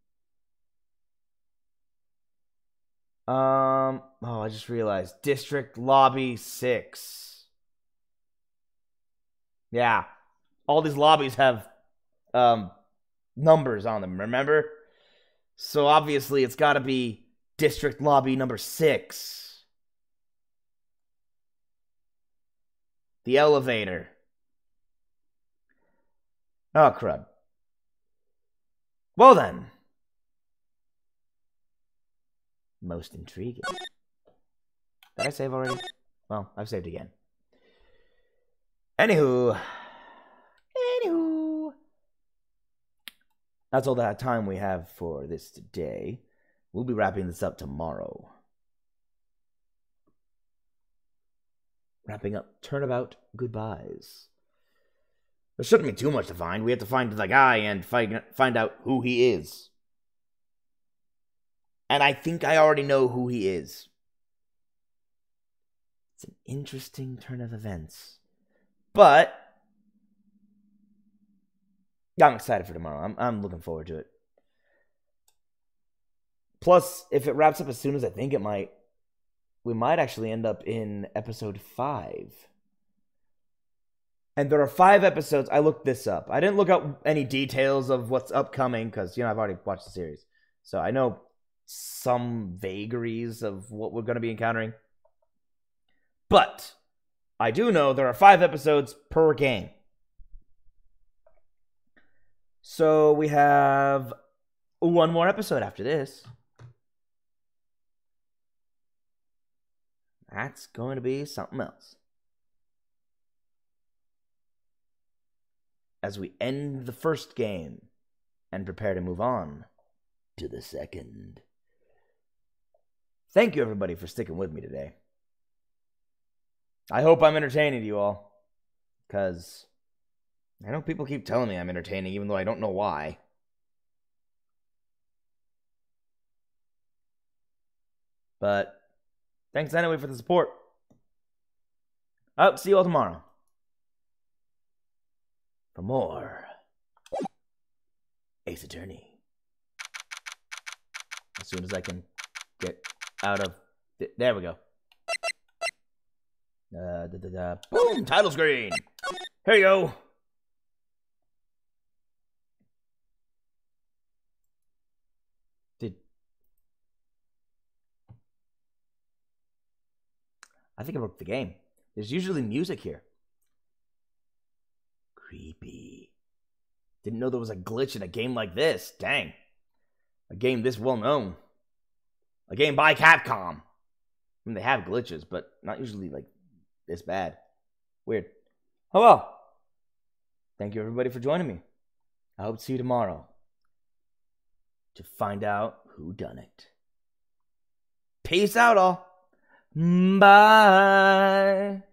Oh, I just realized. District Lobby 6. Yeah. All these lobbies have numbers on them, remember? So obviously it's got to be District Lobby number 6. The elevator. Oh, crud. Well then. Most intriguing. Did I save already? Well, I've saved again. Anywho. That's all the time we have for this today. We'll be wrapping this up tomorrow. Wrapping up Turnabout Goodbyes. There shouldn't be too much to find. We have to find the guy and find out who he is. And I think I already know who he is. It's an interesting turn of events. But I'm excited for tomorrow. I'm looking forward to it. Plus, if it wraps up as soon as I think it might, we might actually end up in episode 5. And there are 5 episodes. I looked this up. I didn't look up any details of what's upcoming because, I've already watched the series. So I know some vagaries of what we're going to be encountering. But I do know there are 5 episodes per game. So we have 1 more episode after this. That's going to be something else. As we end the first game and prepare to move on to the second. Thank you, everybody, for sticking with me today. I hope I'm entertaining you all, because I know people keep telling me I'm entertaining, even though I don't know why. But thanks anyway for the support. I'll see you all tomorrow for more Ace Attorney. As soon as I can get out of... There we go. Boom! Title screen! Here you go! I think I broke the game. There's usually music here. Creepy. Didn't know there was a glitch in a game like this. Dang. A game this well known. A game by Capcom. I mean, they have glitches, but not usually like this bad. Weird. Oh well. Thank you everybody for joining me. I hope to see you tomorrow to find out who done it. Peace out all. Bye.